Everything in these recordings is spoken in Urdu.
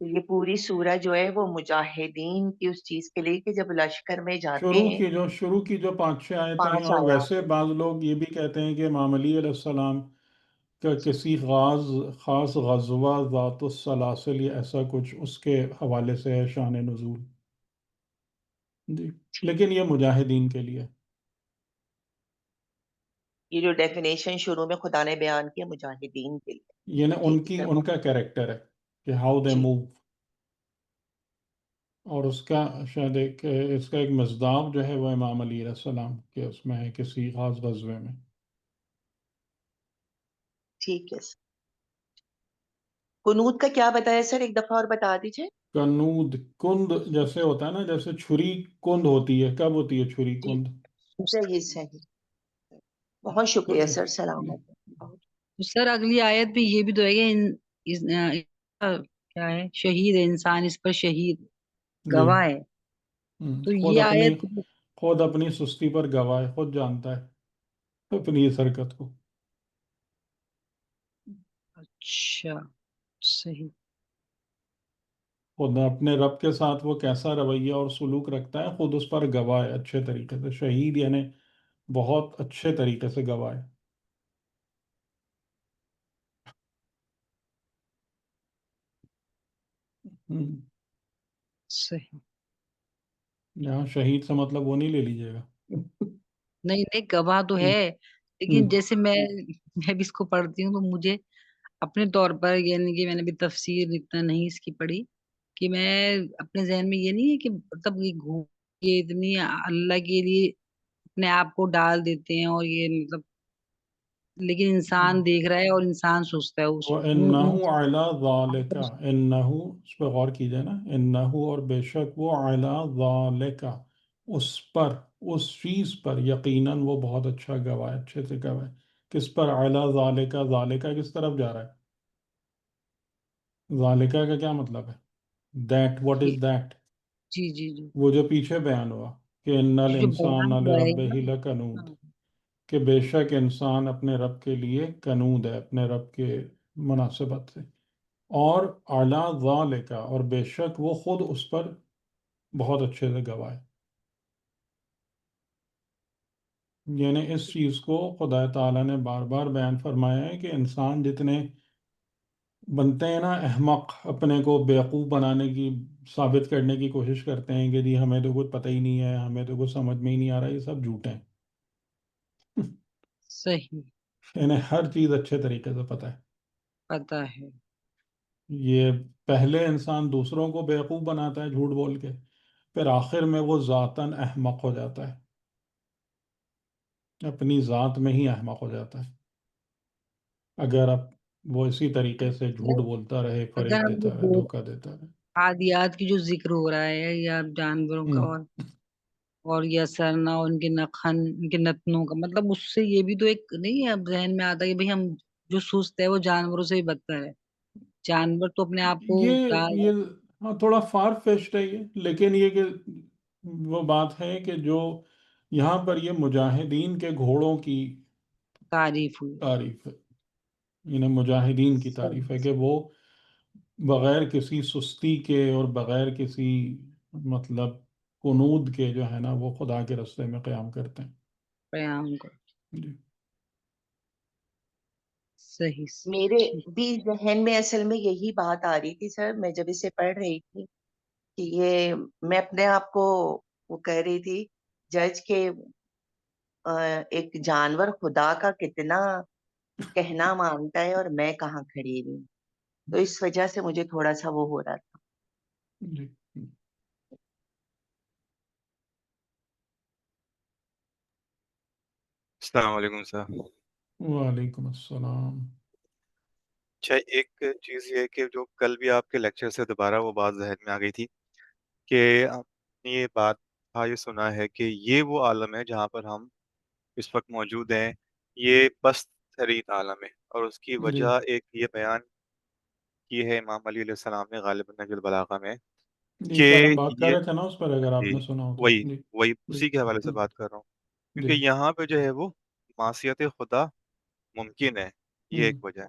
تو یہ پوری سورہ جو ہے وہ مجاہدین کی اس چیز کے لیے کہ جب لشکر میں جاتے ہیں شروع کی جو 5-6 آیتیں ہیں، 5 اور آیات ویسے بعض لوگ یہ بھی کہتے ہیں کہ امام علی علیہ السلام کا کسی خاص غزوہ ذات السلاسل یا ایسا کچھ اس کے حوالے سے ہے شان نزول. جی، لیکن یہ مجاہدین کے لیے. یہ جو ڈیفینیشن شروع میں خدا نے بیان کیا مجاہدین کے لیے. یہ نا ٹھیک ہے سر. ان کا کیریکٹر ہے کہ ہاؤ دے جی موو. اور اس کا شاید اس کا ایک مصداق جو ہے وہ امام علی علیہ السلام کے اس میں ہے کسی خاص غزوے میں. ٹھیک ہے سر. قنوت کا کیا بتایا سر، ایک دفعہ اور بتا دیجیے. کند جیسے ہوتا ہے نا، جیسے چھری کند ہوتی ہے. کب ہوتی ہے چھری جی کند؟ صحیح صحیح. بہت تو شکریہ سر، سلامت. تو سر اگلی آیت بھی یہ بھی تو ہے کہ کیا ہے، شہید ہے انسان، اس پر شہید جی، گواہ ہے. تو خود یہ آیت اپنی سستی پر گواہ ہے، خود جانتا ہے اپنی اس حرکت کو. اچھا صحیح. خود اپنے رب کے ساتھ وہ کیسا رویہ اور سلوک رکھتا ہے، خود اس پر گواہ ہے اچھے طریقے سے. شہید یعنی بہت اچھے طریقے سے گواہ ہے. صحیح. یہاں شہید سے مطلب وہ نہیں لے لیجیے گا. نہیں نہیں، گواہ تو ہے، لیکن جیسے میں بھی اس کو پڑھتی ہوں تو مجھے اپنے طور پر، یعنی کہ میں نے بھی تفسیر اتنا نہیں اس کی پڑھی، کہ میں اپنے ذہن میں یہ نہیں ہے کہ مطلب یہ گھوم کے اتنی اللہ کے لیے اپنے آپ کو ڈال دیتے ہیں، اور یہ مطلب لیکن انسان دیکھ رہا ہے اور انسان سوچتا ہے اس وَإِنَّهُ عَلَى ذَلِكَ، إِنَّهُ اس پہ غور کیجئے نا، إِنَّهُ اور بے شک وہ عَلَى ذَلِكَ اس پر، اس چیز پر، یقیناً وہ بہت اچھا گواہ ہے، اچھے سے گواہ ہے. کس پر؟ عَلَى ذَلِكَ. ذَلِكَ کس طرف جا رہا ہے؟ ذَلِكَ کا کیا مطلب ہے؟ That, what کی. is that؟ جی جی جی. وہ جو پیچھے بیان ہوا کہ إِنَّ جو الْإِنسَانَ بیان ہوا ہے نا. لِرَبِّهِ لَكَنُودٌ، ہاں، کہ بے شک انسان اپنے رب کے لیے کنود ہے، اپنے رب کے مناسبت سے. اور اعلیٰ ذالک، اور بے شک وہ خود اس پر بہت اچھے سے گواہ ہے. یعنی اس چیز کو خدا تعالیٰ نے بار بار بیان فرمایا ہے کہ انسان جتنے بنتے ہیں نا احمق، اپنے کو بیوقوف بنانے کی، ثابت کرنے کی کوشش کرتے ہیں کہ جی ہمیں تو کچھ پتہ ہی نہیں ہے، ہمیں تو کچھ سمجھ میں ہی نہیں آ رہا، یہ سب جھوٹ ہیں. صحیح. انہیں ہر چیز اچھے طریقے سے پتہ ہے. پتا ہے. یہ پہلے انسان دوسروں کو بیوقوف بناتا ہے جھوٹ بول کے، پھر آخر میں وہ ذاتاً احمق ہو جاتا ہے، اپنی ذات میں ہی احمق ہو جاتا ہے اگر اب وہ اسی طریقے سے جھوٹ بولتا رہے، اگر فریب ہم دیتا رہے، وہ دھوکہ دیتا رہے. عادیات کی جو ذکر ہو رہا ہے یا جانوروں کا، ہم، اور یا سرنا اور ان کے نخن، ان کے نتنوں کا، مطلب اس سے یہ بھی تو ایک نہیں ہے اب ذہن میں آتا کہ بھئی ہم جو سست ہے وہ جانوروں سے بھی بدتر ہے. جانور تو اپنے آپ کو یہ ہاں تھوڑا فار فیشڈ ہے یہ، لیکن یہ کہ وہ بات ہے کہ جو یہاں پر یہ مجاہدین کے گھوڑوں کی تعریف ہوئی. تعریف ہے، انہیں مجاہدین کی تعریف ہے صحیح. کہ وہ بغیر کسی سستی کے اور بغیر کسی مطلب قنود کے جو ہے نا وہ خدا کے راستے میں قیام کرتے ہیں. قیام کو. جی. صحیح. میرے ٹھیک. بھی ذہن میں اصل میں یہی بات آ رہی تھی سر، میں جب اسے پڑھ رہی تھی کہ یہ میں اپنے آپ کو وہ کہہ رہی تھی جج کے ایک جانور خدا کا کتنا کہنا مانتا ہے اور میں کہاں کھڑی ہوئی. تو اس وجہ سے مجھے تھوڑا سا وہ ہو رہا تھا. جی. السلام علیکم سر. وعلیکم السلام. اچھا، ایک چیز یہ ہے کہ جو کل بھی آپ کے لیکچر سے دوبارہ وہ بات ذہن میں آ گئی تھی کہ آپ نے یہ بات یہ سنا ہے کہ یہ وہ عالم ہے جہاں پر ہم اس وقت موجود ہیں، یہ پست ترین عالم ہے، اور اس کی جی وجہ ایک یہ بیان کی ہے امام علی علیہ السلام نے غالب نہج البلاغہ میں جی، کہ کل ہم بات کر یہ رہے تھے نا اس پر، اگر آپ جی نے سنا ہو تو. وہی جی وہی جی. اسی کے حوالے سے ہم، بات کر رہا ہوں، جی کیونکہ یہاں پہ جو ہے وہ معصیت خدا ممکن ہے، یہ ہم، ایک وجہ ہے.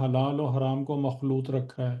حلال و حرام کو مخلوط رکھا ہے،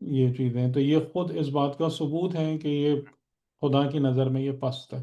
یہ چیزیں تو یہ خود اس بات کا ثبوت ہے کہ یہ خدا کی نظر میں یہ پست ہے۔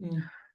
ہم،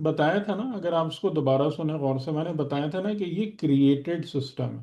بتایا تھا نا، اگر آپ اس کو دوبارہ سنیں غور سے، میں نے بتایا تھا نا کہ یہ کریٹڈ سسٹم ہے،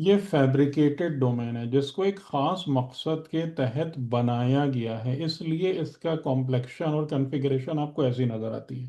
یہ فیبریکیٹڈ ڈومین ہے جس کو ایک خاص مقصد کے تحت بنایا گیا ہے، اس لیے اس کا کمپلیکشن اور کنفیگریشن آپ کو ایسی نظر آتی ہے۔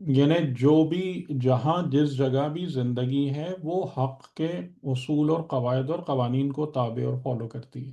یعنی جو بھی جہاں جس جگہ بھی زندگی ہے وہ حق کے اصول اور قواعد اور قوانین کو تابع اور فالو کرتی ہے۔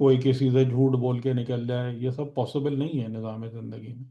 کوئی کسی سے جھوٹ بول کے نکل جائے، یہ سب پاسبل نہیں ہے نظام زندگی میں۔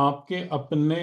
آپ کے اپنے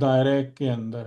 دائرے کے اندر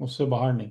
اس سے باہر نہیں۔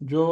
جو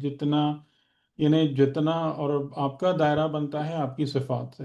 جتنا، یعنی جتنا، اور آپ کا دائرہ بنتا ہے آپ کی صفات سے،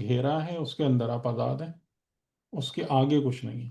گھیرا ہے اس کے اندر آپ آزاد ہیں، اس کے آگے کچھ نہیں ہے۔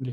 جی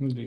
جی،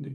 جی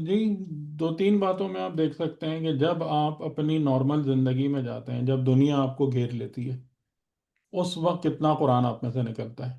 جی دو تین باتوں میں آپ دیکھ سکتے ہیں کہ جب آپ اپنی نارمل زندگی میں جاتے ہیں، جب دنیا آپ کو گھیر لیتی ہے، اس وقت کتنا قرآن آپ میں سے نکلتا ہے،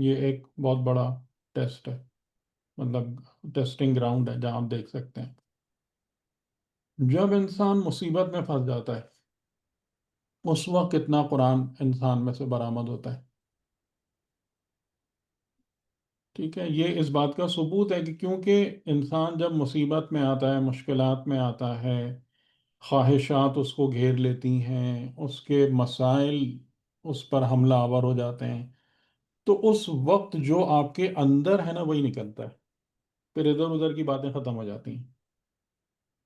یہ ایک بہت بڑا ٹیسٹ ہے، مطلب ٹیسٹنگ گراؤنڈ ہے جہاں آپ دیکھ سکتے ہیں۔ جب انسان مصیبت میں پھنس جاتا ہے اس وقت کتنا قرآن انسان میں سے برآمد ہوتا ہے، ٹھیک ہے، یہ اس بات کا ثبوت ہے کہ کیونکہ انسان جب مصیبت میں آتا ہے، مشکلات میں آتا ہے، خواہشات اس کو گھیر لیتی ہیں، اس کے مسائل اس پر حملہ آور ہو جاتے ہیں، تو اس وقت جو آپ کے اندر ہے نا وہی نکلتا ہے، پھر ادھر ادھر کی باتیں ختم ہو جاتی ہیں۔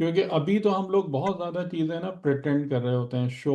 کیونکہ ابھی تو ہم لوگ بہت زیادہ چیزیں نا پریٹینڈ کر رہے ہوتے ہیں، شو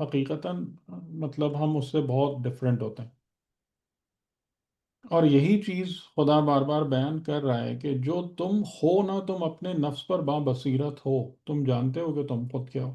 حقیقتاً مطلب ہم اس سے بہت ڈفرینٹ ہوتے ہیں۔ اور یہی چیز خدا بار بار بیان کر رہا ہے کہ جو تم ہو نا، تم اپنے نفس پر بصیرت ہو، تم جانتے ہو کہ تم خود کیا ہو،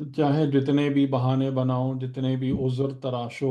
تو چاہے جتنے بھی بہانے بناؤ، جتنے بھی عذر تراشو،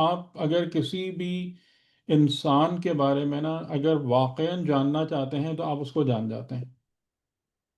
آپ اگر کسی بھی انسان کے بارے میں نا اگر واقعاً جاننا چاہتے ہیں تو آپ اس کو جان جاتے ہیں،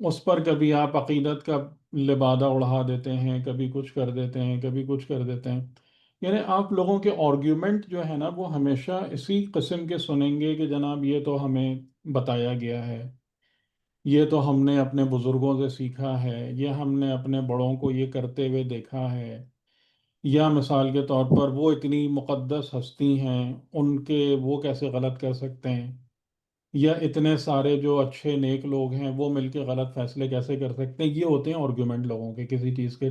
اس پر کبھی آپ عقیدت کا لبادہ اڑا دیتے ہیں، کبھی کچھ کر دیتے ہیں، کبھی کچھ کر دیتے ہیں، یعنی آپ لوگوں کے آرگیومنٹ جو ہے نا وہ ہمیشہ اسی قسم کے سنیں گے کہ جناب یہ تو ہمیں بتایا گیا ہے، یہ تو ہم نے اپنے بزرگوں سے سیکھا ہے، یہ ہم نے اپنے بڑوں کو یہ کرتے ہوئے دیکھا ہے، یا مثال کے طور پر وہ اتنی مقدس ہستی ہیں، ان کے وہ کیسے غلط کر سکتے ہیں، یا اتنے سارے جو اچھے نیک لوگ ہیں وہ مل کے غلط فیصلے کیسے کر سکتے ہیں، یہ ہوتے ہیں آرگومنٹ لوگوں کے کسی چیز کے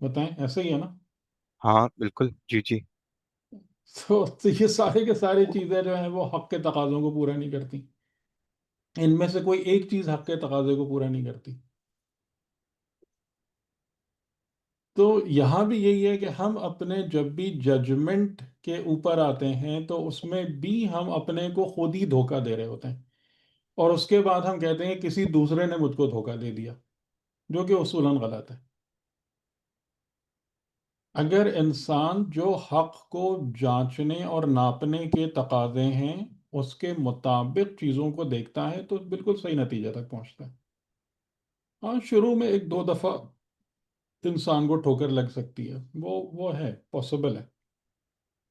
بتائیں ایسا ہی ہے نا؟ ہاں بالکل، جی جی. تو یہ سارے کے سارے چیزیں جو ہیں وہ حق کے تقاضوں کو پورا نہیں کرتی. ان میں سے کوئی ایک چیز حق کے تقاضے کو پورا نہیں کرتی. تو یہاں بھی یہی ہے کہ ہم اپنے جب بھی ججمنٹ کے اوپر آتے ہیں تو اس میں بھی ہم اپنے کو خود ہی دھوکہ دے رہے ہوتے ہیں، اور اس کے بعد ہم کہتے ہیں کسی دوسرے نے مجھ کو دھوکہ دے دیا، جو کہ اصولاً غلط ہے. اگر انسان جو حق کو جانچنے اور ناپنے کے تقاضے ہیں اس کے مطابق چیزوں کو دیکھتا ہے تو بالکل صحیح نتیجے تک پہنچتا ہے. ہاں شروع میں ایک دو دفعہ انسان کو ٹھوکر لگ سکتی ہے، وہ ہے پاسبل ہے،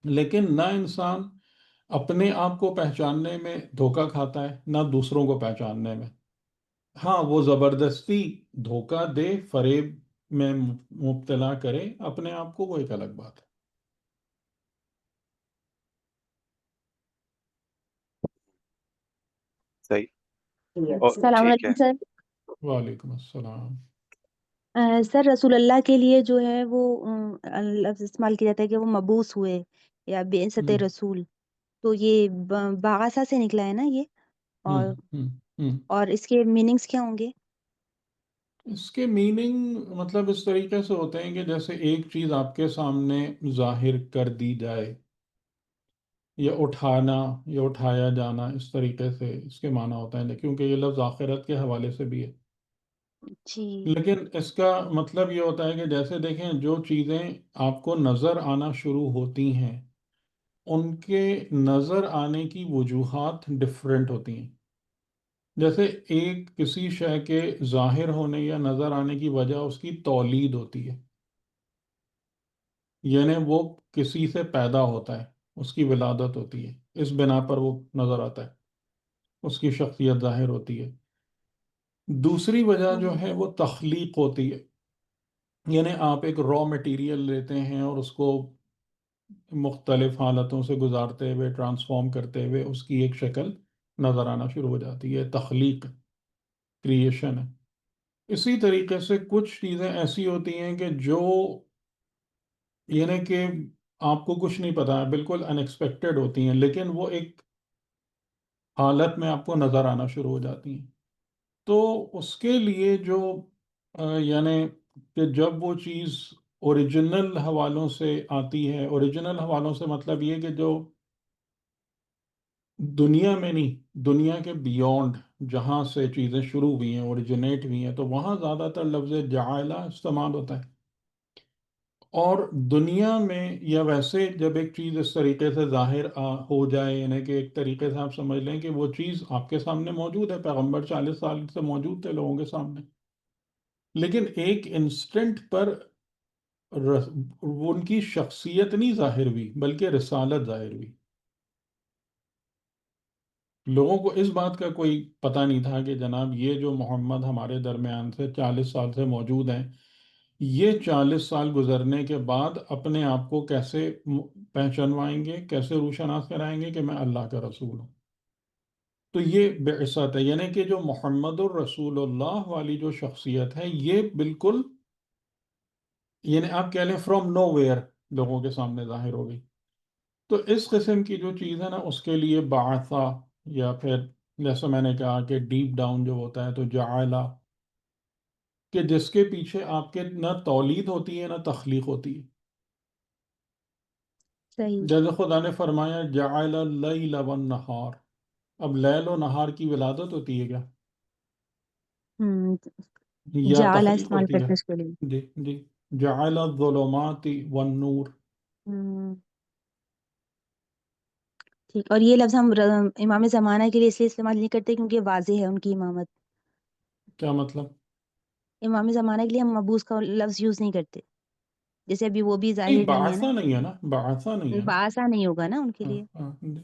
لیکن نہ انسان اپنے آپ کو پہچاننے میں دھوکہ کھاتا ہے نہ دوسروں کو پہچاننے میں. ہاں وہ زبردستی دھوکہ دے، فریب میں مبتلا کرے اپنے آپ کو، وہ ایک الگ بات ہے. صحیح. اور السلام ٹھیک ہے. علیکم سر. وعلیکم السلام. سر رسول اللہ کے لیے جو ہے وہ لفظ استعمال کیا جاتا ہے کہ وہ مبعوث ہوئے یا بعثت ہم، رسول، تو یہ باغاسا سے نکلا ہے نا یہ، ہم، اور ہم. اور اس کے میننگز کیا ہوں گے؟ اس کے میننگ مطلب اس طریقے سے ہوتے ہیں کہ جیسے ایک چیز آپ کے سامنے ظاہر کر دی جائے، یا اٹھانا یا اٹھایا جانا، اس طریقے سے اس کے معنی ہوتا ہے، کیونکہ یہ لفظ آخرت کے حوالے سے بھی ہے. جی. لیکن اس کا مطلب یہ ہوتا ہے کہ جیسے دیکھیں جو چیزیں آپ کو نظر آنا شروع ہوتی ہیں ان کے نظر آنے کی وجوہات ڈفرینٹ ہوتی ہیں. جیسے ایک کسی شے کے ظاہر ہونے یا نظر آنے کی وجہ اس کی تولید ہوتی ہے، یعنی وہ کسی سے پیدا ہوتا ہے، اس کی ولادت ہوتی ہے، اس بنا پر وہ نظر آتا ہے، اس کی شخصیت ظاہر ہوتی ہے. دوسری وجہ جو ہم، ہے وہ تخلیق ہوتی ہے، یعنی آپ ایک را مٹیریل لیتے ہیں اور اس کو مختلف حالتوں سے گزارتے ہوئے ٹرانسفارم کرتے ہوئے اس کی ایک شکل نظر آنا شروع ہو جاتی ہے. تخلیق، کریشن ہے. اسی طریقے سے کچھ چیزیں ایسی ہوتی ہیں کہ جو یعنی کہ آپ کو کچھ نہیں پتا ہے، بالکل ان ایکسپیکٹڈ ہوتی ہیں، لیکن وہ ایک حالت میں آپ کو نظر آنا شروع ہو جاتی ہیں. تو اس کے لیے جو یعنی کہ جب وہ چیز اوریجنل حوالوں سے آتی ہے، اوریجنل حوالوں سے مطلب یہ کہ جو دنیا میں نہیں، دنیا کے بیونڈ جہاں سے چیزیں شروع ہوئی ہیں، اوریجنیٹ ہوئی ہیں، تو وہاں زیادہ تر لفظ جعلہ استعمال ہوتا ہے. اور دنیا میں یا ویسے جب ایک چیز اس طریقے سے ظاہر ہو جائے، یعنی کہ ایک طریقے سے آپ سمجھ لیں کہ وہ چیز آپ کے سامنے موجود ہے، پیغمبر 40 سال سے موجود تھے لوگوں کے سامنے، لیکن ایک انسٹنٹ پر ان کی شخصیت نہیں ظاہر ہوئی بلکہ رسالت ظاہر ہوئی. لوگوں کو اس بات کا کوئی پتہ نہیں تھا کہ جناب یہ جو محمد ہمارے درمیان سے 40 سال سے موجود ہیں، یہ 40 سال گزرنے کے بعد اپنے آپ کو کیسے پہچانوائیں گے، کیسے روشناس کرائیں گے کہ میں اللہ کا رسول ہوں. تو یہ بعثت ہے، یعنی کہ جو محمد الرسول اللہ والی جو شخصیت ہے یہ بالکل یعنی آپ کہہ لیں فرام نو ویئر لوگوں کے سامنے ظاہر ہو گئی. تو اس قسم کی جو چیز ہے نا اس کے لیے بعثا، یا پھر جیسا میں نے کہا کہ ڈیپ ڈاؤن جو ہوتا ہے تو جعلہ، کہ جس کے پیچھے آپ کے نہ تولید ہوتی ہے نہ تخلیق ہوتی ہے. صحیح. جیسے خدا نے فرمایا جعل اللیل والنہار، اب لیل و نہار کی ولادت ہوتی ہے کیا؟ ہم، یا جعل تخلیق استعمال ہوتی ہے؟ کرتے ہیں اس کے لیے. جی جی. جعل الظلمات والنور. ہم، ٹھیک. اور یہ لفظ ہم امام زمانہ کے لیے اس لیے استعمال نہیں کرتے کیونکہ واضح ہے ان کی امامت. کیا مطلب؟ امام زمانہ کے لیے ہم مبعوث کا لفظ یوز نہیں کرتے، جیسے ابھی وہ بھی نہیں ظاہر نہیں ہے نا، بعثہ نہیں ہے نا، بعثہ نہیں ہے نا. بآسا نہیں ہوگا نا ان کے ہاں لیے. ہاں جی.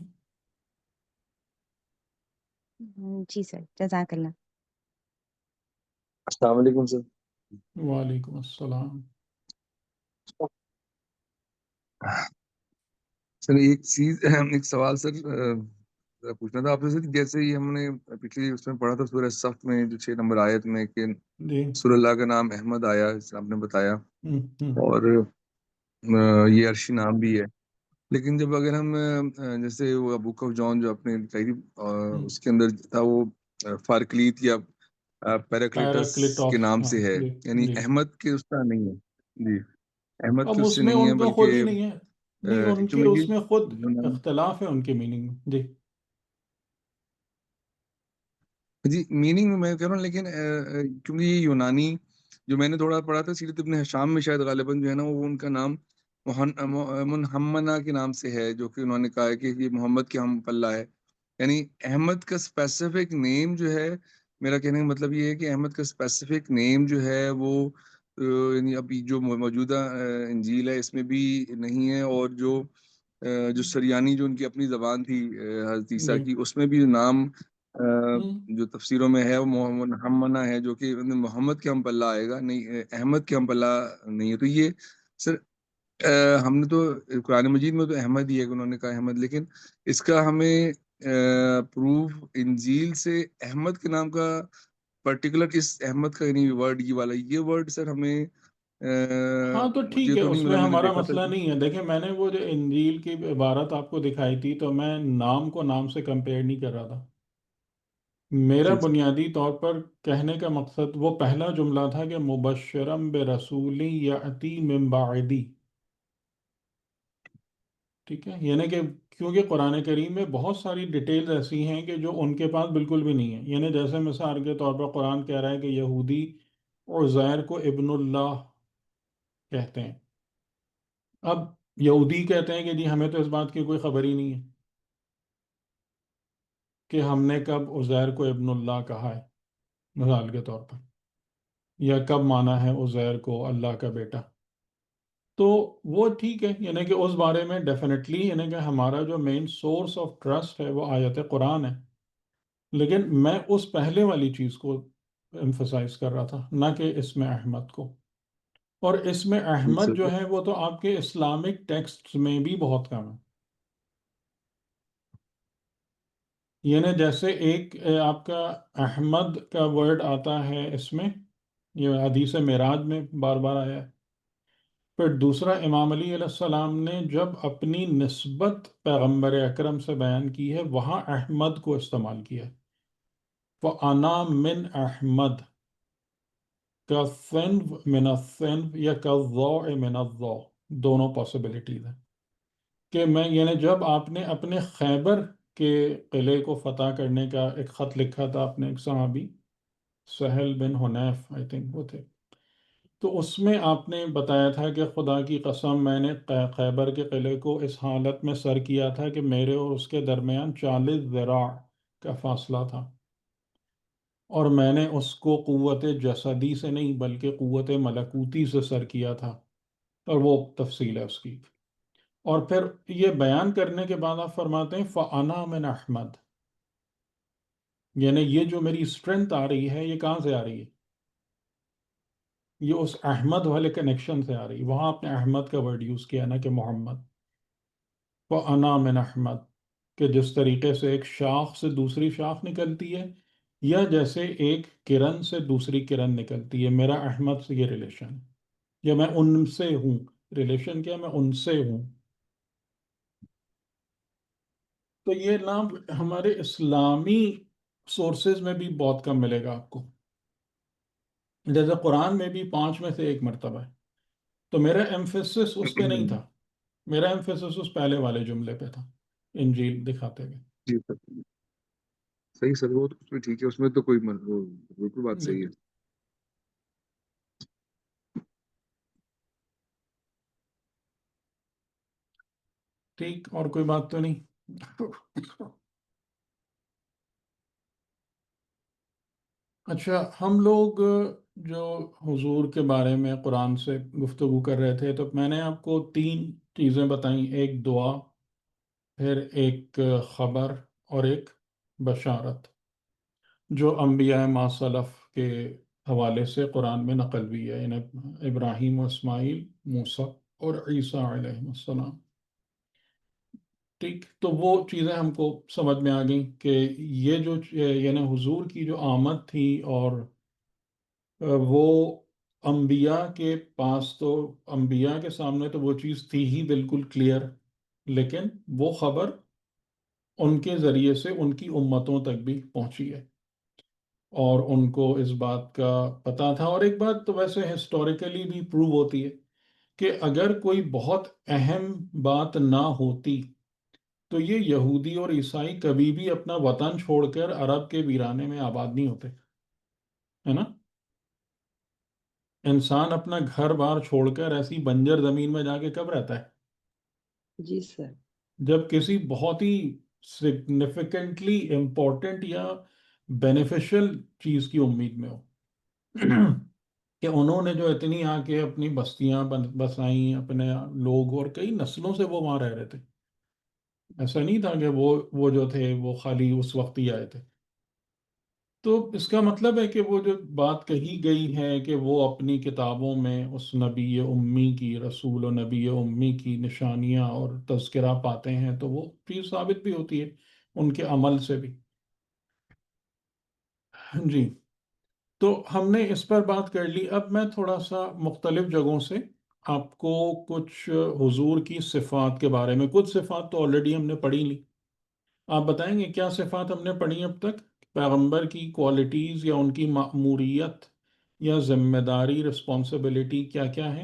جی سر، جزاک اللہ. السلام علیکم سر. وعلیکم السلام. سر ایک چیز ایک سوال سر، پوچھنا تھا آپ سے کہ جیسے یہ ہم نے پچھلی اس میں پڑھا تھا سورہ صف میں جو 6 نمبر آیت میں کہ جی رسول اللہ کا نام احمد آیا، جس آپ نے بتایا، ہم، اور یہ عرشی نام بھی ہے. لیکن جب اگر ہم جیسے وہ بک آف جان جو اپنے اس کے اندر تھا وہ فارکلیت یا پیراکلیٹس کے پیراکلیٹوس، نام ہاں سے ہے، جی یعنی جی. احمد کے اس کا نہیں ہے. جی احمد کے اب اس اس سے میں نہیں ہے، ان کا خود ہی بلکہ نہیں ہے، نہیں ان کے چونکہ اس میں خود یہ اختلاف ہے ان کے میننگ میں. جی جی میننگ میں کہہ رہا ہوں، لیکن کیونکہ یہ یونانی جو میں نے تھوڑا پڑھا تھا سیرت ابن ہشام میں شاید غالباً جو ہے نا وہ ان کا نام منحمنا کے نام سے ہے، جو کہ انہوں نے کہا ہے کہ یہ محمد کے ہم پلہ ہے. یعنی احمد کا اسپیسیفک نیم جو ہے، میرا کہنے کا مطلب یہ ہے کہ احمد کا اسپیسیفک نیم جو ہے وہ یعنی ابھی جو موجودہ انجیل ہے اس میں بھی نہیں ہے، اور جو سریانی جو ان کی اپنی زبان تھی حضرت عیسیٰ جی کی، اس میں بھی نام ہم، جو تفسیروں میں ہے وہ محمد ہے، جو کہ محمد کے ہم پلہ آئے گا، نہیں احمد کے ہم پلہ نہیں ہے. تو یہ سر ہم نے تو قرآن مجید میں تو احمد ہی ہے کہ انہوں نے کہا احمد، لیکن اس کا ہمیں پروف انجیل سے احمد کے نام کا پرٹیکولر اس احمد کا یعنی ورڈ یہ والا یہ ورڈ سر ہمیں ہاں تو مجھے ٹھیک ہے، تو نہیں اس ملا، میں میں نے ہمارا دیکھا تھا مسئلہ کہ نہیں ہے. دیکھیں میں نے وہ جو انجیل کی عبارت آپ کو دکھائی تھی تو میں نام کو نام سے کمپیئر نہیں کر رہا تھا. میرا جی جی بنیادی طور پر کہنے کا مقصد وہ پہلا جملہ تھا کہ مبشرم برسول یأتی من بعدی، ٹھیک ہے. یعنی کہ کیونکہ قرآن کریم میں بہت ساری ڈیٹیلز ایسی ہیں کہ جو ان کے پاس بالکل بھی نہیں ہے. یعنی جیسے مثال کے طور پر قرآن کہہ رہا ہے کہ یہودی عزیر کو ابن اللہ کہتے ہیں. اب یہودی کہتے ہیں کہ جی ہمیں تو اس بات کی کوئی خبر ہی نہیں ہے کہ ہم نے کب عزیر کو ابن اللہ کہا ہے مثال کے طور پر، یا کب مانا ہے عزیر کو اللہ کا بیٹا. تو وہ ٹھیک ہے، یعنی کہ اس بارے میں ڈیفینیٹلی یعنی کہ ہمارا جو مین سورس آف ٹرسٹ ہے وہ آیت قرآن ہے. لیکن میں اس پہلے والی چیز کو ایمفسائز کر رہا تھا، نہ کہ اس میں احمد کو. اور اس میں جی احمد سر. جو ہے وہ تو آپ کے اسلامک ٹیکسٹ میں بھی بہت کم ہے. یعنی جیسے ایک آپ کا احمد کا ورڈ آتا ہے اس میں، یہ حدیث معراج میں بار بار آیا ہے. پھر دوسرا امام علی علیہ السلام نے جب اپنی نسبت پیغمبر اکرم سے بیان کی ہے وہاں احمد کو استعمال کیا ہے. وَأَنَا مِنْ أَحْمَدَ كَالثَّنْوِ مِنَ الثَّنْوِ یا كَالضَّوْعِ مِنَ الضَّوْعِ، دونوں پاسبلٹیز ہیں کہ میں یعنی جب آپ نے اپنے خیبر کے قلعے کو فتح کرنے کا ایک خط لکھا تھا اپنے ایک صحابی سہل بن حنیف آئی تھنک وہ تھے، تو اس میں آپ نے بتایا تھا کہ خدا کی قسم میں نے خیبر کے قلعے کو اس حالت میں سر کیا تھا کہ میرے اور اس کے درمیان 40 ذراع کا فاصلہ تھا، اور میں نے اس کو قوت جسدی سے نہیں بلکہ قوت ملکوتی سے سر کیا تھا. اور وہ تفصیل ہے اس کی. اور پھر یہ بیان کرنے کے بعد آپ فرماتے ہیں فَأَنَا مِنْ أَحْمَدَ، یعنی یہ جو میری اسٹرینتھ آ رہی ہے یہ کہاں سے آ رہی ہے؟ یہ اس احمد والے کنیکشن سے آ رہی ہے. وہاں آپ نے احمد کا ورڈ یوز کیا نا کہ محمد. فَأَنَا مِنْ أَحْمَدَ، کہ جس طریقے سے ایک شاخ سے دوسری شاخ نکلتی ہے یا جیسے ایک کرن سے دوسری کرن نکلتی ہے، میرا احمد سے یہ ریلیشن ہے، یا میں ان سے ہوں. ریلیشن کیا؟ میں ان سے ہوں. تو یہ نام ہمارے اسلامی سورسز میں بھی بہت کم ملے گا آپ کو. جیسے قرآن میں بھی 5 میں سے 1 مرتبہ ہے. تو میرا ایمفیسس اس پہ نہیں تھا، میرا ایمفیسس اس پہلے والے جملے پہ تھا انجیل دکھاتے ہوئے. جی سر صحیح سر، وہ تو اس میں ٹھیک ہے، اس میں تو کوئی وہ بالکل بات جی صحیح ہے. ٹھیک، اور کوئی بات تو نہیں؟ اچھا، ہم لوگ جو حضور کے بارے میں قرآن سے گفتگو کر رہے تھے تو میں نے آپ کو 3 چیزیں بتائیں، ایک دعا، پھر ایک خبر، اور ایک بشارت، جو انبیاء ما سلف کے حوالے سے قرآن میں نقل ہوئی ہے، یعنی ابراہیم و اسماعیل، موسیٰ اور عیسیٰ علیہ السلام. ٹھیک، تو وہ چیزیں ہم کو سمجھ میں آ گئیں کہ یہ جو یعنی حضور کی جو آمد تھی، اور وہ انبیاء کے پاس تو، انبیاء کے سامنے تو وہ چیز تھی ہی بالکل کلیئر، لیکن وہ خبر ان کے ذریعے سے ان کی امتوں تک بھی پہنچی ہے، اور ان کو اس بات کا پتہ تھا۔ اور ایک بات تو ویسے ہسٹوریکلی بھی پروو ہوتی ہے کہ اگر کوئی بہت اہم بات نہ ہوتی تو یہ یہودی اور عیسائی کبھی بھی اپنا وطن چھوڑ کر عرب کے ویرانے میں آباد نہیں ہوتے، ہے نا؟ انسان اپنا گھر بار چھوڑ کر ایسی بنجر زمین میں جا کے کب رہتا ہے؟ جی سر۔ جب کسی بہت ہی سگنیفیکنٹلی امپورٹنٹ یا بینیفیشل چیز کی امید میں ہو کہ انہوں نے جو اتنی آ کے اپنی بستیاں بسائیں، اپنے لوگ، اور کئی نسلوں سے وہ وہاں رہ رہے تھے۔ ایسا نہیں تھا کہ وہ جو تھے وہ خالی اس وقت ہی آئے تھے۔ تو اس کا مطلب ہے کہ وہ جو بات کہی گئی ہے کہ وہ اپنی کتابوں میں اس نبی امی کی، رسول و نبی امی کی نشانیاں اور تذکرہ پاتے ہیں، تو وہ چیز ثابت بھی ہوتی ہے ان کے عمل سے بھی۔ جی، تو ہم نے اس پر بات کر لی۔ اب میں تھوڑا سا مختلف جگہوں سے آپ کو کچھ حضور کی صفات کے بارے میں، کچھ صفات تو آلریڈی ہم نے پڑھی لی، آپ بتائیں گے کیا صفات ہم نے پڑھی اب تک؟ پیغمبر کی کوالٹیز یا ان کی مأموریت یا ذمہ داری، رسپانسبلٹی کیا کیا ہے؟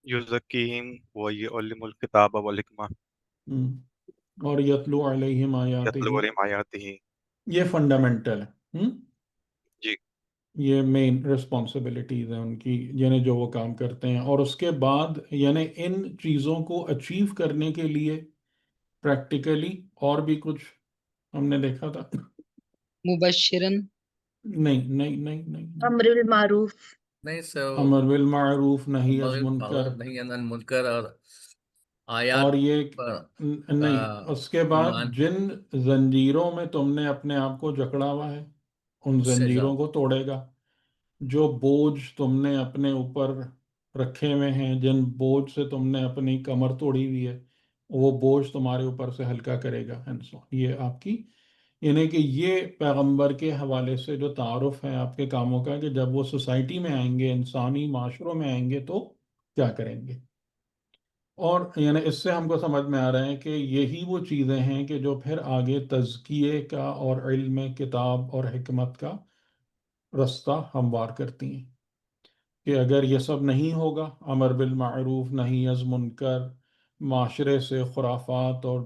یزکیہم ویعلم الکتاب والحکمہ اور یتلو علیہم آیاتہ، یتلو علیہم آیاتہ۔ یہ فنڈامنٹل ہے۔ جی یہ مین رسپانسبلٹیز ہیں ان کی، یعنی جو وہ کام کرتے ہیں۔ اور اس کے بعد یعنی ان چیزوں کو اچیو کرنے کے لیے پریکٹیکلی اور بھی کچھ ہم نے دیکھا تھا۔ مبشرن، نہیں نہیں نہیں نہیں نہیں، امر بالمعروف، نہیں سر، امر بالمعروف، نہی از امر منکر، معروف نہیں عن المنکر، اور اور آیات یہ پر نہیں، اس کے بعد ایمان، جن زنجیروں میں تم نے اپنے آپ کو جکڑا ہوا ہے ان اس سے زنجیروں جاؤ۔ کو توڑے گا۔ جو بوجھ تم نے اپنے اوپر رکھے ہوئے ہیں، جن بوجھ سے تم نے اپنی کمر توڑی ہوئی ہے، وہ بوجھ تمہارے اوپر سے ہلکا کرے گا۔ یہ آپ کی، یعنی کہ یہ پیغمبر کے حوالے سے جو تعارف ہے آپ کے کاموں کا، کہ جب وہ سوسائٹی میں آئیں گے، انسانی معاشروں میں آئیں گے، تو کیا کریں گے۔ اور یعنی اس سے ہم کو سمجھ میں آ رہا ہے کہ یہی وہ چیزیں ہیں کہ جو پھر آگے تزکیے کا اور علم کتاب اور حکمت کا رستہ ہموار کرتی ہیں۔ کہ اگر یہ سب نہیں ہوگا، امر بالمعروف، نہی از منکر، معاشرے سے خرافات اور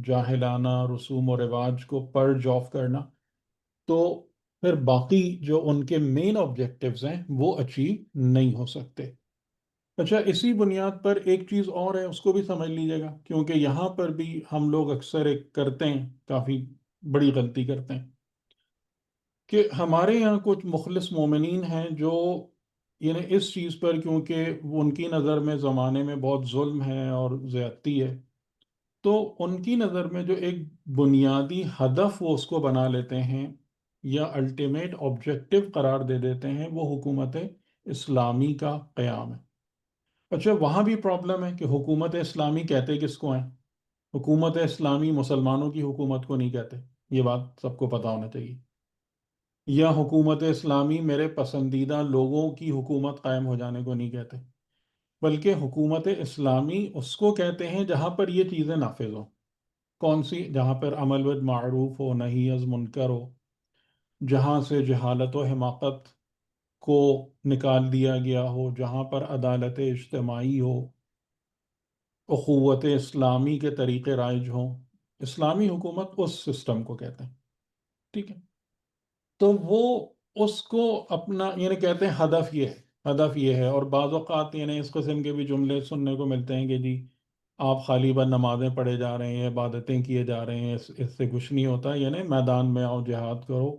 جاہلانہ رسوم و رواج کو پرج آف کرنا، تو پھر باقی جو ان کے مین آبجیکٹیوز ہیں وہ اچیو نہیں ہو سکتے۔ اچھا، اسی بنیاد پر ایک چیز اور ہے، اس کو بھی سمجھ لیجیے گا، کیونکہ یہاں پر بھی ہم لوگ اکثر ایک کرتے ہیں، کافی بڑی غلطی کرتے ہیں، کہ ہمارے یہاں کچھ مخلص مومنین ہیں جو یعنی اس چیز پر، کیونکہ ان کی نظر میں زمانے میں بہت ظلم ہے اور زیادتی ہے، تو ان کی نظر میں جو ایک بنیادی ہدف وہ اس کو بنا لیتے ہیں یا الٹیمیٹ آبجیکٹو قرار دے دیتے ہیں، وہ حکومت اسلامی کا قیام ہے۔ اچھا، وہاں بھی پرابلم ہے کہ حکومت اسلامی کہتے کس کو ہیں؟ حکومت اسلامی مسلمانوں کی حکومت کو نہیں کہتے، یہ بات سب کو پتہ ہونا چاہیے۔ یا حکومت اسلامی میرے پسندیدہ لوگوں کی حکومت قائم ہو جانے کو نہیں کہتے، بلکہ حکومت اسلامی اس کو کہتے ہیں جہاں پر یہ چیزیں نافذ ہوں۔ کون سی؟ جہاں پر عمل بالمعروف ہو، نہی از منکر ہو، جہاں سے جہالت و حماقت کو نکال دیا گیا ہو، جہاں پر عدالت اجتماعی ہو، اخوت اسلامی کے طریقے رائج ہوں۔ اسلامی حکومت اس سسٹم کو کہتے ہیں، ٹھیک ہے؟ تو وہ اس کو اپنا یعنی کہتے ہیں ہدف یہ ہے، ہدف یہ ہے۔ اور بعض اوقات یعنی اس قسم کے بھی جملے سننے کو ملتے ہیں کہ جی آپ خالی بس نمازیں پڑھے جا رہے ہیں، عبادتیں کیے جا رہے ہیں، اس سے کچھ نہیں ہوتا، یعنی میدان میں آؤ، جہاد کرو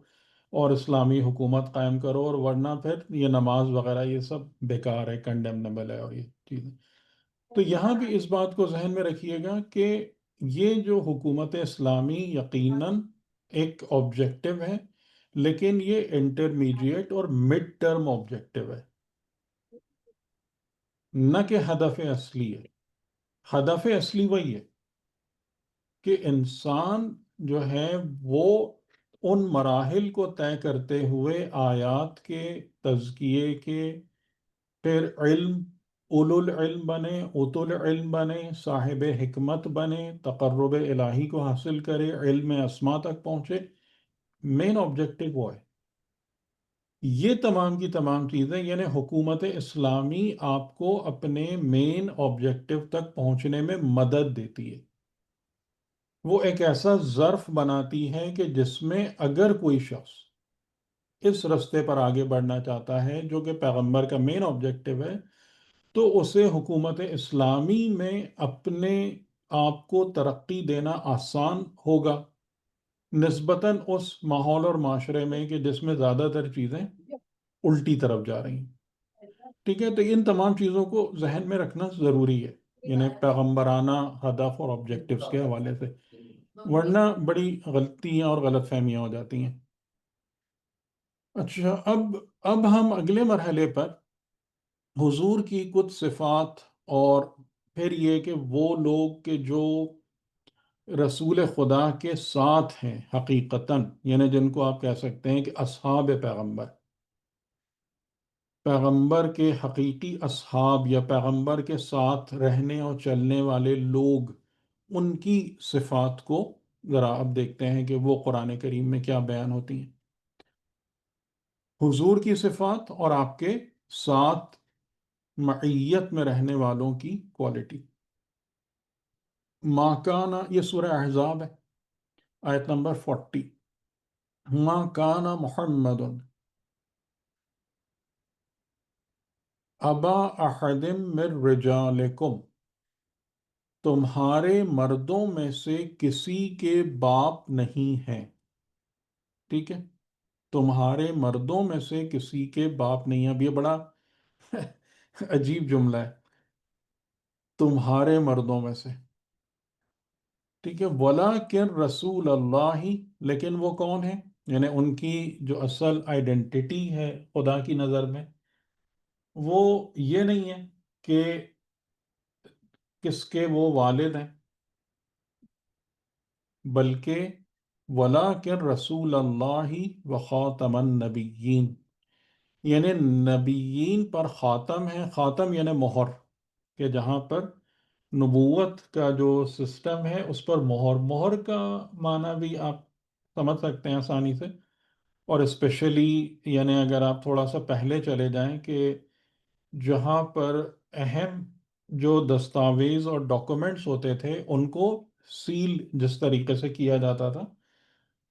اور اسلامی حکومت قائم کرو، اور ورنہ پھر یہ نماز وغیرہ یہ سب بیکار ہے، کنڈیمنیبل ہے، اور یہ چیزیں۔ تو یہاں بھی اس بات کو ذہن میں رکھیے گا کہ یہ جو حکومت اسلامی یقیناً ایک آبجیکٹو ہے، لیکن یہ انٹرمیڈیٹ اور مڈ ٹرم آبجیکٹو ہے۔ نہ کہ ہدف اصلی ہے. ہدف اصلی وہی ہے کہ انسان جو ہے وہ ان مراحل کو طے کرتے ہوئے آیات کے تزکیے کے، پھر علم، اولو العلم بنے، اوت العلم بنے، صاحب حکمت بنے، تقرب الہی کو حاصل کرے، علم اسما تک پہنچے. مین آبجیکٹو وہ ہے. یہ تمام کی تمام چیزیں، یعنی حکومت اسلامی آپ کو اپنے مین آبجیکٹو تک پہنچنے میں مدد دیتی ہے. وہ ایک ایسا ظرف بناتی ہے کہ جس میں اگر کوئی شخص اس رستے پر آگے بڑھنا چاہتا ہے جو کہ پیغمبر کا مین آبجیکٹو ہے، تو اسے حکومت اسلامی میں اپنے آپ کو ترقی دینا آسان ہوگا نسبتاً اس ماحول اور معاشرے میں کہ جس میں زیادہ تر چیزیں الٹی طرف جا رہی ہیں. ٹھیک ہے، تو ان تمام چیزوں کو ذہن میں رکھنا ضروری ہے، یعنی پیغمبرانہ ہدف اور آبجیکٹیوز کے حوالے سے، ورنہ بڑی غلطیاں اور غلط فہمیاں ہو جاتی ہیں. اچھا، اب ہم اگلے مرحلے پر حضور کی کچھ صفات، اور پھر یہ کہ وہ لوگ کہ جو رسول خدا کے ساتھ ہیں حقیقتاً، یعنی جن کو آپ کہہ سکتے ہیں کہ اصحاب پیغمبر، پیغمبر کے حقیقی اصحاب یا پیغمبر کے ساتھ رہنے اور چلنے والے لوگ، ان کی صفات کو ذرا اب دیکھتے ہیں کہ وہ قرآن کریم میں کیا بیان ہوتی ہیں. حضور کی صفات اور آپ کے ساتھ معیت میں رہنے والوں کی کوالٹی. ما کانا، یہ سورہ احزاب ہے، آیت نمبر 40. ما کان محمد ابا احد من رجالکم، تمہارے مردوں میں سے کسی کے باپ نہیں ہیں. ٹھیک ہے، تمہارے مردوں میں سے کسی کے باپ نہیں ہیں. اب یہ بڑا عجیب جملہ ہے، تمہارے مردوں میں سے. ٹھیک ہے، وَلَٰكِن رسول اللہ، لیکن وہ کون ہیں؟ یعنی ان کی جو اصل آئیڈینٹی ہے خدا کی نظر میں، وہ یہ نہیں ہے کہ کس کے وہ والد ہیں، بلکہ وَلَٰكِن رسول اللہ وخاتم النبیین، یعنی نبیین پر خاتم ہے. خاتم یعنی مہر، کہ جہاں پر نبوت کا جو سسٹم ہے اس پر مہر. مہر کا معنی بھی آپ سمجھ سکتے ہیں آسانی سے، اور اسپیشلی یعنی اگر آپ تھوڑا سا پہلے چلے جائیں کہ جہاں پر اہم جو دستاویز اور ڈاکومنٹس ہوتے تھے ان کو سیل جس طریقے سے کیا جاتا تھا،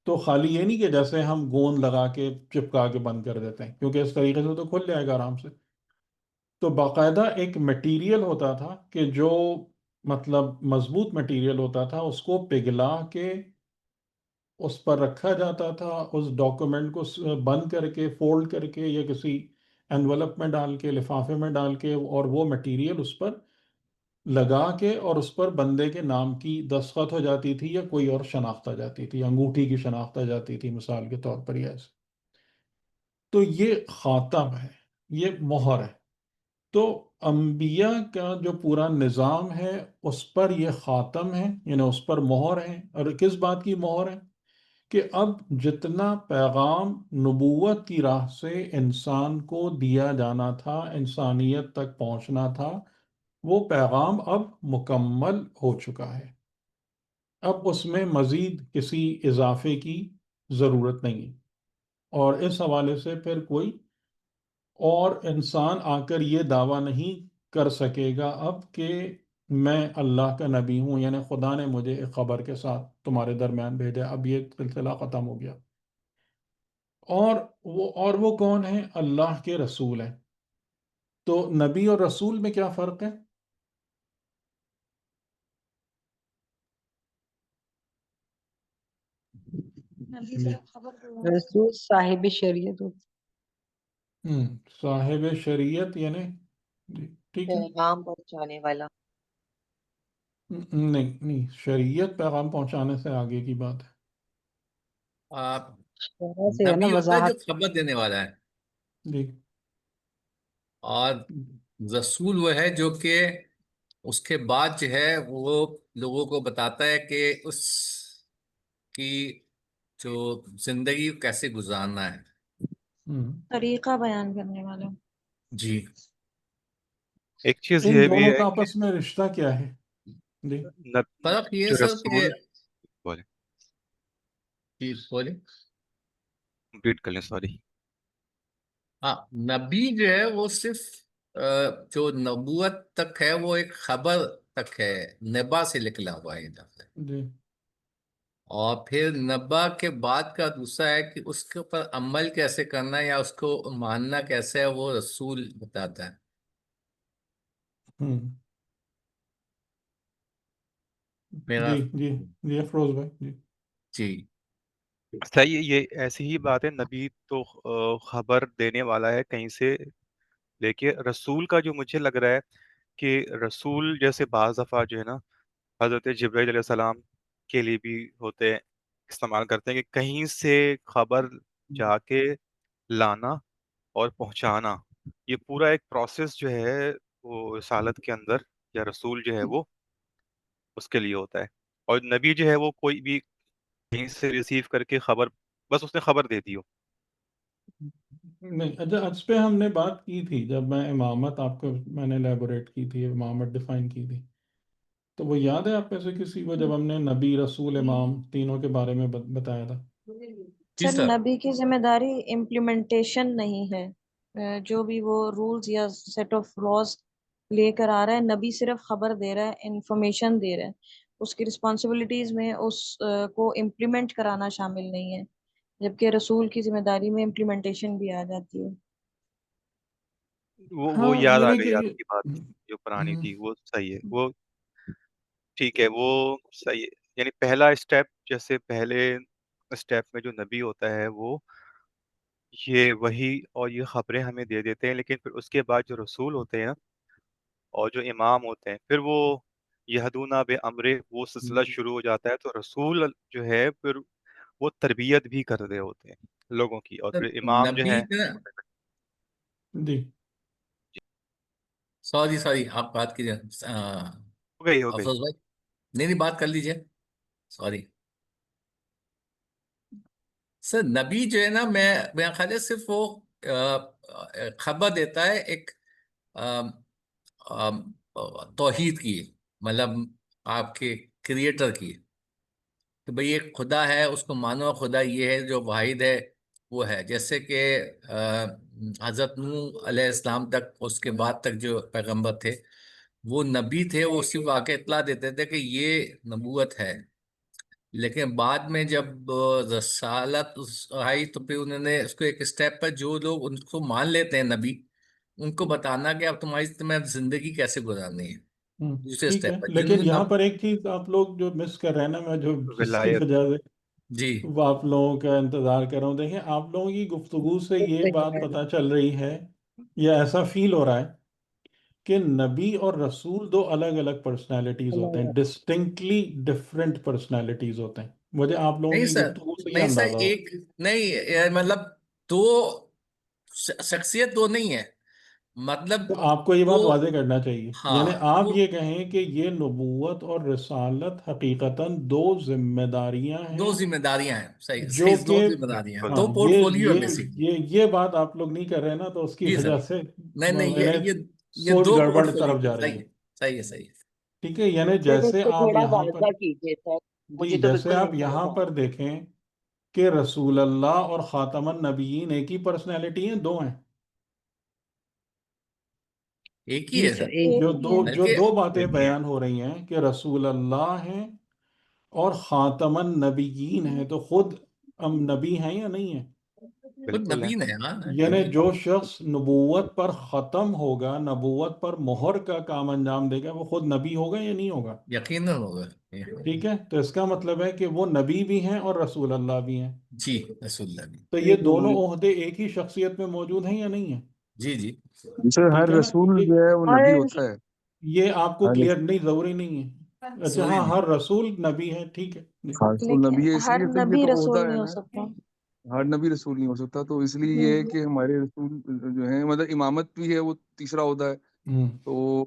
تو خالی یہ نہیں کہ جیسے ہم گوند لگا کے چپکا کے بند کر دیتے ہیں، کیونکہ اس طریقے سے تو کھل جائے گا آرام سے. تو باقاعدہ ایک میٹیریل ہوتا تھا کہ جو مطلب مضبوط میٹیریل ہوتا تھا، اس کو پگھلا کے اس پر رکھا جاتا تھا، اس ڈاکومنٹ کو بند کر کے، فولڈ کر کے، یا کسی انویلپ میں ڈال کے، لفافے میں ڈال کے، اور وہ میٹیریل اس پر لگا کے، اور اس پر بندے کے نام کی دستخط ہو جاتی تھی، یا کوئی اور شناخت آ جاتی تھی، انگوٹھی کی شناخت آ جاتی تھی مثال کے طور پر. ایسے تو یہ خاتم ہے، یہ مہر ہے. تو انبیاء کا جو پورا نظام ہے اس پر یہ خاتم ہے، یعنی اس پر مہر ہے. اور کس بات کی مہر ہے؟ کہ اب جتنا پیغام نبوت کی راہ سے انسان کو دیا جانا تھا، انسانیت تک پہنچنا تھا، وہ پیغام اب مکمل ہو چکا ہے. اب اس میں مزید کسی اضافے کی ضرورت نہیں ہے. اور اس حوالے سے پھر کوئی اور انسان آ کر یہ دعویٰ نہیں کر سکے گا اب کہ میں اللہ کا نبی ہوں، یعنی خدا نے مجھے ایک خبر کے ساتھ تمہارے درمیان بھیجا. اب یہ سلسلہ ختم ہو گیا. اور وہ کون ہیں؟ اللہ کے رسول ہیں. تو نبی اور رسول میں کیا فرق ہے؟ نبی جی، صرف خبر دے. رسول صاحب شریعت صاحب شریعت یعنی، جی ٹھیک ہے. پیغام پہنچانے والا. نہیں نہیں، شریعت پیغام پہنچانے سے آگے کی بات ہے. آپ شرح سے ہے نا، نبی ہوتا ہے جو وضاحت. خبر دینے والا ہے، جی اور رسول وہ ہے جو کہ اس کے بعد جو ہے وہ لوگوں کو بتاتا ہے کہ اس کی جو زندگی کو کیسے گزارنا ہے. طریقہ بیان کرنے والا. جی. ایک چیز ان یہ بھی دونوں ہے کا کہ آپس میں رشتہ کیا ہے؟ جی فرق یہ جو سر کہ رسول بولے جی بولے. کمپلیٹ کر لیں، سوری. ہاں، نبی جو ہے وہ صرف جو نبوت تک ہے وہ ایک خبر تک ہے، نبا سے نکلا ہوا ہے ادھر سے. جی اور پھر نبا کے بعد کا دوسرا ہے کہ اس کے اوپر عمل کیسے کرنا ہے یا اس کو ماننا کیسے ہے، وہ رسول بتاتا ہے. میرا جی جی جی افروز بھائی جی. جی صحیح ہے، یہ ایسی ہی بات ہے. نبی تو خبر دینے والا ہے کہیں سے، لیکن رسول کا جو مجھے لگ رہا ہے کہ رسول جیسے بعض دفعہ جو ہے نا حضرت جبرائیل علیہ السلام کے لیے بھی ہوتے ہیں، استعمال کرتے ہیں کہ کہیں سے خبر جا کے لانا اور پہنچانا. یہ پورا ایک پروسیس جو ہے وہ رسالت کے اندر یا رسول جو ہے وہ اس کے لیے ہوتا ہے. اور نبی جو ہے وہ کوئی بھی کہیں سے ریسیو کر کے خبر، بس اس نے خبر دے دی ہو. نہیں اچھا، اس پہ ہم نے بات کی تھی جب میں امامت آپ کو میں نے لیبوریٹ کی تھی، امامت ڈیفائن کی تھی. تو وہ یاد ہے آپ میں سے کسی کو جب ہم نے نبی رسول امام تینوں کے بارے میں بتایا تھا؟ جی سر سر. نبی کی ذمہ داری امپلیمنٹیشن نہیں ہے. جو بھی وہ رولز یا سیٹ آف لاز لے کر آ رہا ہے، نبی صرف خبر دے رہا ہے، انفارمیشن دے رہا ہے. اس کی رسپانسبلٹیز میں اس کو امپلیمنٹ کرانا شامل نہیں ہے، جبکہ رسول کی ذمہ داری میں امپلیمنٹیشن بھی آ جاتی ہے. وہ ہاں یاد آ یعنی گئی کہ آپ کی بات جو پرانی تھی، وہ صحیح ہے، وہ ٹھیک ہے، وہ صحیح ہے. یعنی پہلا اسٹیپ، جیسے پہلے اسٹیپ میں جو نبی ہوتا ہے وہ یہ وہی اور یہ خبریں ہمیں دے دیتے ہیں، لیکن پھر اس کے بعد جو رسول ہوتے ہیں نا اور جو امام ہوتے ہیں، پھر وہ یہدونہ بے امرے وہ سلسلہ شروع ہو جاتا ہے. تو رسول جو ہے پھر وہ تربیت بھی کر رہے ہوتے ہیں لوگوں کی، اور سر پھر امام جو نبی ہیں کا جی سوری آپ بات کیجیے. ہو گئی. افروز بھائی نہیں بات کر لیجیے. سوری سر، نبی جو ہے نا میں خیال ہے صرف وہ خبر دیتا ہے ایک توحید کی، مطلب آپ کے کریٹر کی، کہ بھئی ایک خدا ہے، اس کو مانو. خدا یہ ہے جو واحد ہے وہ ہے. جیسے کہ حضرت نوح علیہ السلام تک، اس کے بعد تک جو پیغمبر تھے وہ نبی تھے، وہ اسی واقع اطلاع دیتے تھے کہ یہ نبوت ہے. لیکن بعد میں جب رسالت آئی تو پھر انہوں نے اس کو ایک اسٹیپ پر، جو لوگ ان کو مان لیتے ہیں نبی، ان کو بتانا کہ اب تمہیں زندگی کیسے گزارنی ہے. دوسرے ٹھیک ہے، اسٹیپ پر لیکن یہاں پر ایک چیز آپ لوگ جو مس کر رہے ہیں نا، میں جو جس کی ولایت. وجہ سے جی وہ آپ لوگوں کا انتظار کر رہا ہوں، دیکھیں آپ لوگوں کی گفتگو سے یہ بات پتہ چل رہی ہے یا ایسا فیل ہو رہا ہے کہ نبی اور رسول دو الگ الگ پرسنالٹیز ہوتے ہیں، ڈسٹنکٹلی ڈفرینٹ پرسنالٹیز ہوتے ہیں. مجھے آپ لوگوں نہیں کی سر، گفتگو سے یہ نہیں سر، اندازہ ہو. ایک نہیں مطلب دو شخصیت دو نہیں ہے، مطلب تو آپ کو یہ دو. بات واضح کرنا چاہیے، ہاں، یعنی آپ یہ کہیں کہ یہ نبوت اور رسالت حقیقتاً دو ذمہ داریاں دو ہیں ذمہ داریاں ہیں. صحیح جو صحیح، دو کہ ذمہ داریاں ہیں، بالکل. دو ہاں پورٹ فولیو ہے بیسکلی. یہ بات آپ لوگ نہیں کر رہے نا، تو اس کی جی سر. وجہ سے نہیں میں نے یہ سوچ دو پورٹ گڑبڑ فولیو طرف ہے. جا رہی صحیح ہے. ہے، صحیح ہے، صحیح ہے. ٹھیک ہے، یعنی صرف اس جیسے کو آپ تھوڑا یہاں پر واضح کیجیے سر، جی مجھے تو جیسے بالکل آپ نہیں یہاں سمجھ پر دیکھیں کہ رسول اللہ اور خاتم النبیین ایک ہی پرسنالٹی ہیں، دو ہیں. ایک ہی جی ہے سر، سر، ایک ایک جو ہی دو ہے. جو بلکہ دو باتیں ایک ہی ہے. بیان ہو رہی ہیں کہ رسول اللہ ہیں اور خاتم النبیین ہیں، تو خود ہم نبی ہیں یا نہیں ہیں؟ خود بالکل ہے. نبی ہے، ہاں یعنی نبی. جو شخص نبوت پر ختم ہوگا، نبوت پر مہر کا کام انجام دے گا، وہ خود نبی ہوگا یا نہیں ہوگا؟ یقیناً ہوگا. ٹھیک ہے، تو اس کا مطلب ہے کہ وہ نبی بھی ہیں اور رسول اللہ بھی ہیں. جی رسول اللہ بھی. تو یہ دونوں عہدے ایک ہی شخصیت میں موجود ہیں یا نہیں ہیں؟ جی جی. سر ہر ٹھیک ہے نا، رسول جو ہے وہ اور نبی ہوتا ہے. یہ آپ کو ہر کلیئر نہیں، ضروری نہیں ہے. اچھا ضروری ہاں، نہیں. ہر رسول نبی ہے، ٹھیک ہے جی. رسول لیکن نبی ہے، اس ہر لیے تو یہ نبی تو عہدہ رسول ہے نہیں ہو نا. سکتا. ہر نبی رسول نہیں ہو سکتا، تو اس لیے یہ ہے کہ ہمارے رسول جو ہیں، مطلب امامت بھی ہے وہ تیسرا عہدہ ہے. تو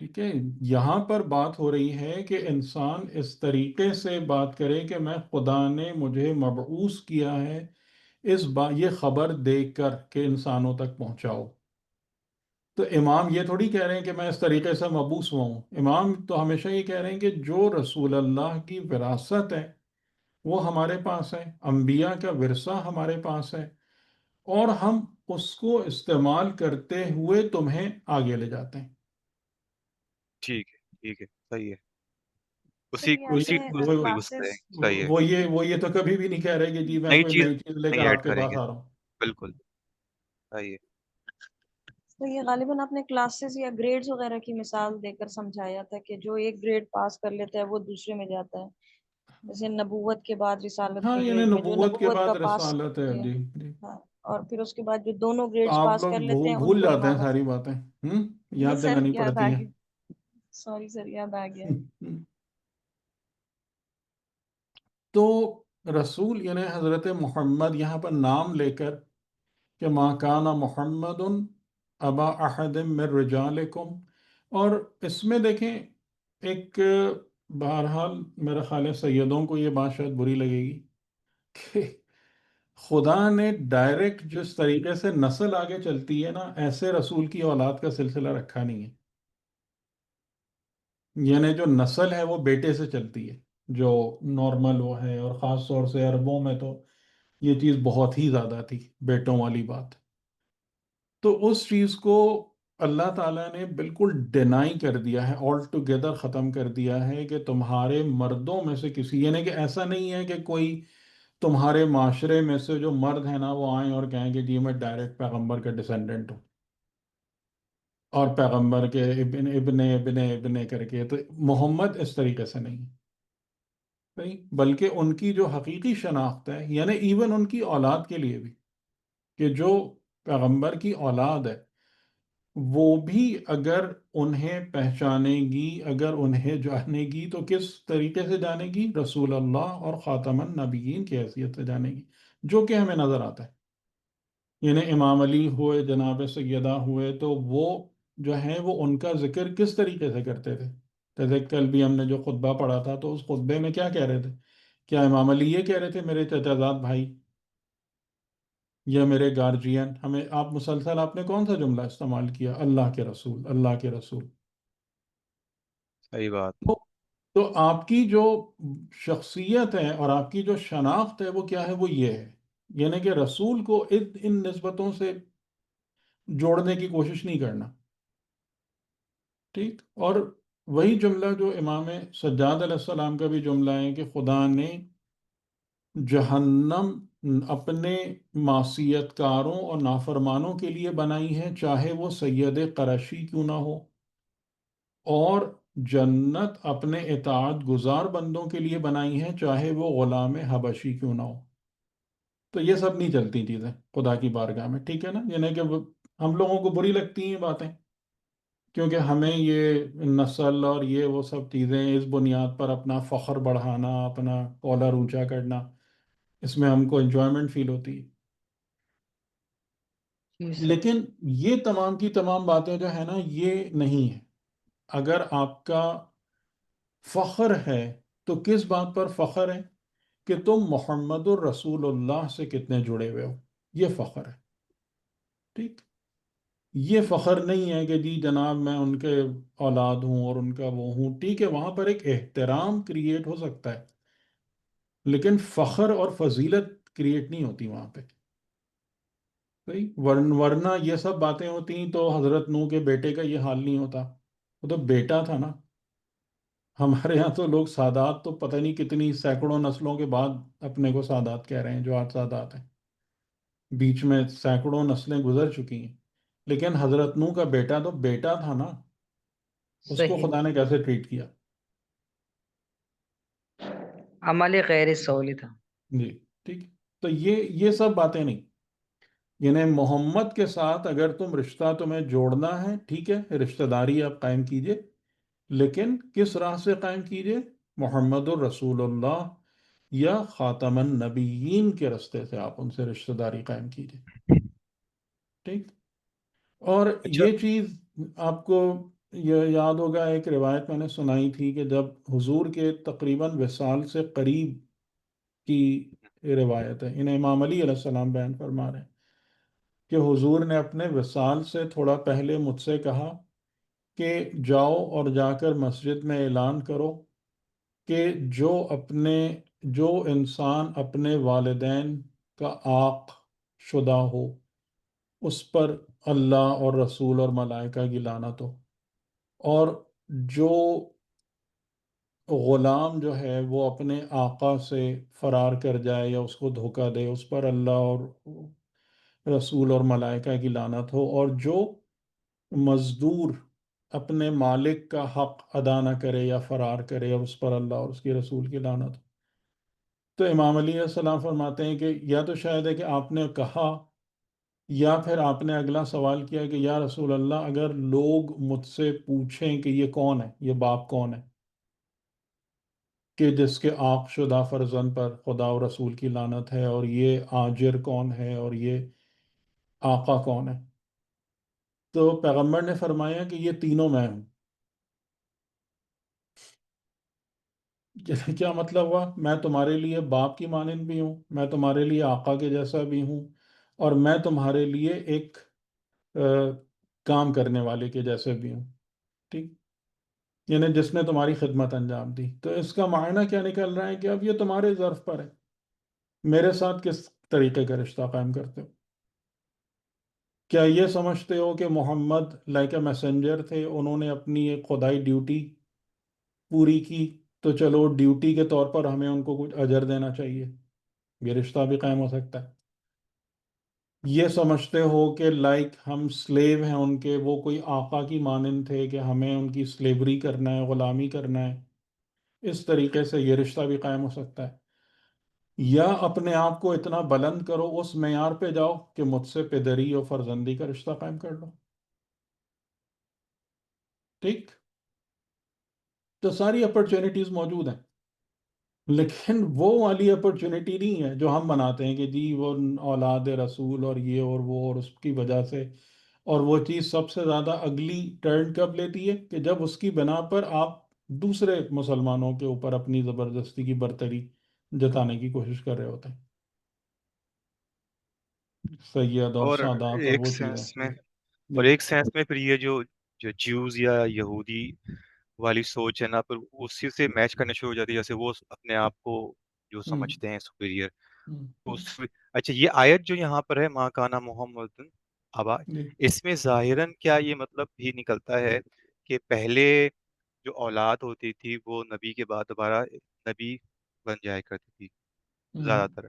ٹھیک ہے، یہاں پر بات ہو رہی ہے کہ انسان اس طریقے سے بات کرے کہ میں خدا نے مجھے مبعوث کیا ہے یہ خبر دے کر کہ انسانوں تک پہنچاؤ. تو امام یہ تھوڑی کہہ رہے ہیں کہ میں اس طریقے سے مبعوث ہوا ہوں. امام تو ہمیشہ یہ کہہ رہے ہیں کہ جو رسول اللہ کی وراثت ہے وہ ہمارے پاس ہے، انبیاء کا ورثہ ہمارے پاس ہے، اور ہم اس کو استعمال کرتے ہوئے تمہیں آگے لے جاتے ہیں. ٹھیک ہے، ٹھیک ہے، صحیح ہے، سر یہ آپ اسی نے ٹول کو یوز کلاسز کریں. صحیح ہے. وہ یہ تو کبھی بھی نہیں کہہ رہے کہ جی میں نئی کوئی چیز نئی چیز لے نہیں کر ایڈ آپ کے کریں پاس گے. آ رہا ہوں. بالکل صحیح ہے. تو یہ غالباً آپ نے کلاسز یا گریڈز وغیرہ کی مثال دے کر سمجھایا تھا کہ جو ایک گریڈ پاس کر لیتا ہے وہ دوسرے میں جاتا ہے، جیسے نبوت کے بعد رسالت ہاں، کے یعنی گریڈ میں جو نبوت کے نبوت کا بعد پاس رسالت ہے. کیا، جی جی. ہاں، اور پھر اس کے بعد جو دونوں تو گریڈز آپ پاس لوگ کر لیتے ہیں ان بھول کو جاتے ہیں امامت. ساری باتیں، نہیں یاد سر دلانی یاد آ پڑتی ہیں. گیا، سوری سر یاد آ گیا. تو رسول یعنی حضرت محمد یہاں پر نام لے کر کہ ما کان محمد ابا احد من رجالکم، اور اس میں دیکھیں ایک، بہرحال میرا خیال ہے سیدوں کو یہ بات شاید بری لگے گی کہ خدا نے ڈائریکٹ جس طریقے سے نسل آگے چلتی ہے نا، ایسے رسول کی اولاد کا سلسلہ رکھا نہیں ہے. یعنی جو نسل ہے وہ بیٹے سے چلتی ہے، جو نارمل وہ ہے، اور خاص طور سے عربوں میں تو یہ چیز بہت ہی زیادہ تھی، بیٹوں والی بات. تو اس چیز کو اللہ تعالیٰ نے بالکل ڈینائی کر دیا ہے، آل ٹوگیدر ختم کر دیا ہے کہ تمہارے مردوں میں سے کسی، یعنی کہ ایسا نہیں ہے کہ کوئی تمہارے معاشرے میں سے جو مرد ہیں نا وہ آئیں اور کہیں کہ جی میں ڈائریکٹ پیغمبر کا ڈسینڈنٹ ہوں، اور پیغمبر کے ابن ابن ابن ابن کر کے. تو محمد اس طریقے سے نہیں، نہیں، بلکہ ان کی جو حقیقی شناخت ہے، یعنی ایون ان کی اولاد کے لیے بھی، کہ جو پیغمبر کی اولاد ہے وہ بھی اگر انہیں پہچانے گی، اگر انہیں جانے گی تو کس طریقے سے جانے گی؟ رسول اللہ اور خاتم النبیین کی حیثیت سے جانے گی، جو کہ ہمیں نظر آتا ہے. یعنی امام علی ہوئے، جناب سیدہ ہوئے، تو وہ جو ہیں وہ ان کا ذکر کس طریقے سے کرتے تھے؟ جیسے کل بھی ہم نے جو خطبہ پڑھا تھا تو اس خطبے میں کیا کہہ رہے تھے؟ کیا امام علی یہ کہہ رہے تھے میرے چچا زاد بھائی یا میرے گارجین؟ ہمیں آپ مسلسل آپ نے کون سا جملہ استعمال کیا؟ اللہ کے رسول، اللہ کے رسول. صحیح بات. تو آپ کی جو شخصیت ہے اور آپ کی جو شناخت ہے وہ کیا ہے؟ وہ یہ ہے، یعنی کہ رسول کو ان نسبتوں سے جوڑنے کی کوشش نہیں کرنا. ٹھیک. اور وہی جملہ جو امام سجاد علیہ السلام کا بھی جملہ ہے کہ خدا نے جہنم اپنے معصیت کاروں اور نافرمانوں کے لیے بنائی ہے، چاہے وہ سید قریشی کیوں نہ ہو، اور جنت اپنے اطاعت گزار بندوں کے لیے بنائی ہے، چاہے وہ غلام حبشی کیوں نہ ہو. تو یہ سب نہیں چلتی چیزیں خدا کی بارگاہ میں، ٹھیک ہے نا؟ یعنی کہ ہم لوگوں کو بری لگتی ہیں باتیں، کیونکہ ہمیں یہ نسل اور یہ وہ سب چیزیں اس بنیاد پر اپنا فخر بڑھانا، اپنا کالر اونچا کرنا، اس میں ہم کو انجوائمنٹ فیل ہوتی ہے. جی سر. لیکن یہ تمام کی تمام باتیں جو ہے نا یہ نہیں ہے. اگر آپ کا فخر ہے تو کس بات پر فخر ہے؟ کہ تم محمد الرسول اللہ سے کتنے جڑے ہوئے ہو، یہ فخر ہے. ٹھیک. یہ فخر نہیں ہے کہ جی جناب میں ان کے اولاد ہوں اور ان کا وہ ہوں. ٹھیک ہے، وہاں پر ایک احترام کریٹ ہو سکتا ہے، لیکن فخر اور فضیلت کریٹ نہیں ہوتی وہاں پہ. صحیح. ورنہ یہ سب باتیں ہوتی تو حضرت نوح کے بیٹے کا یہ حال نہیں ہوتا. وہ تو بیٹا تھا نا. ہمارے ہاں تو لوگ سادات تو پتہ نہیں کتنی سینکڑوں نسلوں کے بعد اپنے کو سادات کہہ رہے ہیں، جو آج سادات ہیں. بیچ میں سینکڑوں نسلیں گزر چکی ہیں، لیکن حضرت نوح کا بیٹا تو بیٹا تھا نا. اس کو صحیح. خدا نے کیسے ٹریٹ کیا؟ عمل غیر سولی تھا. جی. ٹھیک. تو یہ سب باتیں نہیں. یعنی محمد کے ساتھ اگر تمہیں جوڑنا ہے، ٹھیک ہے، رشتہ داری آپ قائم کیجئے، لیکن کس راہ سے قائم کیجئے؟ محمد الرسول اللہ یا خاتم النبیین کے رستے سے آپ ان سے رشتہ داری قائم کیجئے. ٹھیک. اور اچھا. یہ چیز آپ کو یہ یاد ہوگا ایک روایت میں نے سنائی تھی کہ جب حضور کے تقریباً وصال سے قریب کی روایت ہے، انہیں امام علی علیہ السلام بیان فرما رہے ہیں کہ حضور نے اپنے وصال سے تھوڑا پہلے مجھ سے کہا کہ جاؤ اور جا کر مسجد میں اعلان کرو کہ جو انسان اپنے والدین کا عاق شدہ ہو اس پر اللہ اور رسول اور ملائکہ کی لعنت ہو، اور جو غلام جو ہے وہ اپنے آقا سے فرار کر جائے یا اس کو دھوکہ دے، اس پر اللہ اور رسول اور ملائکہ کی لعنت ہو، اور جو مزدور اپنے مالک کا حق ادا نہ کرے یا فرار کرے اور اس پر اللہ اور اس کے رسول کی لعنت ہو۔ تو امام علی علیہ السلام فرماتے ہیں کہ یا تو شاید ہے کہ آپ نے کہا، یا پھر آپ نے اگلا سوال کیا کہ یا رسول اللہ اگر لوگ مجھ سے پوچھیں کہ یہ کون ہے، یہ باپ کون ہے کہ جس کے عاق شدہ فرزند پر خدا و رسول کی لعنت ہے، اور یہ آجر کون ہے، اور یہ آقا کون ہے، تو پیغمبر نے فرمایا کہ یہ تینوں میں ہوں۔ کیا مطلب ہوا؟ میں تمہارے لیے باپ کی مانند بھی ہوں، میں تمہارے لیے آقا کے جیسا بھی ہوں، اور میں تمہارے لیے ایک کام کرنے والے کے جیسے بھی ہوں، ٹھیک، یعنی جس نے تمہاری خدمت انجام دی۔ تو اس کا معنی کیا نکل رہا ہے کہ اب یہ تمہارے ظرف پر ہے، میرے ساتھ کس طریقے کا رشتہ قائم کرتے ہو؟ کیا یہ سمجھتے ہو کہ محمد لائک اے میسنجر تھے، انہوں نے اپنی ایک خدائی ڈیوٹی پوری کی، تو چلو ڈیوٹی کے طور پر ہمیں ان کو کچھ اجر دینا چاہیے، یہ رشتہ بھی قائم ہو سکتا ہے؟ یہ سمجھتے ہو کہ لائک ہم سلیو ہیں ان کے، وہ کوئی آقا کی مانند تھے کہ ہمیں ان کی سلیوری کرنا ہے، غلامی کرنا ہے، اس طریقے سے یہ رشتہ بھی قائم ہو سکتا ہے؟ یا اپنے آپ کو اتنا بلند کرو، اس معیار پہ جاؤ کہ مجھ سے پدری اور فرزندی کا رشتہ قائم کر لو، ٹھیک؟ تو ساری اپرچونیٹیز موجود ہیں، لیکن وہ والی اپرچونیٹی نہیں ہے جو ہم بناتے ہیں کہ جی وہ اولاد رسول اور یہ اور وہ، اور اس کی وجہ سے، اور وہ چیز سب سے زیادہ اگلی ٹرن کب لیتی ہے کہ جب اس کی بنا پر آپ دوسرے مسلمانوں کے اوپر اپنی زبردستی کی برتری جتانے کی کوشش کر رہے ہوتے ہیں، سید اور اور سادات اور ایک وہ چیزیں سینس میں جی۔ پھر یہ جو جیوز یا یہودی والی سوچ ہے نا، پھر اسی سے میچ کرنے شروع ہو جاتی ہے، جیسے وہ اپنے آپ کو جو ہم، سمجھتے ہیں سپیریئر ہم، اچھا یہ آیت جو یہاں پر ہے ماں کانا محمد ابا، جی۔ اس میں ظاہراً کیا یہ مطلب بھی نکلتا ہے کہ پہلے جو اولاد ہوتی تھی وہ نبی کے بعد دوبارہ نبی بن جایا کرتی تھی ہم، زیادہ تر،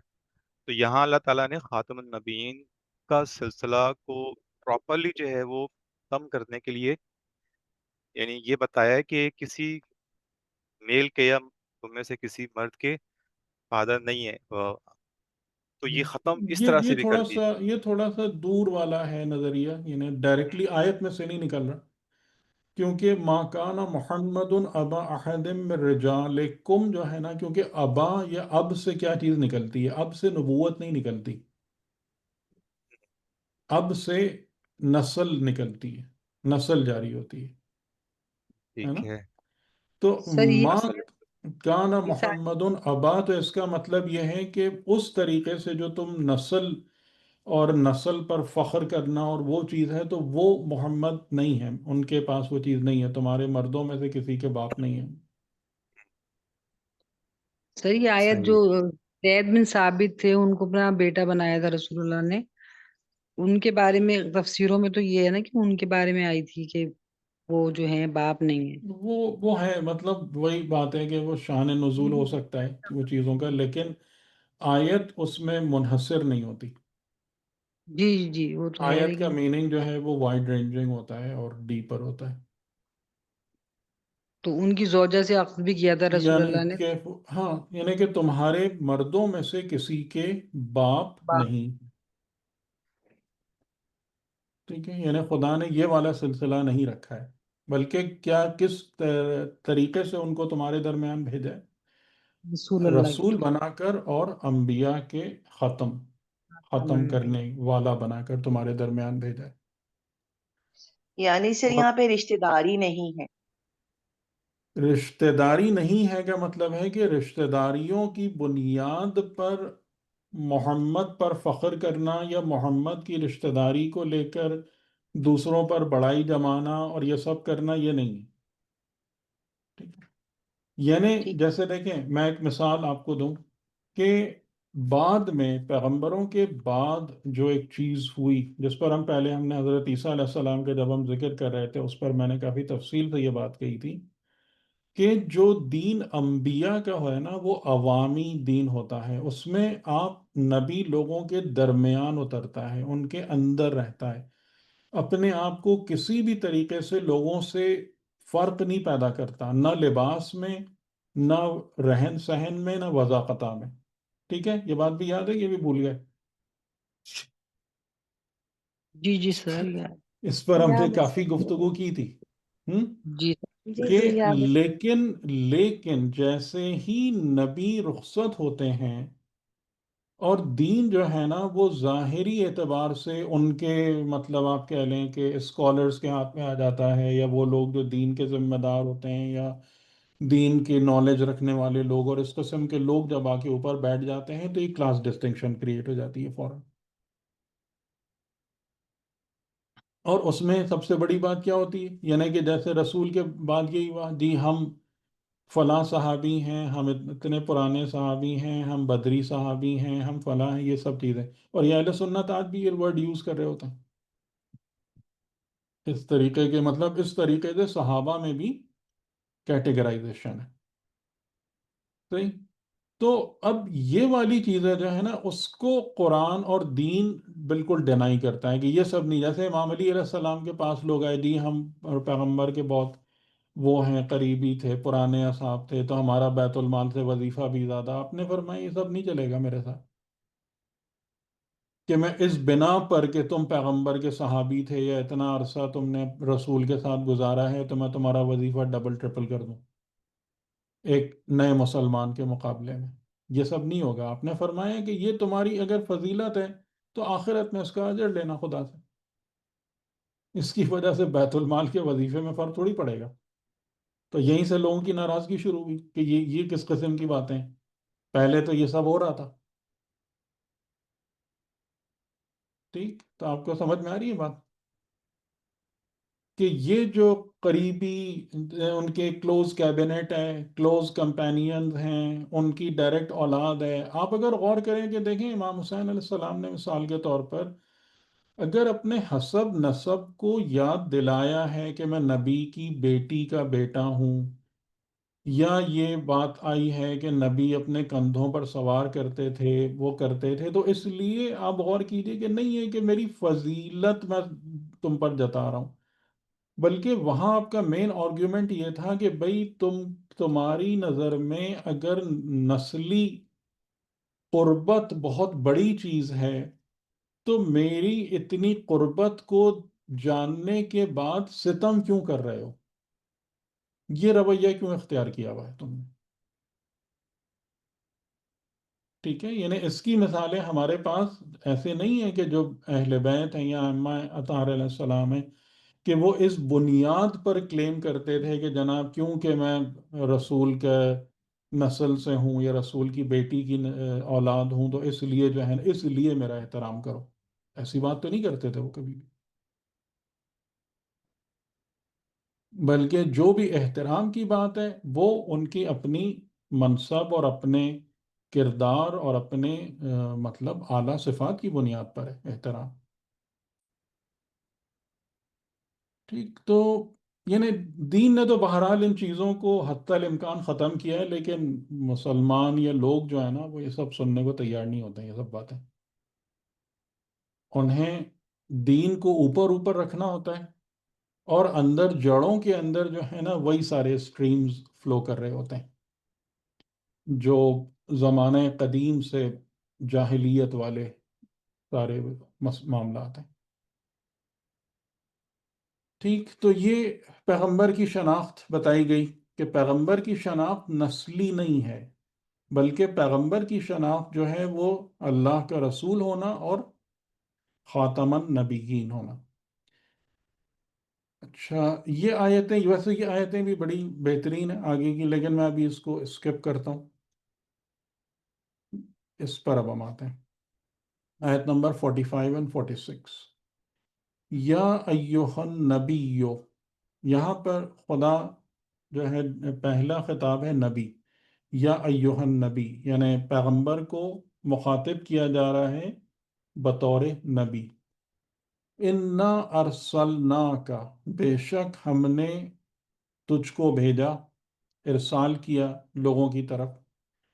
تو یہاں اللہ تعالیٰ نے خاتم النبیین کا سلسلہ کو پراپرلی جو ہے وہ کم کرنے کے لیے یعنی یہ بتایا ہے کہ کسی میل کے یا تم میں سے کسی مرد کے فادر نہیں ہے، تو یہ ختم اس طرح سے بھی کر دی۔ یہ تھوڑا سا دور والا ہے نظریہ، یعنی ڈائریکٹلی آیت میں سے نہیں نکل رہا، کیونکہ ما کان محمد ابا احد من رجالکم جو ہے نا، کیونکہ ابا یا اب سے کیا چیز نکلتی ہے؟ اب سے نبوت نہیں نکلتی، اب سے نسل نکلتی ہے، نسل جاری ہوتی ہے نا؟ ٹھیک ہے، تو سر یہ ما نسل کان اس آیت محمد ابا، تو اس کا مطلب یہ ہے کہ اس طریقے سے جو تم نسل اور نسل پر فخر کرنا اور وہ چیز ہے، تو وہ محمد نہیں ہے، ان کے پاس وہ چیز نہیں ہے، تمہارے مردوں میں سے کسی کے باپ نہیں ہے۔ سر یہ آیت جو صحیح۔ زید بن ثابت تھے ان کو اپنا بیٹا بنایا تھا رسول اللہ نے، ان کے بارے میں تفسیروں میں تو یہ ہے نا کہ ان کے بارے میں آئی تھی کہ وہ جو ہیں باپ نہیں ہے۔ وہ ہے، مطلب وہی بات ہے کہ وہ شان نزول ہو سکتا ہے وہ چیزوں کا، لیکن آیت اس میں منحصر نہیں ہوتی۔ جی جی جی وہ تو ہے آیت کا لیکن میننگ جو ہے وہ وائڈ رینجنگ ہوتا ہے اور ڈیپر ہوتا ہے، تو ان کی زوجہ سے عقد بھی کیا تھا رسول یعنی اللہ نے۔ کہ ہاں، یعنی کہ تمہارے مردوں میں سے کسی کے باپ باپ نہیں، ٹھیک ہے، یعنی خدا نے یہ والا سلسلہ نہیں رکھا ہے، بلکہ کیا کس طریقے سے ان کو تمہارے درمیان بھیجا رسول ہے؟ اللہ رسول بنا کر اور انبیاء کے ختم کی۔ کرنے والا بنا کر تمہارے درمیان بھیجا ہے۔ یعنی سر اور یہاں پہ رشتہ داری نہیں ہے. رشتہ داری نہیں ہے کا مطلب ہے کہ رشتہ داریوں کی بنیاد پر محمد پر فخر کرنا یا محمد کی رشتہ داری کو لے کر دوسروں پر بڑائی جمانا اور یہ سب کرنا یہ نہیں ہے. ٹھیک ہے. یعنی ٹھیک. جیسے دیکھیں میں ایک مثال آپ کو دوں کہ بعد میں پیغمبروں کے بعد جو ایک چیز ہوئی جس پر ہم نے حضرت عیسیٰ علیہ السلام کے جب ہم ذکر کر رہے تھے اس پر میں نے کافی تفصیل سے یہ بات کہی تھی کہ جو دین انبیاء کا ہے نا وہ عوامی دین ہوتا ہے. اس میں آپ نبی لوگوں کے درمیان اترتا ہے، ان کے اندر رہتا ہے، اپنے آپ کو کسی بھی طریقے سے لوگوں سے فرق نہیں پیدا کرتا، نہ لباس میں، نہ رہن سہن میں، نہ وضاقتہ میں. ٹھیک ہے، یہ بات بھی یاد ہے، یہ بھی بھول گئے؟ جی جی سر یار. اس پر ہم نے یاد ہے کافی سر. گفتگو کی تھی. ہم جی جی کہ جی یاد ہے. لیکن جیسے ہی نبی رخصت ہوتے ہیں اور دین جو ہے نا وہ ظاہری اعتبار سے ان کے مطلب آپ کہہ لیں کہ اسکالرز کے ہاتھ میں آ جاتا ہے، یا وہ لوگ جو دین کے ذمہ دار ہوتے ہیں یا دین کی نالج رکھنے والے لوگ، اور اس قسم کے لوگ جب آ کے اوپر بیٹھ جاتے ہیں تو یہ کلاس ڈسٹنکشن کریٹ ہو جاتی ہے فوراً. اور اس میں سب سے بڑی بات کیا ہوتی ہے؟ یعنی کہ جیسے رسول کے بعد یہی بات، جی ہم فلاں صحابی ہیں، ہم اتنے پرانے صحابی ہیں، ہم بدری صحابی ہیں، ہم فلاں ہیں، یہ سب چیزیں. اور یہ اہل سنت آج بھی یہ ورڈ یوز کر رہے ہوتے ہیں اس طریقے کے، مطلب اس طریقے سے صحابہ میں بھی کیٹیگرائزیشن ہے. صحیح. تو اب یہ والی چیزیں جو ہے نا اس کو قرآن اور دین بالکل ڈینائی کرتا ہے کہ یہ سب نہیں. جیسے امام علی علیہ السلام کے پاس لوگ آئے، جی ہم اور پیغمبر کے بہت وہ ہیں، قریبی تھے، پرانے اصحاب تھے، تو ہمارا بیت المال سے وظیفہ بھی زیادہ. آپ نے فرمایا یہ سب نہیں چلے گا میرے ساتھ، کہ میں اس بنا پر کہ تم پیغمبر کے صحابی تھے یا اتنا عرصہ تم نے رسول کے ساتھ گزارا ہے تو میں تمہارا وظیفہ ڈبل ٹرپل کر دوں ایک نئے مسلمان کے مقابلے میں. یہ سب نہیں ہوگا. آپ نے فرمایا کہ یہ تمہاری اگر فضیلت ہے تو آخرت میں اس کا اجر لینا خدا سے. اس کی وجہ سے بیت المال کے وظیفے میں فرق تھوڑی پڑے گا. تو یہیں سے لوگوں کی ناراضگی شروع ہوئی کہ یہ کس قسم کی باتیں ہیں، پہلے تو یہ سب ہو رہا تھا. ٹھیک، تو آپ کو سمجھ میں آ رہی ہے بات کہ یہ جو قریبی ان کے کلوز کیبنٹ ہیں، کلوز کمپینینز ہیں، ان کی ڈائریکٹ اولاد ہے. آپ اگر غور کریں کہ دیکھیں امام حسین علیہ السلام نے مثال کے طور پر اگر اپنے حسب نسب کو یاد دلایا ہے کہ میں نبی کی بیٹی کا بیٹا ہوں، یا یہ بات آئی ہے کہ نبی اپنے کندھوں پر سوار کرتے تھے، وہ کرتے تھے، تو اس لیے آپ غور کیجئے کہ نہیں ہے کہ میری فضیلت میں تم پر جتا رہا ہوں، بلکہ وہاں آپ کا مین آرگیومنٹ یہ تھا کہ بھئی تمہاری نظر میں اگر نسلی قربت بہت بڑی چیز ہے تو میری اتنی قربت کو جاننے کے بعد ستم کیوں کر رہے ہو؟ یہ رویہ کیوں اختیار کیا ہوا ہے تم نے؟ ٹھیک ہے، یعنی اس کی مثالیں ہمارے پاس ایسے نہیں ہیں کہ جو اہل بیت ہیں یا ائمہ اطہار علیہ السلام ہیں کہ وہ اس بنیاد پر کلیم کرتے تھے کہ جناب کیونکہ میں رسول کے نسل سے ہوں یا رسول کی بیٹی کی اولاد ہوں تو اس لیے جو ہے اس لیے میرا احترام کرو. ایسی بات تو نہیں کرتے تھے وہ کبھی بھی. بلکہ جو بھی احترام کی بات ہے وہ ان کی اپنی منصب اور اپنے کردار اور اپنے مطلب اعلیٰ صفات کی بنیاد پر ہے احترام. ٹھیک، تو یعنی دین نے تو بہرحال ان چیزوں کو حتی الامکان ختم کیا ہے، لیکن مسلمان یا لوگ جو ہیں نا وہ یہ سب سننے کو تیار نہیں ہوتے ہیں. یہ سب باتیں انہیں دین کو اوپر اوپر رکھنا ہوتا ہے اور اندر جڑوں کے اندر جو ہے نا وہی سارے سٹریمز فلو کر رہے ہوتے ہیں جو زمانے قدیم سے جاہلیت والے سارے معاملات ہیں. ٹھیک، تو یہ پیغمبر کی شناخت بتائی گئی کہ پیغمبر کی شناخت نسلی نہیں ہے، بلکہ پیغمبر کی شناخت جو ہے وہ اللہ کا رسول ہونا اور خاتم النبیین ہونا. اچھا، یہ آیتیں ویسے یہ آیتیں بھی بڑی بہترین ہیں آگے کی، لیکن میں ابھی اس کو اسکپ کرتا ہوں. اس پر اب ہم آتے ہیں، آیت نمبر 45 and 46. یا ایوہ النبیو، یہاں پر خدا جو ہے پہلا خطاب ہے نبی. یا ایوہ النبی یعنی پیغمبر کو مخاطب کیا جا رہا ہے بطور نبی. انا ارسلناک، بے شک ہم نے تجھ کو بھیجا، ارسال کیا لوگوں کی طرف،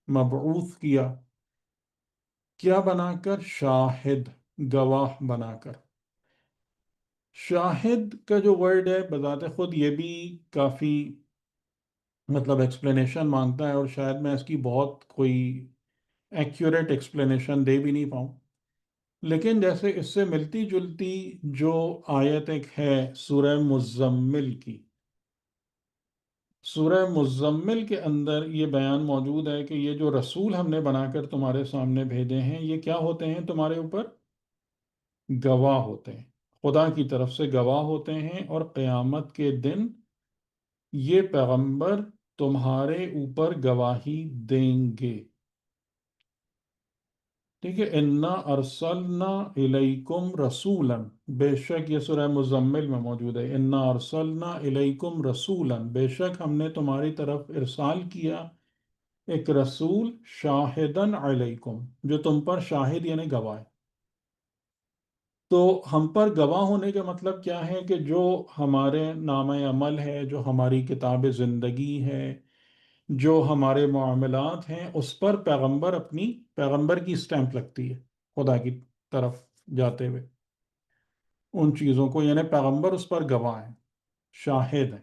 مبعوث کیا، کیا بنا کر؟ شاہد، گواہ بنا کر. شاہد کا جو ورڈ ہے بذات خود یہ بھی کافی مطلب ایکسپلینیشن مانگتا ہے، اور شاید میں اس کی بہت کوئی ایکیوریٹ ایکسپلینیشن دے بھی نہیں پاؤں. لیکن جیسے اس سے ملتی جلتی جو آیت ایک ہے سورہ مزمل کی، سورہ مزمل کے اندر یہ بیان موجود ہے کہ یہ جو رسول ہم نے بنا کر تمہارے سامنے بھیجے ہیں یہ کیا ہوتے ہیں؟ تمہارے اوپر گواہ ہوتے ہیں، خدا کی طرف سے گواہ ہوتے ہیں، اور قیامت کے دن یہ پیغمبر تمہارے اوپر گواہی دیں گے. ٹھیک ہے، انا ارسلنا الیکم رسولا، بے شک یہ سورہ مزمل میں موجود ہے، انا ارسلنا الیکم رسولا، بے شک ہم نے تمہاری طرف ارسال کیا ایک رسول، شاہدن علیکم، جو تم پر شاہد یعنی گواہ ہے. تو ہم پر گواہ ہونے کا مطلب کیا ہے؟ کہ جو ہمارے نامہ عمل ہے، جو ہماری کتاب زندگی ہے، جو ہمارے معاملات ہیں، اس پر پیغمبر کی اسٹیمپ لگتی ہے خدا کی طرف جاتے ہوئے ان چیزوں کو، یعنی پیغمبر اس پر گواہ ہے، شاہد ہے.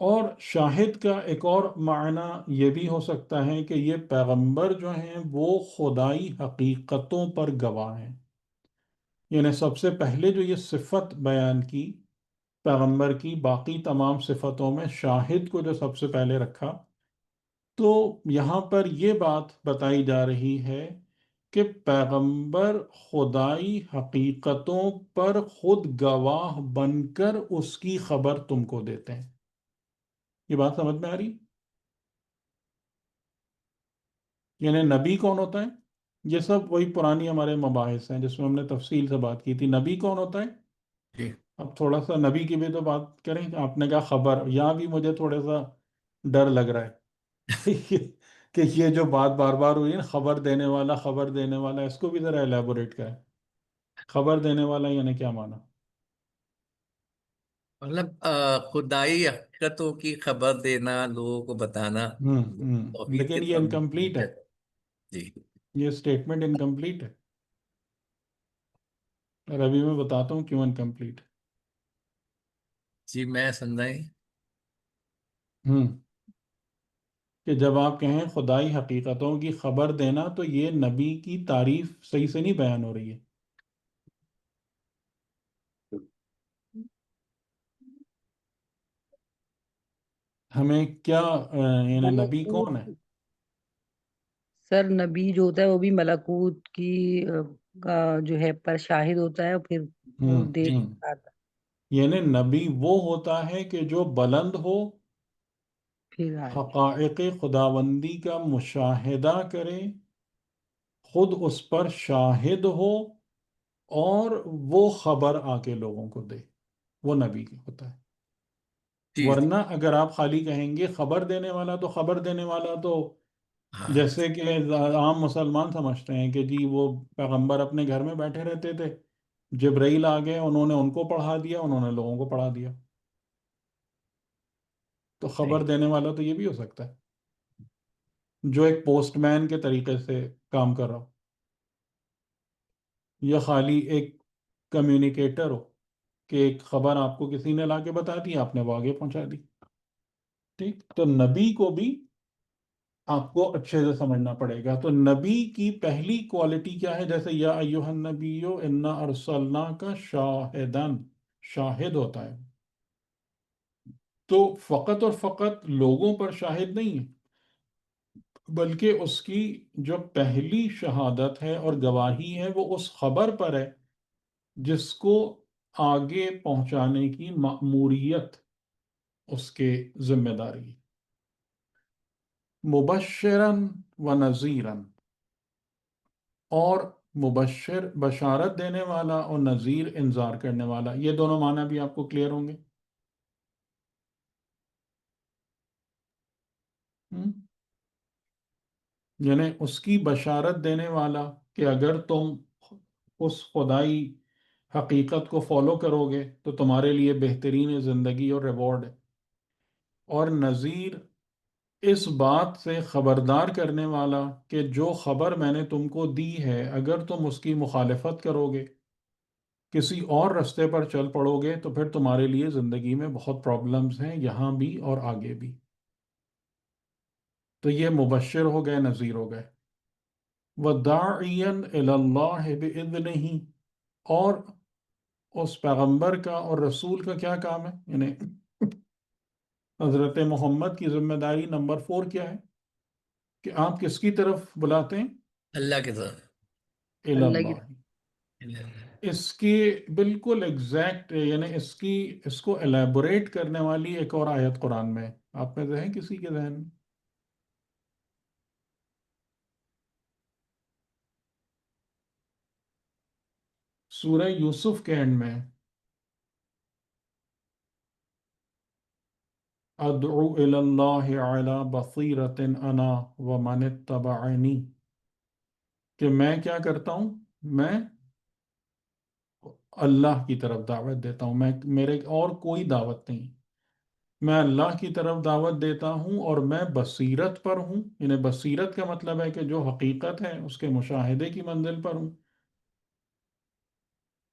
اور شاہد کا ایک اور معنی یہ بھی ہو سکتا ہے کہ یہ پیغمبر جو ہیں وہ خدائی حقیقتوں پر گواہ ہیں. یعنی سب سے پہلے جو یہ صفت بیان کی پیغمبر کی، باقی تمام صفتوں میں شاہد کو جو سب سے پہلے رکھا، تو یہاں پر یہ بات بتائی جا رہی ہے کہ پیغمبر خدائی حقیقتوں پر خود گواہ بن کر اس کی خبر تم کو دیتے ہیں. یہ بات سمجھ میں آ رہی؟ یعنی نبی کون ہوتا ہے؟ یہ سب وہی پرانی ہمارے مباحث ہیں جس میں ہم نے تفصیل سے بات کی تھی. نبی کون ہوتا ہے؟ جی اب تھوڑا سا نبی کی بھی تو بات کریں. آپ نے کہا خبر، یہاں بھی مجھے تھوڑا سا ڈر لگ رہا ہے کہ یہ جو بات بار بار ہوئی ہے نا، خبر دینے والا، خبر دینے والا، اس کو بھی ذرا ایلیبوریٹ کریں. خبر دینے والا یعنی کیا معنی؟ مطلب خدائی حقیقتوں کی خبر دینا، لوگوں کو بتانا، توحید کی لیکن یہ طرف انکمپلیٹ ہے، جی یہ اسٹیٹمنٹ انکمپلیٹ ہے، اور ابھی میں بتاتا ہوں کیوں انکمپلیٹ. جی میں سمجھا ہی. ہوں کہ جب آپ کہیں خدائی حقیقتوں کی خبر دینا تو یہ نبی کی تعریف صحیح سے نہیں بیان ہو رہی ہے. ہمیں کیا یعنی نبی کون ہے؟ سر نبی جو ہوتا ہے وہ بھی ملکوت کی کا جو ہے پر شاہد ہوتا ہے، اور پھر وہ ہوں دیکھ ہوں آتا یعنی نبی وہ ہوتا ہے کہ جو بلند ہو، پھر آئے. حقائق خداوندی کا مشاہدہ کرے، خود اس پر شاہد ہو، اور وہ خبر آ کے لوگوں کو دے، وہ نبی ہوتا ہے. جی ورنہ اگر آپ خالی کہیں گے خبر دینے والا، تو خبر دینے والا تو ہاں جیسے کہ عام مسلمان سمجھتے ہیں کہ جی وہ پیغمبر اپنے گھر میں بیٹھے رہتے تھے، جبرائیل آ گئے، انہوں نے ان کو پڑھا دیا، انہوں نے لوگوں کو پڑھا دیا. تو صحیح. خبر دینے والا تو یہ بھی ہو سکتا ہے جو ایک پوسٹ مین کے طریقے سے کام کر رہا ہو، یا خالی ایک کمیونیکیٹر ہو کہ ایک خبر آپ کو کسی نے لا کے بتا دی، آپ نے وہ آگے پہنچا دی. ٹھیک، تو نبی کو بھی آپ کو اچھے سے سمجھنا پڑے گا. تو نبی کی پہلی کوالٹی کیا ہے؟ جیسے یا ایوہ النبیو انا ارسلناک شاہدن، شاہد ہوتا ہے. تو فقط اور فقط لوگوں پر شاہد نہیں ہے، بلکہ اس کی جو پہلی شہادت ہے اور گواہی ہے وہ اس خبر پر ہے جس کو آگے پہنچانے کی مأموریت اس کے ذمہ داری. مبشرن و نذیرن، اور مبشر بشارت دینے والا اور نذیر انذار کرنے والا. یہ دونوں معنی بھی آپ کو کلیئر ہوں گے. یعنی اس کی بشارت دینے والا کہ اگر تم اس خدائی حقیقت کو فالو کرو گے تو تمہارے لیے بہترین زندگی اور ریوارڈ ہے. اور نذیر اس بات سے خبردار کرنے والا کہ جو خبر میں نے تم کو دی ہے اگر تم اس کی مخالفت کرو گے، کسی اور رستے پر چل پڑو گے، تو پھر تمہارے لیے زندگی میں بہت پرابلمز ہیں، یہاں بھی اور آگے بھی. تو یہ مبشر ہو گئے، نذیر ہو گئے. وَدَاعِيًا إِلَى اللَّهِ بِإِذْنِهِ، اور اس پیغمبر کا اور رسول کا کیا کام ہے؟ یعنی حضرت محمد کی ذمہ داری نمبر 4 کیا ہے کہ آپ کس کی طرف بلاتے ہیں؟ اللہ کی طرف. إِلَى اللہ کی اللَّهِ. اس کی بالکل ایگزیکٹ، یعنی اس کو الیبوریٹ کرنے والی ایک اور آیت قرآن میں آپ میں سے ہے کسی کے ذہن میں؟ سورہ یوسف کے اینڈ میں ادعو الی اللہ علی بصیرۃ انا ومن اتبعنی، کہ میں کیا کرتا ہوں؟ میں اللہ کی طرف دعوت دیتا ہوں. میرے اور کوئی دعوت نہیں، میں اللہ کی طرف دعوت دیتا ہوں اور میں بصیرت پر ہوں. یعنی بصیرت کا مطلب ہے کہ جو حقیقت ہے اس کے مشاہدے کی منزل پر ہوں.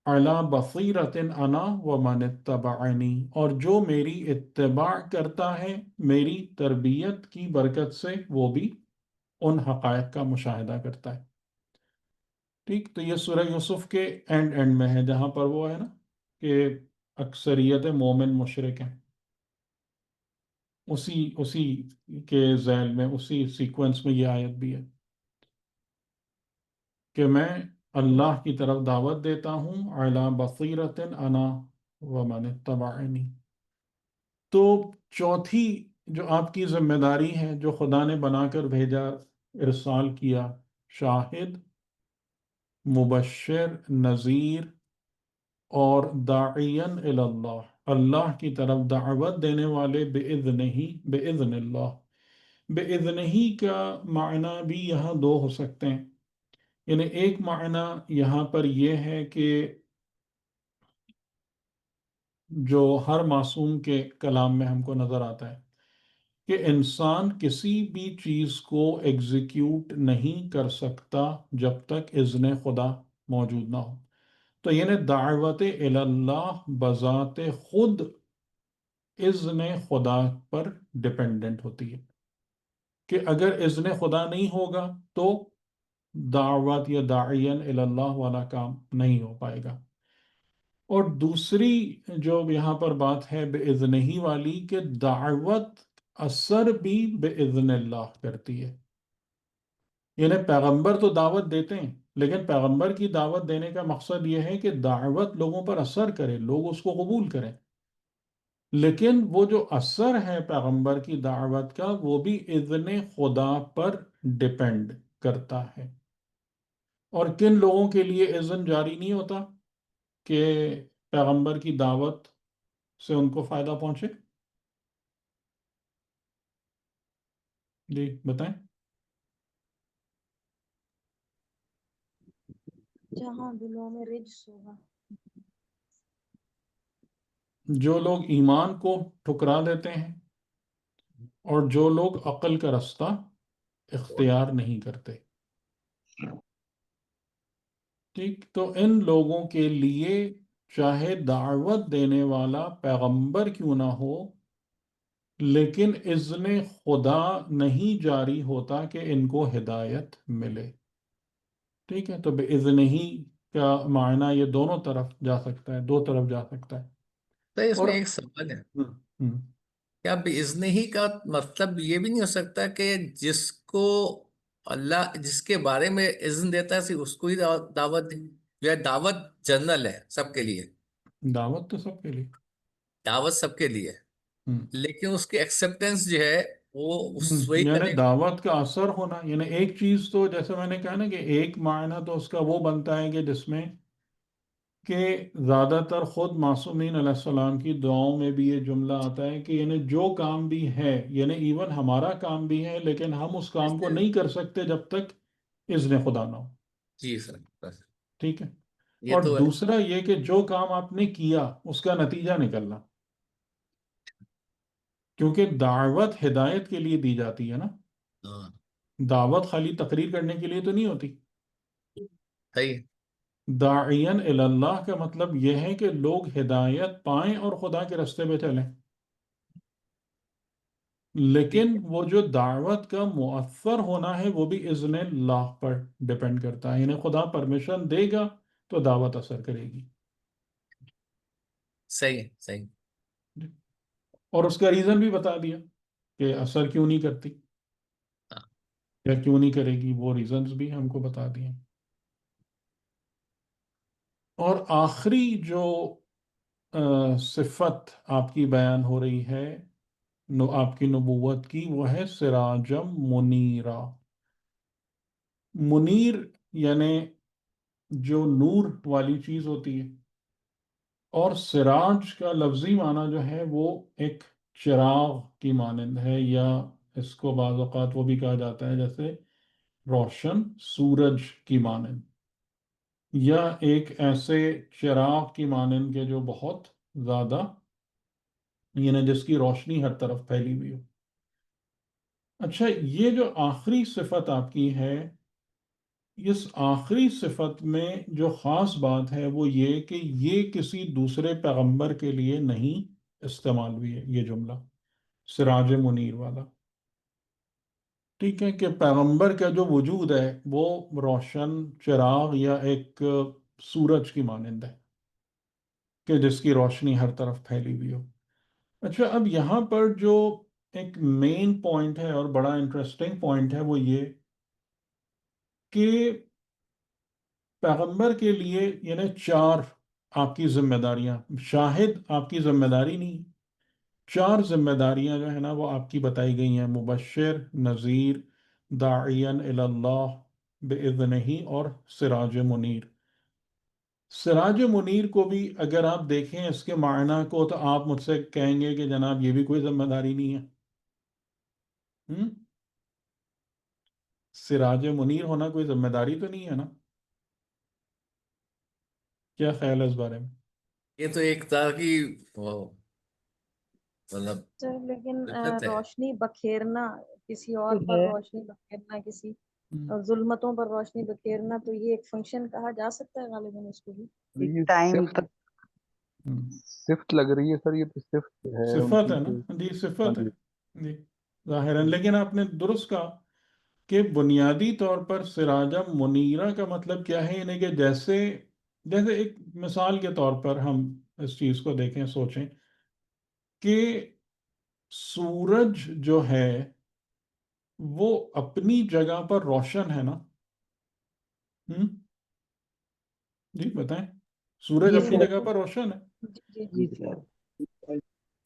علی بصیرۃ انا ومن اتبعنی، اور جو میری اتباع کرتا ہے میری تربیت کی برکت سے وہ بھی ان حقائق کا مشاہدہ کرتا ہے. ٹھیک، تو یہ سورہ یوسف کے اینڈ میں ہے جہاں پر وہ ہے نا کہ اکثریت مومن مشرک ہیں. اسی کے ذیل میں، اسی سیکوینس میں یہ آیت بھی ہے کہ میں اللہ کی طرف دعوت دیتا ہوں علی بصیرۃ انا ومن اتبعنی. تو چوتھی جو آپ کی ذمہ داری ہے جو خدا نے بنا کر بھیجا، ارسال کیا، شاہد، مبشر، نذیر اور داعین الی اللہ، اللہ کی طرف دعوت دینے والے، بإذن اللہ. بإذنہ کا معنی بھی یہاں 2 ہو سکتے ہیں. یعنی ایک معنی یہاں پر یہ ہے کہ جو ہر معصوم کے کلام میں ہم کو نظر آتا ہے کہ انسان کسی بھی چیز کو ایگزیکیوٹ نہیں کر سکتا جب تک اذن خدا موجود نہ ہو. تو یعنی دعوت الی اللہ بذات خود اذن خدا پر ڈپینڈنٹ ہوتی ہے کہ اگر اذن خدا نہیں ہوگا تو دعوت یا داعین الی اللہ والا کام نہیں ہو پائے گا. اور دوسری جو یہاں پر بات ہے بِإِذْنِهِ والی، کہ دعوت اثر بھی بِإِذْنِ اللہ کرتی ہے. یعنی پیغمبر تو دعوت دیتے ہیں، لیکن پیغمبر کی دعوت دینے کا مقصد یہ ہے کہ دعوت لوگوں پر اثر کرے، لوگ اس کو قبول کریں. لیکن وہ جو اثر ہے پیغمبر کی دعوت کا وہ بھی اذن خدا پر ڈپینڈ کرتا ہے. اور کن لوگوں کے لیے اذن جاری نہیں ہوتا کہ پیغمبر کی دعوت سے ان کو فائدہ پہنچے؟ جی بتائیں. جہاں دلوں میں رجس ہوگا. جو لوگ ایمان کو ٹھکرا دیتے ہیں اور جو لوگ عقل کا رستہ اختیار نہیں کرتے. ٹھیک، تو ان لوگوں کے لیے چاہے دعوت دینے والا پیغمبر کیوں نہ ہو، لیکن اذن خدا نہیں جاری ہوتا کہ ان کو ہدایت ملے. ٹھیک ہے، تو بِإِذْنِ ہی کا معنی یہ دونوں طرف جا سکتا ہے، 2 طرف جا سکتا ہے. تو اس اور میں ایک سوال ہے، ہم، کیا بِإِذْنِ ہی کا مطلب یہ بھی نہیں ہو سکتا کہ جس کو اللہ جس کے بارے میں اذن دیتا ہے صرف اس کو ہی دعوت دے، جو ہے دعوت جنرل ہے سب کے لیے؟ دعوت تو سب کے لیے. دعوت سب کے لیے، لیکن اس کی ایکسیپٹنس جو ہے وہ وہی یعنی کرے گا. دعوت کا اثر ہونا، یعنی ایک چیز تو جیسے میں نے کہا نا کہ ایک معنی تو اس کا وہ بنتا ہے کہ جس میں کہ زیادہ تر خود معصومین علیہ السلام کی دعاؤں میں بھی یہ جملہ آتا ہے کہ یعنی جو کام بھی ہے، یعنی ایون ہمارا کام بھی ہے لیکن ہم اس کام کو نہیں کر سکتے جب تک اذن خدا نہ ہو. جی سر، بس ٹھیک ہے. یہ اور تو ہے. دوسرا یہ کہ جو کام آپ نے کیا اس کا نتیجہ نکلنا، کیونکہ دعوت ہدایت کے لیے دی جاتی ہے نا. ہاں دعوت خالی تقریر کرنے کے لیے تو نہیں ہوتی. صحیح. داعین الی اللہ کا مطلب یہ ہے کہ لوگ ہدایت پائیں اور خدا کے راستے پہ چلیں. لیکن وہ جو دعوت کا مؤثر ہونا ہے وہ بھی اذن اللہ پر ڈیپینڈ کرتا ہے، یعنی خدا پرمیشن دے گا تو دعوت اثر کرے گی. صحیح صحیح. اور اس کا ریزن بھی بتا دیا کہ اثر کیوں نہیں کرتی ہاں. یا کیوں نہیں کرے گی، وہ ریزنز بھی ہم کو بتا دیے. اور آخری جو صفت آپ کی بیان ہو رہی ہے آپ کی نبوت کی، وہ ہے سراجم منیرا. منیر یعنی جو نور والی چیز ہوتی ہے، اور سراج کا لفظی معنی جو ہے وہ ایک چراغ کی مانند ہے، یا اس کو بعض اوقات وہ بھی کہا جاتا ہے جیسے روشن سورج کی مانند، یا ایک ایسے چراغ کی مانند کے جو بہت زیادہ، یعنی جس کی روشنی ہر طرف پھیلی ہوئی ہو. اچھا، یہ جو آخری صفت آپ کی ہے، اس آخری صفت میں جو خاص بات ہے وہ یہ کہ یہ کسی دوسرے پیغمبر کے لیے نہیں استعمال ہوئی ہے یہ جملہ سراج منیر والا. ٹھیک ہے کہ پیغمبر کا جو وجود ہے وہ روشن چراغ یا ایک سورج کی مانند ہے کہ جس کی روشنی ہر طرف پھیلی ہوئی ہو. اچھا، اب یہاں پر جو ایک مین پوائنٹ ہے اور بڑا انٹرسٹنگ پوائنٹ ہے وہ یہ کہ پیغمبر کے لیے یعنی چار آپ کی ذمہ داریاں، شاہد آپ کی ذمہ داری نہیں، چار ذمہ داریاں جو ہے نا وہ آپ کی بتائی گئی ہیں: مبشر، نذیر، داعین الی اللہ بإذنہ، اور سراج منیر. سراج منیر کو بھی اگر آپ دیکھیں اس کے معنی کو تو آپ مجھ سے کہیں گے کہ جناب یہ بھی کوئی ذمہ داری نہیں ہے. سراج منیر ہونا کوئی ذمہ داری تو نہیں ہے نا؟ کیا خیال ہے اس بارے میں؟ یہ تو ایک طرح کی مطلب لیکن فطرت ہے. روشنی بکھیرنا، کسی اور پر روشنی بکھیرنا، کسی ظلمتوں پر روشنی بکھیرنا، تو یہ ایک فنکشن کہا جا سکتا ہے غالباً اس کو بھی. یہ ٹائم تک صفت لگ رہی ہے سر، یہ تو صفت ہے ان صفت کی ہے نا، کہ جی ہاں صفت ہے جی. جی ظاہراً. لیکن آپ نے درست کہا کہ بنیادی طور پر سراجم منیرہ کا مطلب کیا ہے، یعنی کہ جیسے ایک مثال کے طور پر ہم اس چیز کو دیکھیں، سوچیں کہ سورج جو ہے وہ اپنی جگہ پر روشن ہے نا. جی بتائیں، سورج اپنی جگہ پر روشن ہے. جی جی.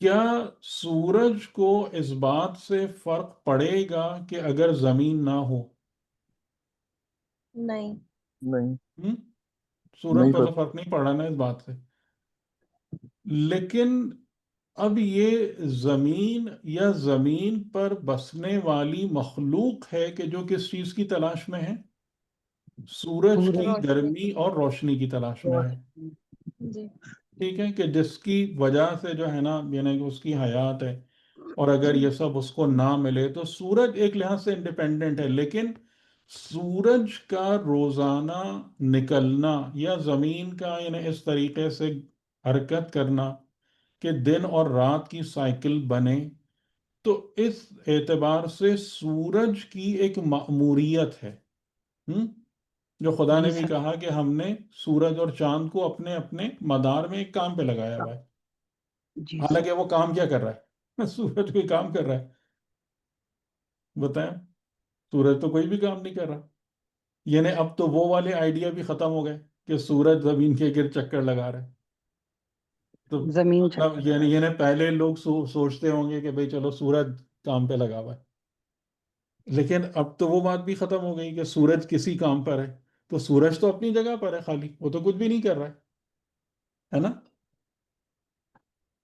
کیا سورج کو اس بات سے فرق پڑے گا کہ اگر زمین نہ ہو؟ نہیں نہیں سورج پر تو فرق نہیں پڑ رہا نا اس بات سے. لیکن اب یہ زمین یا زمین پر بسنے والی مخلوق ہے کہ جو کس چیز کی تلاش میں ہے؟ سورج کی گرمی اور روشنی کی تلاش میں ہے. جی. ٹھیک ہے کہ جس کی وجہ سے جو ہے نا یعنی کہ اس کی حیات ہے، اور اگر یہ سب اس کو نہ ملے تو سورج ایک لحاظ سے انڈیپینڈنٹ ہے، لیکن سورج کا روزانہ نکلنا یا زمین کا یعنی اس طریقے سے حرکت کرنا کہ دن اور رات کی سائیکل بنے، تو اس اعتبار سے سورج کی ایک مأموریت ہے جو خدا نے بھی کہا کہ ہم نے سورج اور چاند کو اپنے اپنے مدار میں ایک کام پہ لگایا ہوا ہے. حالانکہ وہ کام کیا کر رہا ہے؟ سورج کوئی کام کر رہا ہے؟ بتائیں، سورج تو کوئی بھی کام نہیں کر رہا. یعنی اب تو وہ والے آئیڈیا بھی ختم ہو گئے کہ سورج زمین کے گرد چکر لگا رہا ہے. تو زمین مطلب چکر. یعنی پہلے لوگ سوچتے ہوں گے کہ بھئی چلو سورج کام پہ لگا ہوا ہے، لیکن اب تو وہ بات بھی ختم ہو گئی کہ سورج کسی کام پر ہے. تو سورج تو اپنی جگہ پر ہے خالی، وہ تو کچھ بھی نہیں کر رہا ہے نا.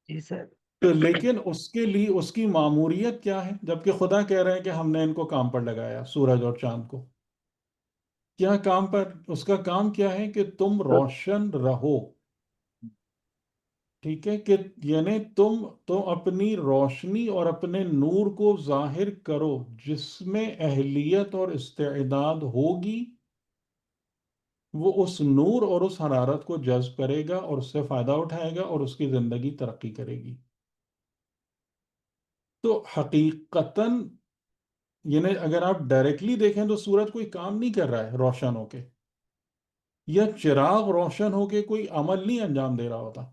جی سر. تو لیکن اس کے لیے اس کی ماموریت کیا ہے، جبکہ خدا کہہ رہے ہیں کہ ہم نے ان کو کام پر لگایا، سورج اور چاند کو. کیا کام پر؟ اس کا کام کیا ہے کہ تم روشن رہو. ٹھیک ہے، کہ یعنی تم تو اپنی روشنی اور اپنے نور کو ظاہر کرو، جس میں اہلیت اور استعداد ہوگی وہ اس نور اور اس حرارت کو جذب کرے گا اور اس سے فائدہ اٹھائے گا اور اس کی زندگی ترقی کرے گی. تو حقیقتاً یعنی اگر آپ ڈائریکٹلی دیکھیں تو سورج کوئی کام نہیں کر رہا ہے روشن ہو کے، یا چراغ روشن ہو کے کوئی عمل نہیں انجام دے رہا ہوتا.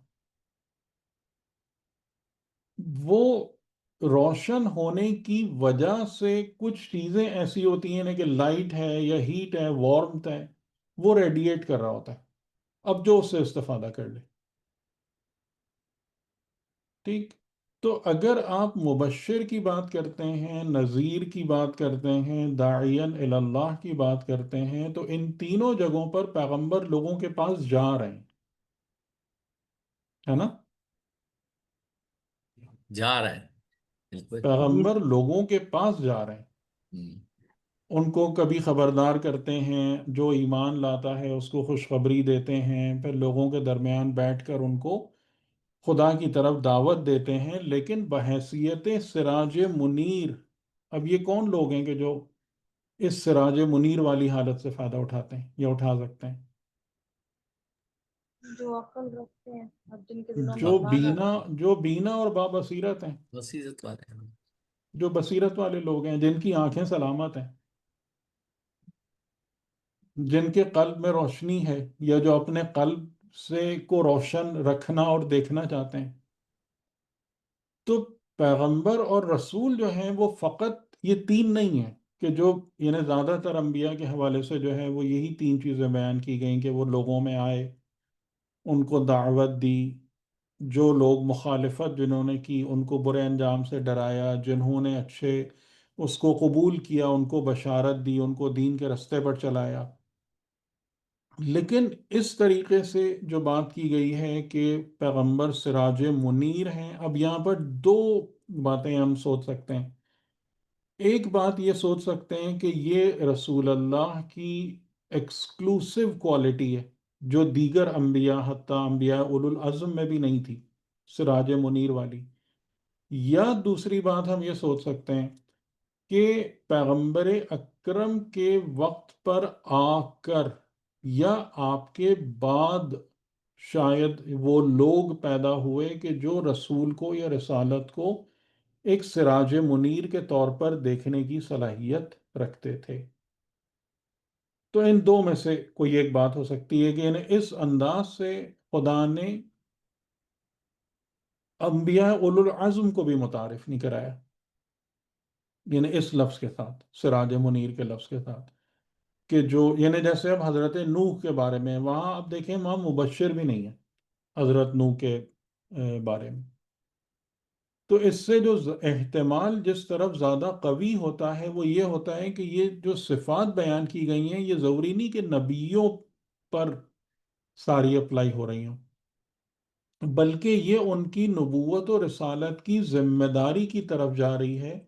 وہ روشن ہونے کی وجہ سے کچھ چیزیں ایسی ہوتی ہیں کہ لائٹ ہے یا ہیٹ ہے، وارمتھ ہے، وہ ریڈیٹ کر رہا ہوتا ہے. اب جو اس سے استفادہ کر لے. ٹھیک. تو اگر آپ مبشر کی بات کرتے ہیں، نذیر کی بات کرتے ہیں، داعین الی اللہ کی بات کرتے ہیں، تو ان تینوں جگہوں پر پیغمبر لوگوں کے پاس جا رہے ہیں، ہے نا. جا رہے ہیں بالکل. جی پیغمبر لوگوں کے پاس جا رہے ہیں، ہم، ان کو کبھی خبردار کرتے ہیں، جو ایمان لاتا ہے اس کو خوشخبری دیتے ہیں، پھر لوگوں کے درمیان بیٹھ کر ان کو خدا کی طرف دعوت دیتے ہیں، لیکن بحیثیت سراج منیر. اب یہ کون لوگ ہیں کہ جو اس سراج منیر والی حالت سے فائدہ اٹھاتے ہیں یا اٹھا سکتے ہیں؟ جو عقل رکھتے ہیں اور جن کے دلوں میں جو ایمان بینا رکھتے ہیں. جو بینا اور بابصیرت ہیں، بصیرت والے ہیں. جو بصیرت والے لوگ ہیں، جن کی آنکھیں سلامت ہیں، جن کے قلب میں روشنی ہے، یا جو اپنے قلب سے کو روشن رکھنا اور دیکھنا چاہتے ہیں. تو پیغمبر اور رسول جو ہیں وہ فقط یہ تین نہیں ہیں کہ جو یعنی زیادہ تر انبیاء کے حوالے سے جو ہے وہ یہی تین چیزیں بیان کی گئیں کہ وہ لوگوں میں آئے، ان کو دعوت دی، جو لوگ مخالفت جنہوں نے کی ان کو برے انجام سے ڈرایا، جنہوں نے اچھے اس کو قبول کیا ان کو بشارت دی، ان کو دین کے رستے پر چلایا. لیکن اس طریقے سے جو بات کی گئی ہے کہ پیغمبر سراج منیر ہیں، اب یہاں پر دو باتیں ہم سوچ سکتے ہیں. ایک بات یہ سوچ سکتے ہیں کہ یہ رسول اللہ کی ایکسکلوسیو کوالٹی ہے جو دیگر انبیاء حتیٰ انبیاء اولو العزم میں بھی نہیں تھی، سراج منیر والی. یا دوسری بات ہم یہ سوچ سکتے ہیں کہ پیغمبر اکرم کے وقت پر آ کر یا آپ کے بعد شاید وہ لوگ پیدا ہوئے کہ جو رسول کو یا رسالت کو ایک سراج منیر کے طور پر دیکھنے کی صلاحیت رکھتے تھے. تو ان دو میں سے کوئی ایک بات ہو سکتی ہے کہ انہیں اس انداز سے خدا نے انبیاء اولو العزم کو بھی متعارف نہیں کرایا، یعنی اس لفظ کے ساتھ، سراج منیر کے لفظ کے ساتھ، کہ جو یعنی جیسے اب حضرت نوح کے بارے میں وہاں آپ دیکھیں وہاں مبشر بھی نہیں ہے حضرت نوح کے بارے میں. تو اس سے جو احتمال جس طرف زیادہ قوی ہوتا ہے وہ یہ ہوتا ہے کہ یہ جو صفات بیان کی گئی ہیں یہ ضروری نہیں کہ نبیوں پر ساری اپلائی ہو رہی ہوں، بلکہ یہ ان کی نبوت و رسالت کی ذمہ داری کی طرف جا رہی ہے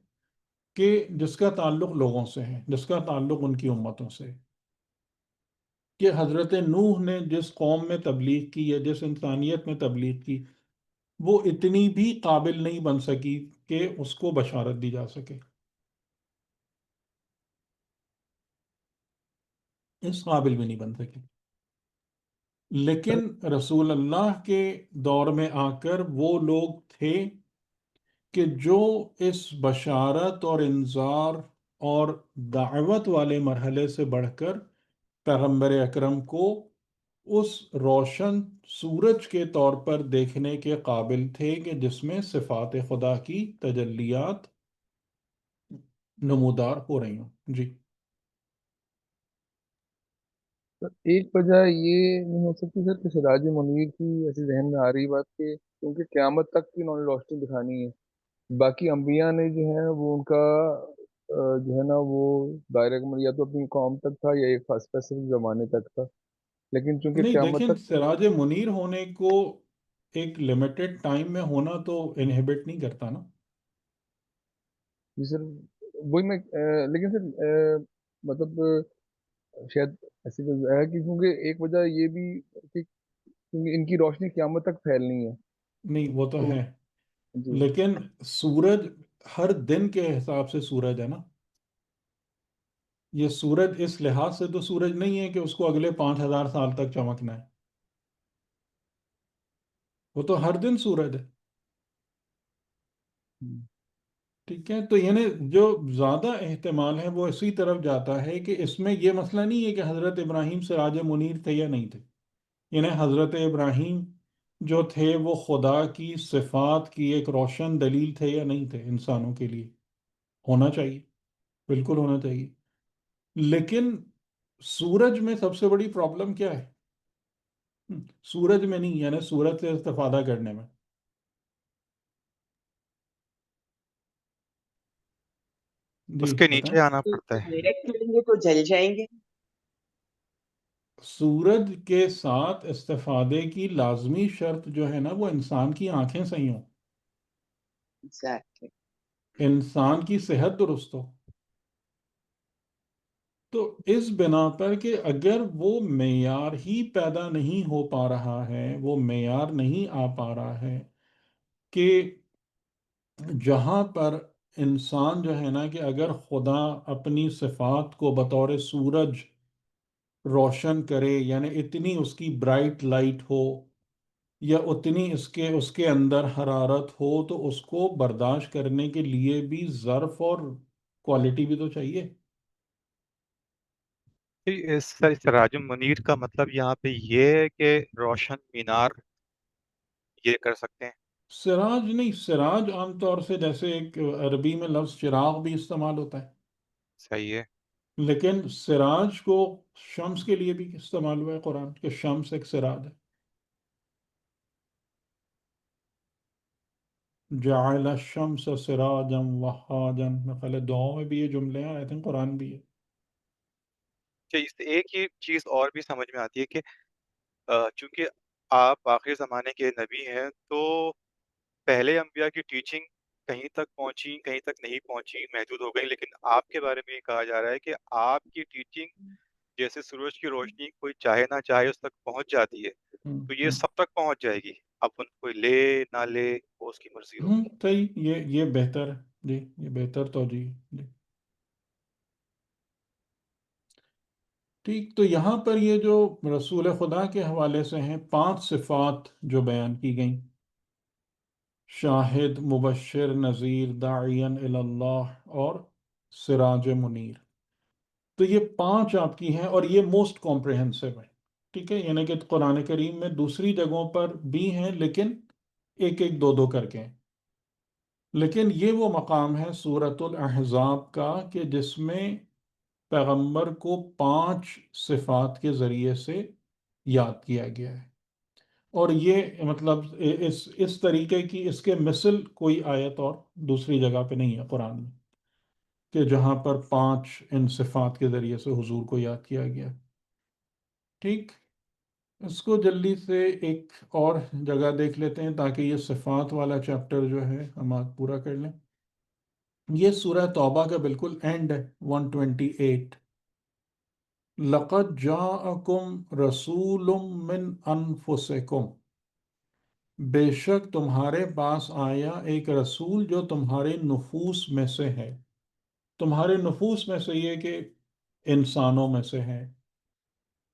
کہ جس کا تعلق لوگوں سے ہے، جس کا تعلق ان کی امتوں سے. کہ حضرت نوح نے جس قوم میں تبلیغ کی یا جس انسانیت میں تبلیغ کی وہ اتنی بھی قابل نہیں بن سکی کہ اس کو بشارت دی جا سکے، اس قابل بھی نہیں بن سکی. لیکن رسول اللہ کے دور میں آ کر وہ لوگ تھے کہ جو اس بشارت اور انذار اور دعوت والے مرحلے سے بڑھ کر پیغمبر اکرم کو اس روشن سورج کے طور پر دیکھنے کے قابل تھے کہ جس میں صفات خدا کی تجلیات نمودار ہو رہی ہوں. جی ایک وجہ یہ نہیں ہو سکتی سر کہ سراج منیر کی ایسی ذہن میں آ رہی بات کہ کیونکہ قیامت تک کی انہوں نے روشنی دکھانی ہے، باقی انبیاء نے جو ہے وہ ان کا جو ہے نا وہ دائرہ کمل یا تو اپنی قوم تک تھا یا ایک اسپیسیفک زمانے تک تھا، لیکن چونکہ نہیں قیامت دیکھیں، تک سراج منیر ہونے کو ایک لمیٹڈ ٹائم میں ہونا تو انہیبٹ نہیں کرتا نا. جی سر وہی میں لیکن سر مطلب شاید ایسی کوئی ہے کہ کیونکہ ایک وجہ یہ بھی کہ کیونکہ ان کی روشنی قیامت تک پھیلنی ہے نہیں وہ تو تو ہے، جی لیکن سورج ہر دن کے حساب سے سورج ہے نا. یہ سورج اس لحاظ سے تو سورج نہیں ہے کہ اس کو اگلے 5,000 سال تک چمکنا ہے، وہ تو ہر دن سورج ہے. ہم، ٹھیک ہے، تو یعنی جو زیادہ احتمال ہے وہ اسی طرف جاتا ہے کہ اس میں یہ مسئلہ نہیں ہے کہ حضرت ابراہیم سراج منیر تھے یا نہیں تھے. یعنی حضرت ابراہیم جو تھے وہ خدا کی صفات کی ایک روشن دلیل تھے یا نہیں تھے انسانوں کے لیے. ہونا چاہیے، بالکل ہونا چاہیے. لیکن سورج میں سب سے بڑی پرابلم کیا ہے؟ سورج میں نہیں، یعنی سورج سے استفادہ کرنے میں. جی اس کے بتائیں. نیچے آنا تو پڑتا ہے. ڈائریکٹ کریں گے تو جل جائیں گے. سورج کے ساتھ استفادے کی لازمی شرط جو ہے نا وہ انسان کی آنکھیں صحیح ہوں، ایگزیکٹلی. انسان کی صحت درست ہو. تو اس بنا پر کہ اگر وہ معیار ہی پیدا نہیں ہو پا رہا ہے، وہ معیار نہیں آ پا رہا ہے کہ جہاں پر انسان جو ہے نا کہ اگر خدا اپنی صفات کو بطور سورج روشن کرے، یعنی اتنی اس کی برائٹ لائٹ ہو یا اتنی اس کے اندر حرارت ہو، تو اس کو برداشت کرنے کے لیے بھی ظرف اور کوالٹی بھی تو چاہیے. اس سراج منیر کا مطلب یہاں پہ یہ ہے کہ روشن مینار یہ کر سکتے ہیں. سراج نہیں، سراج عام طور سے جیسے ایک عربی میں لفظ چراغ بھی استعمال ہوتا ہے، صحیح ہے. لیکن سراج کو شمس کے لیے بھی استعمال ہوا ہے قرآن کہ شمس ایک سراج ہے. جعل الشمس سراجا وہاجا، میں خیال ہے دعاؤں میں بھی یہ جملے ہیں، آئی تھنک قرآن بھی ہے. کہ اس سے ایک ہی چیز اور بھی سمجھ میں آتی ہے کہ چونکہ آپ آخر زمانے کے نبی ہیں، تو پہلے انبیاء کی ٹیچنگ کہیں تک پہنچی، کہیں تک نہیں پہنچی، محدود ہو گئی، لیکن آپ کے بارے میں یہ کہا جا رہا ہے کہ آپ کی ٹیچنگ جیسے سورج کی روشنی کوئی چاہے نہ چاہے اس تک پہنچ جاتی ہے، ہم، تو یہ ہم، سب تک پہنچ جائے گی. اب ان کوئی لے نہ لے وہ اس کی مرضی ہوگی. صحیح، یہ بہتر ہے. جی یہ بہتر توجیہ ہے. جی ٹھیک، تو یہاں پر یہ جو رسول خدا کے حوالے سے ہیں 5 صفات جو بیان کی گئیں، شاہد، مبشر، نذیر، داعین اللہ اور سراج منیر، تو یہ 5 آپ کی ہیں اور یہ موسٹ کمپریہنسو ہے. ٹھیک ہے، یعنی کہ قرآن کریم میں دوسری جگہوں پر بھی ہیں لیکن ایک ایک دو دو کر کے ہیں. لیکن یہ وہ مقام ہے سورۃ الاحزاب کا کہ جس میں پیغمبر کو 5 صفات کے ذریعے سے یاد کیا گیا ہے. اور یہ مطلب اس طریقے کی اس کے مثل کوئی آیت اور دوسری جگہ پہ نہیں ہے قرآن میں کہ جہاں پر 5 ان صفات کے ذریعے سے حضور کو یاد کیا گیا. ٹھیک، اس کو جلدی سے ایک اور جگہ دیکھ لیتے ہیں تاکہ یہ صفات والا چیپٹر جو ہے ہم آج پورا کر لیں. یہ سورہ توبہ کا بالکل اینڈ ہے، 128. لَقَدْ جَاءَكُمْ رَسُولٌ مِّنْ أَنفُسِكُمْ، بے شک تمہارے پاس آیا ایک رسول جو تمہارے نفوس میں سے ہے. تمہارے نفوس میں سے یہ کہ انسانوں میں سے ہے،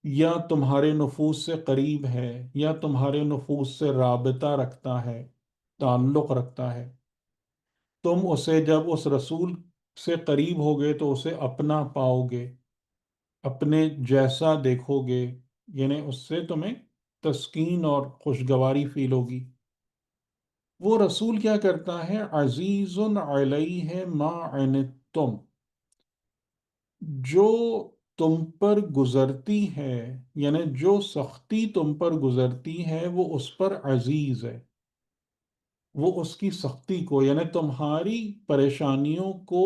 یا تمہارے نفوس سے قریب ہے، یا تمہارے نفوس سے رابطہ رکھتا ہے، تعلق رکھتا ہے. تم اسے جب اس رسول سے قریب ہوگے تو اسے اپنا پاؤ گے، اپنے جیسا دیکھو گے، یعنی اس سے تمہیں تسکین اور خوشگواری فیل ہوگی. وہ رسول کیا کرتا ہے؟ عزیز علیہ ما عنتم، جو تم پر گزرتی ہے، یعنی جو سختی تم پر گزرتی ہے وہ اس پر عزیز ہے، وہ اس کی سختی کو، یعنی تمہاری پریشانیوں کو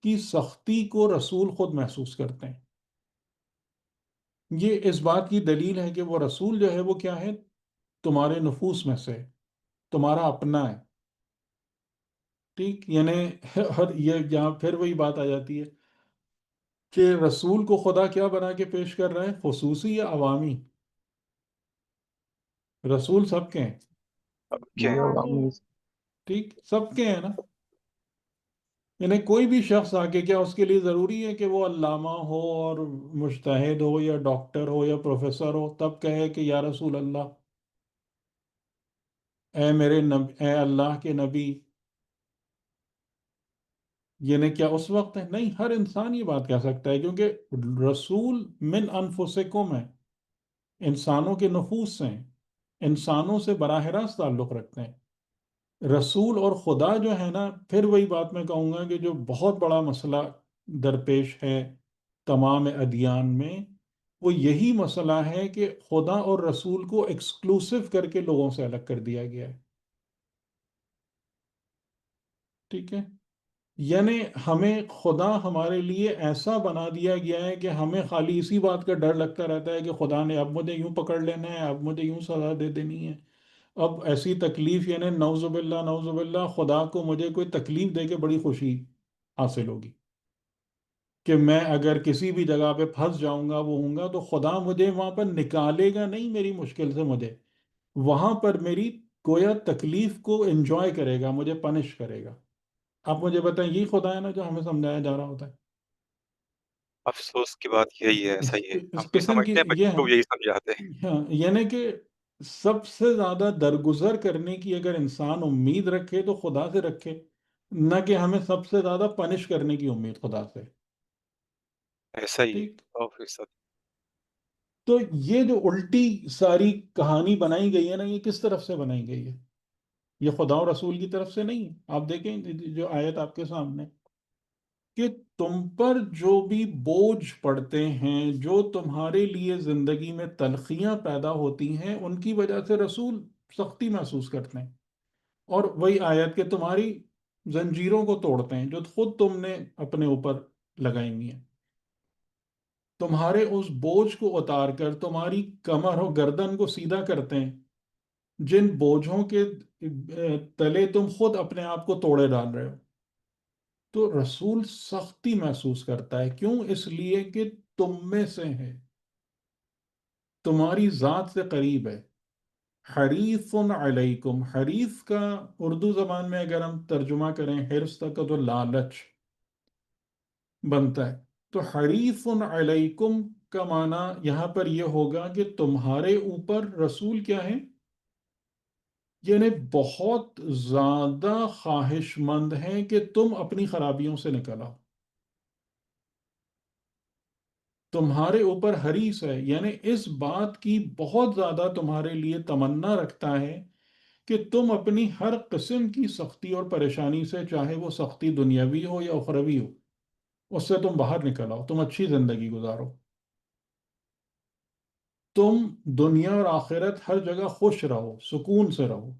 کی سختی کو رسول خود محسوس کرتے ہیں۔ یہ اس بات کی دلیل ہے کہ وہ رسول جو ہے وہ کیا ہے، تمہارے نفوس میں سے، تمہارا اپنا ہے، ٹھیک، یعنی یہ یہاں پھر وہی بات آ جاتی ہے کہ رسول کو خدا کیا بنا کے پیش کر رہا ہے، خصوصی یا عوامی؟ رسول سب کے ہیں، اوکے، عوامی ہے۔ ٹھیک، سب کے ہیں نا، یعنی کوئی بھی شخص آ کے، کیا اس کے لیے ضروری ہے کہ وہ علامہ ہو اور مجتہد ہو یا ڈاکٹر ہو یا پروفیسر ہو تب کہے کہ یا رسول اللہ، اے میرے نبی، اے اللہ کے نبی؟ یعنی کیا اس وقت ہے؟ نہیں، ہر انسان یہ بات کہہ سکتا ہے، کیونکہ رسول من انفسکم ہے، انسانوں کے نفوس سے ہیں، انسانوں سے براہ راست تعلق رکھتے ہیں۔ رسول اور خدا جو ہے نا، پھر وہی بات میں کہوں گا کہ جو بہت بڑا مسئلہ درپیش ہے تمام ادیان میں، وہ یہی مسئلہ ہے کہ خدا اور رسول کو ایکسکلوسیو کر کے لوگوں سے الگ کر دیا گیا ہے، ٹھیک ہے؟ یعنی ہمیں خدا ہمارے لیے ایسا بنا دیا گیا ہے کہ ہمیں خالی اسی بات کا ڈر لگتا رہتا ہے کہ خدا نے اب مجھے یوں پکڑ لینا ہے، اب مجھے یوں سزا دے دینی ہے، اب ایسی تکلیف، یعنی نعوذ باللہ نعوذ باللہ، خدا کو مجھے کوئی تکلیف دے کے بڑی خوشی حاصل ہوگی کہ میں اگر کسی بھی جگہ پہ پھنس جاؤں گا، وہ ہوں گا، تو خدا مجھے وہاں پر نکالے گا نہیں میری مشکل سے، مجھے وہاں پر میری گویا تکلیف کو انجوائے کرے گا، مجھے پنش کرے گا۔ آپ مجھے بتائیں، یہی خدا ہے نا جو ہمیں سمجھایا جا رہا ہوتا ہے؟ افسوس کی بات یہی ہے، اس صحیح ہے، ہم اس بھی قسم کی سمجھتے ہیں، یہ بچوں ہے، کو بھی یہی سمجھاتے ہیں۔ ہاں، یعنی کہ سب سے زیادہ درگزر کرنے کی اگر انسان امید رکھے تو خدا سے رکھے، نہ کہ ہمیں سب سے زیادہ پنش کرنے کی امید خدا سے، ایسا ہی ہے، ٹھیک۔ 100%۔ تو یہ جو الٹی ساری کہانی بنائی گئی ہے نا، یہ کس طرف سے بنائی گئی ہے؟ یہ خدا و رسول کی طرف سے نہیں ہے۔ آپ دیکھیں جو آیت آپ کے سامنے، کہ تم پر جو بھی بوجھ پڑتے ہیں، جو تمہارے لیے زندگی میں تلخیاں پیدا ہوتی ہیں، ان کی وجہ سے رسول سختی محسوس کرتے ہیں، اور وہی آیت کہ تمہاری زنجیروں کو توڑتے ہیں جو خود تم نے اپنے اوپر لگائی ہوئی ہیں، تمہارے اس بوجھ کو اتار کر تمہاری کمر و گردن کو سیدھا کرتے ہیں، جن بوجھوں کے تلے تم خود اپنے آپ کو توڑے ڈال رہے ہو۔ تو رسول سختی محسوس کرتا ہے، کیوں؟ اس لیے کہ تم میں سے ہے، تمہاری ذات سے قریب ہے۔ حریف علیکم، حریف کا اردو زبان میں اگر ہم ترجمہ کریں حرص تک کا، تو لالچ بنتا ہے۔ تو حریف علیکم کا معنی یہاں پر یہ ہوگا کہ تمہارے اوپر رسول کیا ہے، یعنی بہت زیادہ خواہش مند ہیں کہ تم اپنی خرابیوں سے نکل آؤ، تمہارے اوپر حریص ہے، یعنی اس بات کی بہت زیادہ تمہارے لیے تمنا رکھتا ہے کہ تم اپنی ہر قسم کی سختی اور پریشانی سے، چاہے وہ سختی دنیاوی ہو یا اخروی ہو، اس سے تم باہر نکل آؤ، تم اچھی زندگی گزارو، تم دنیا اور آخرت ہر جگہ خوش رہو، سکون سے رہو۔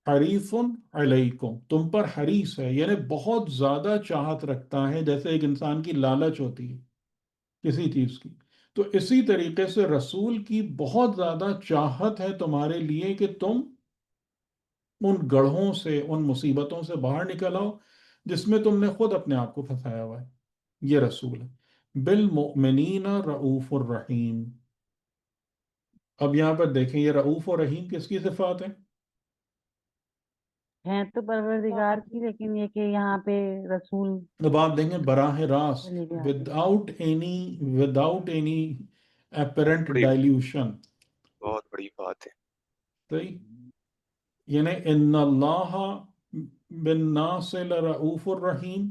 حریف علیکم، تم پر حریص ہے، یعنی بہت زیادہ چاہت رکھتا ہے، جیسے ایک انسان کی لالچ ہوتی ہے کسی چیز کی، تو اسی طریقے سے رسول کی بہت زیادہ چاہت ہے تمہارے لیے کہ تم ان گڑھوں سے، ان مصیبتوں سے باہر نکل آؤ جس میں تم نے خود اپنے آپ کو پھنسایا ہوا ہے۔ یہ رسول ہے۔ بالمؤمنین رؤوف الرحیم۔ اب یہاں پر دیکھیں، یہ رؤوف اور رحیم کس کی صفات ہیں؟ ہیں تو پروردگار کی، لیکن یہ کہ یہاں پہ رسول اب آپ دیکھیں براہ راست، چلے گئے آگے۔ وداؤٹ اینی اپیرنٹ بڑی ڈائلیوشن، بہت بڑی بات ہے۔ صحیح، یعنی ان اللہ بالناس لرؤوف الرحیم،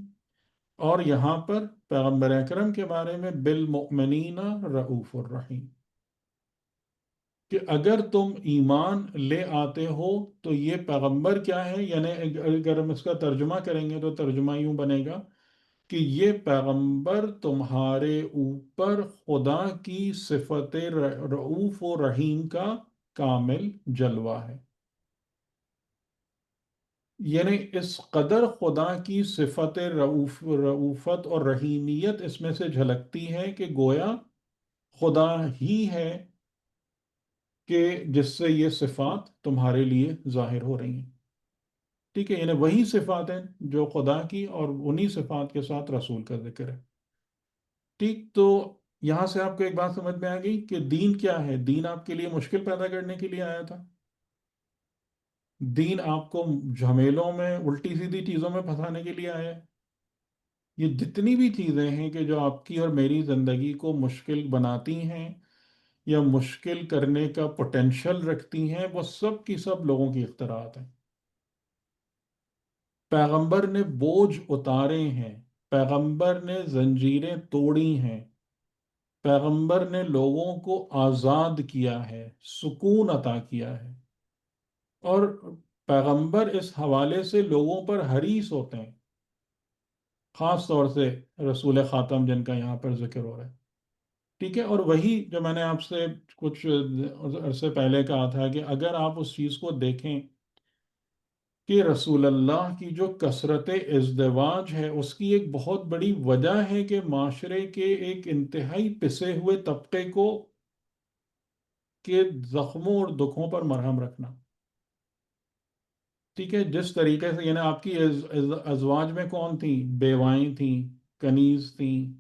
اور یہاں پر پیغمبر اکرم کے بارے میں بالمؤمنین رؤوف الرحیم، کہ اگر تم ایمان لے آتے ہو تو یہ پیغمبر کیا ہے، یعنی اگر ہم اس کا ترجمہ کریں گے تو ترجمہ یوں بنے گا کہ یہ پیغمبر تمہارے اوپر خدا کی صفت رعوف و رحیم کا کامل جلوہ ہے. یعنی اس قدر خدا کی صفت رعوفت اور رحیمیت اس میں سے جھلکتی ہے کہ گویا خدا ہی ہے کہ جس سے یہ صفات تمہارے لیے ظاہر ہو رہی ہیں. ٹھیک ہے، یعنی وہی صفات ہیں جو خدا کی، اور انہی صفات کے ساتھ رسول کا ذکر ہے. ٹھیک، تو یہاں سے آپ کو ایک بات سمجھ میں آ گئی کہ دین کیا ہے. دین آپ کے لیے مشکل پیدا کرنے کے لیے آیا تھا. دین آپ کو جھمیلوں میں، الٹی سیدھی چیزوں میں پھنسانے کے لیے آیا ہے. یہ جتنی بھی چیزیں ہیں کہ جو آپ کی اور میری زندگی کو مشکل بناتی ہیں یا مشکل کرنے کا پوٹینشل رکھتی ہیں، وہ سب کی سب لوگوں کی اختراعات ہیں. پیغمبر نے بوجھ اتارے ہیں، پیغمبر نے زنجیریں توڑی ہیں، پیغمبر نے لوگوں کو آزاد کیا ہے، سکون عطا کیا ہے. اور پیغمبر اس حوالے سے لوگوں پر حریص ہوتے ہیں، خاص طور سے رسول خاتم جن کا یہاں پر ذکر ہو رہا ہے. ٹھیک ہے، اور وہی جو میں نے آپ سے کچھ عرصے پہلے کہا تھا کہ اگر آپ اس چیز کو دیکھیں کہ رسول اللہ کی جو کثرت ازدواج ہے، اس کی ایک بہت بڑی وجہ ہے کہ معاشرے کے ایک انتہائی پسے ہوئے طبقے کو کے زخموں اور دکھوں پر مرہم رکھنا. ٹھیک ہے، جس طریقے سے یعنی آپ کی ازواج میں کون تھیں؟ بیوائیں تھیں، کنیز تھیں،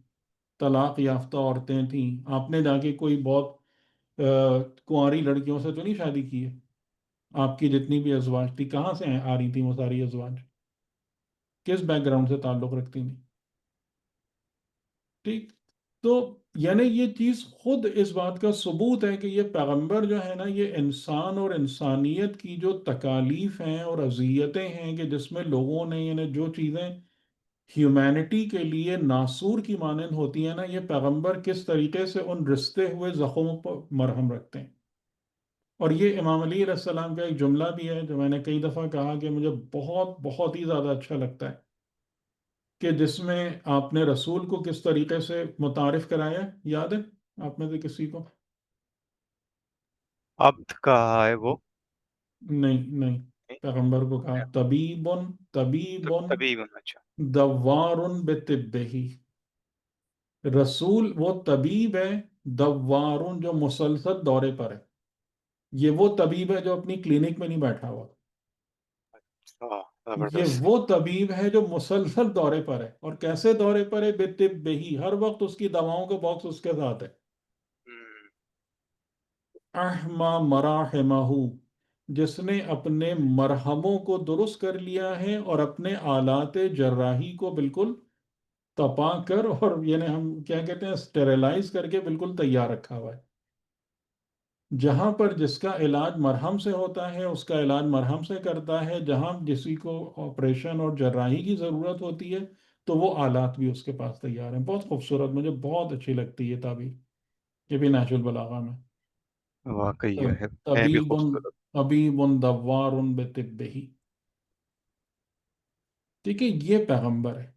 طلاق یافتہ عورتیں تھیں. آپ نے جا کے کوئی بہت کنواری لڑکیوں سے تو نہیں شادی کی ہے. آپ کی جتنی بھی ازواج تھی کہاں سے آ رہی تھیں وہ ساری ازواج؟ کس بیک گراؤنڈ سے تعلق رکھتی تھیں؟ ٹھیک، تو یعنی یہ چیز خود اس بات کا ثبوت ہے کہ یہ پیغمبر جو ہے نا، یہ انسان اور انسانیت کی جو تکالیف ہیں اور اذیتیں ہیں کہ جس میں لوگوں نے یعنی جو چیزیں ہیومینٹی کے لیے ناسور کی مانند ہوتی ہیں نا، یہ پیغمبر کس طریقے سے ان رستے ہوئے زخموں پر مرہم رکھتے ہیں. اور یہ امام علی علیہ السلام کا ایک جملہ بھی ہے جو میں نے کئی دفعہ کہا کہ مجھے بہت بہت ہی زیادہ اچھا لگتا ہے، کہ جس میں آپ نے رسول کو کس طریقے سے متعارف کرایا. یاد ہے آپ میں سے کسی کو؟ عبد کہا ہے وہ؟ نہیں نہیں، نہیں؟ پیغمبر کو کہا طبیبن تو طبیبن تبھی بننا. اچھا. دوارن بطبہ. رسول وہ طبیب ہے، دوارن جو مسلسل دورے پر ہے. یہ وہ طبیب ہے جو اپنی کلینک میں نہیں بیٹھا ہوا. اچھا، یہ زبردست. وہ طبیب ہے جو مسلسل دورے پر ہے. اور کیسے دورے پر ہے؟ بطبہ، ہر وقت اس کی دواؤں کا باکس اس کے ساتھ ہے. ہم، احما مراحمہ، جس نے اپنے مرہموں کو درست کر لیا ہے اور اپنے آلات جراحی کو بالکل تپا کر، اور یعنی ہم کیا کہتے ہیں، اسٹیریلائز کر کے بالکل تیار رکھا ہوا ہے. جہاں پر جس کا علاج مرہم سے ہوتا ہے اس کا علاج مرہم سے کرتا ہے، جہاں کسی کو آپریشن اور جراحی کی ضرورت ہوتی ہے تو وہ آلات بھی اس کے پاس تیار ہیں. بہت خوبصورت، مجھے بہت اچھی لگتی ہے یہ تعبیر. یہ بھی نہج البلاغہ میں. واقعی ہے بھی طبیب خوبصورت. طبیب دوار بطبہ. ٹھیک ہے، یہ پیغمبر ہے.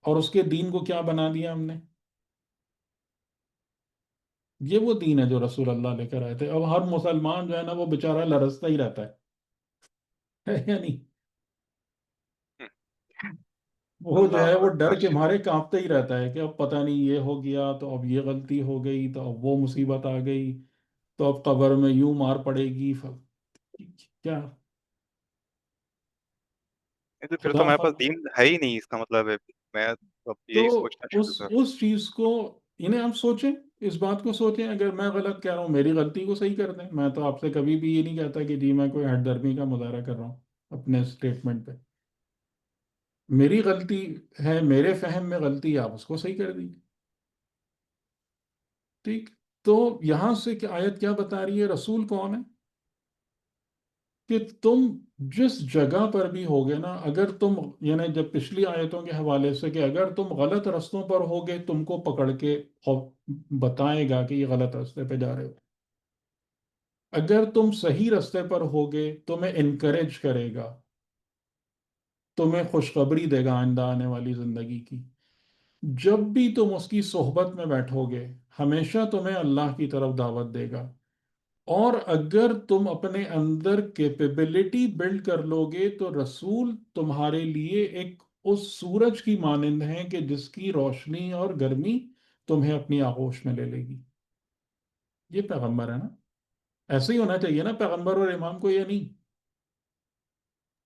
اور اس کے دین کو کیا بنا دیا ہم نے؟ یہ وہ دین ہے جو رسول اللہ لے کر آئے تھے. اب ہر مسلمان جو ہے نا وہ بیچارہ لرزتا ہی رہتا ہے یا نہیں؟ وہ جو ہے اللہ وہ ڈر کے راشد. مارے کانپتا ہی رہتا ہے کہ اب پتہ نہیں یہ ہو گیا تو اب یہ غلطی ہو گئی تو اب وہ مصیبت آ گئی تو اب قبر میں یوں مار پڑے گی. کیا تو پھر تو خدا ہمارے پاس خواہ. دین ہے ہی نہیں، اس کا مطلب ہے. میں تو اب تو یہی سوچنا شروع کر. اس چیز کو انہیں آپ سوچیں، اس بات کو سوچیں. اگر میں غلط کہہ رہا ہوں میری غلطی کو صحیح کر دیں. میں تو آپ سے کبھی بھی یہ نہیں کہتا کہ جی میں کوئی ہٹ درمی کا مظاہرہ کر رہا ہوں اپنے اسٹیٹمنٹ پہ. میری غلطی ہے، میرے فہم میں غلطی ہے، آپ اس کو صحیح کر دیجیے. ٹھیک، تو یہاں سے کہ آیت کیا بتا رہی ہے؟ رسول کون ہے؟ کہ تم جس جگہ پر بھی ہوگے نا، اگر تم یعنی جب پچھلی آیتوں کے حوالے سے کہ اگر تم غلط رستوں پر ہوگے تم کو پکڑ کے بتائے گا کہ یہ غلط رستے پہ جا رہے ہو. اگر تم صحیح رستے پر ہوگے تمہیں انکریج کرے گا، تمہیں خوشخبری دے گا آئندہ آنے والی زندگی کی. جب بھی تم اس کی صحبت میں بیٹھو گے ہمیشہ تمہیں اللہ کی طرف دعوت دے گا، اور اگر تم اپنے اندر کیپیبلٹی بلڈ کر لو گے تو رسول تمہارے لیے ایک اس سورج کی مانند ہیں کہ جس کی روشنی اور گرمی تمہیں اپنی آغوش میں لے لے گی۔ یہ پیغمبر ہے نا، ایسے ہی ہونا چاہیے نا پیغمبر اور امام کو، یہ نہیں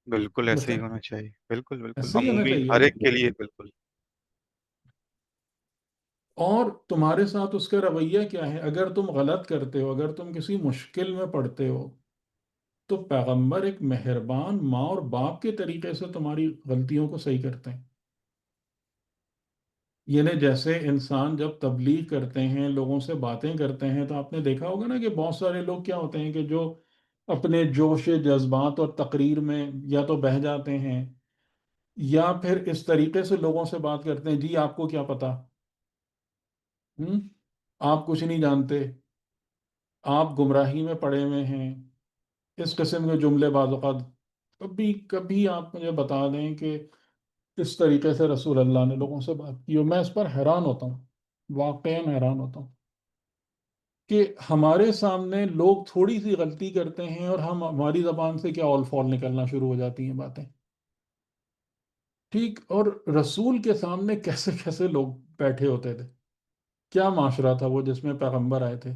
بالکل ایسے ہی بتا، ہونا چاہیے، بالکل بالکل ایسے ہی ہونا عمومی چاہیے ہر نا۔ ایک کے لیے، بالکل۔ اور تمہارے ساتھ اس کا رویہ کیا ہے؟ اگر تم غلط کرتے ہو، اگر تم کسی مشکل میں پڑتے ہو، تو پیغمبر ایک مہربان ماں اور باپ کے طریقے سے تمہاری غلطیوں کو صحیح کرتے ہیں۔ یعنی جیسے انسان جب تبلیغ کرتے ہیں، لوگوں سے باتیں کرتے ہیں، تو آپ نے دیکھا ہوگا نا کہ بہت سارے لوگ کیا ہوتے ہیں کہ جو اپنے جوش جذبات اور تقریر میں یا تو بہہ جاتے ہیں، یا پھر اس طریقے سے لوگوں سے بات کرتے ہیں، جی آپ کو کیا پتا، ہم؟ آپ کچھ نہیں جانتے، آپ گمراہی میں پڑے ہوئے ہیں، اس قسم کے جملے بعض اوقات۔ کبھی کبھی آپ مجھے بتا دیں کہ اس طریقے سے رسول اللہ نے لوگوں سے بات کی، اور میں اس پر حیران ہوتا ہوں، واقعاً حیران ہوتا ہوں کہ ہمارے سامنے لوگ تھوڑی سی غلطی کرتے ہیں اور ہماری زبان سے کیا اول فول نکلنا شروع ہو جاتی ہیں باتیں، ٹھیک؟ اور رسول کے سامنے کیسے کیسے لوگ بیٹھے ہوتے تھے، کیا معاشرہ تھا وہ جس میں پیغمبر آئے تھے،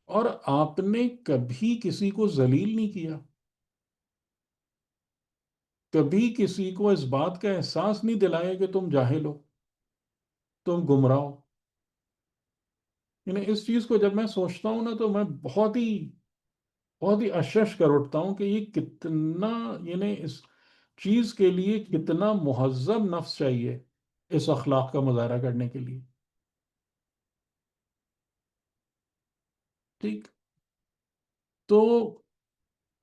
اور آپ نے کبھی کسی کو ذلیل نہیں کیا، کبھی کسی کو اس بات کا احساس نہیں دلایا کہ تم جاہل ہو، تم گمراہ ہو۔ یعنی اس چیز کو جب میں سوچتا ہوں نا تو میں بہت ہی اشش کر اٹھتا ہوں کہ یہ کتنا، یعنی اس چیز کے لیے کتنا مہذب نفس چاہیے اس اخلاق کا مظاہرہ کرنے کے لیے، ٹھیک؟ تو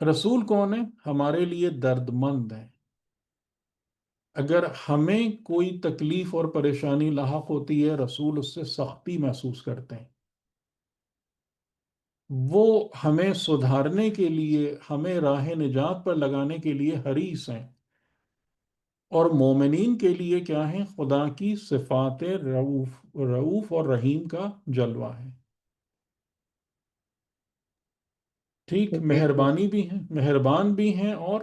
رسول کون ہے؟ ہمارے لیے درد مند ہے۔ اگر ہمیں کوئی تکلیف اور پریشانی لاحق ہوتی ہے، رسول اس سے سختی محسوس کرتے ہیں، وہ ہمیں سدھارنے کے لیے، ہمیں راہ نجات پر لگانے کے لیے حریص ہیں، اور مومنین کے لیے کیا ہیں؟ خدا کی صفات رعوف اور رحیم کا جلوہ ہے، ٹھیک؟ ایک مہربانی بھی ہیں، مہربان بھی ہیں، اور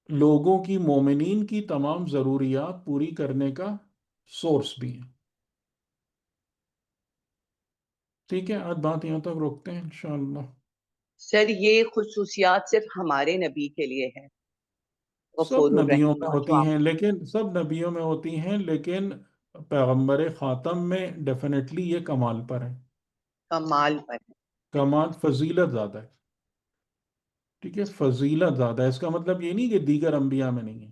لوگوں کی، مومنین کی تمام ضروریات پوری کرنے کا سورس بھی ہیں۔ ٹھیک ہے، آج بات یہاں تک روکتے ہیں انشاءاللہ۔ سر یہ خصوصیات صرف ہمارے نبی کے لیے ہے، سب غفور نبیوں الرحیم، میں اور جو ہوتی آپ ہیں، لیکن سب نبیوں میں ہوتی ہیں، لیکن پیغمبر خاتم میں ڈیفینیٹلی یہ کمال پر ہے، کمال پر ہے۔ کمال، فضیلت زیادہ ہے، ٹھیک ہے؟ فضیلت زیادہ ہے، اس کا مطلب یہ نہیں کہ دیگر انبیاء میں نہیں ہے۔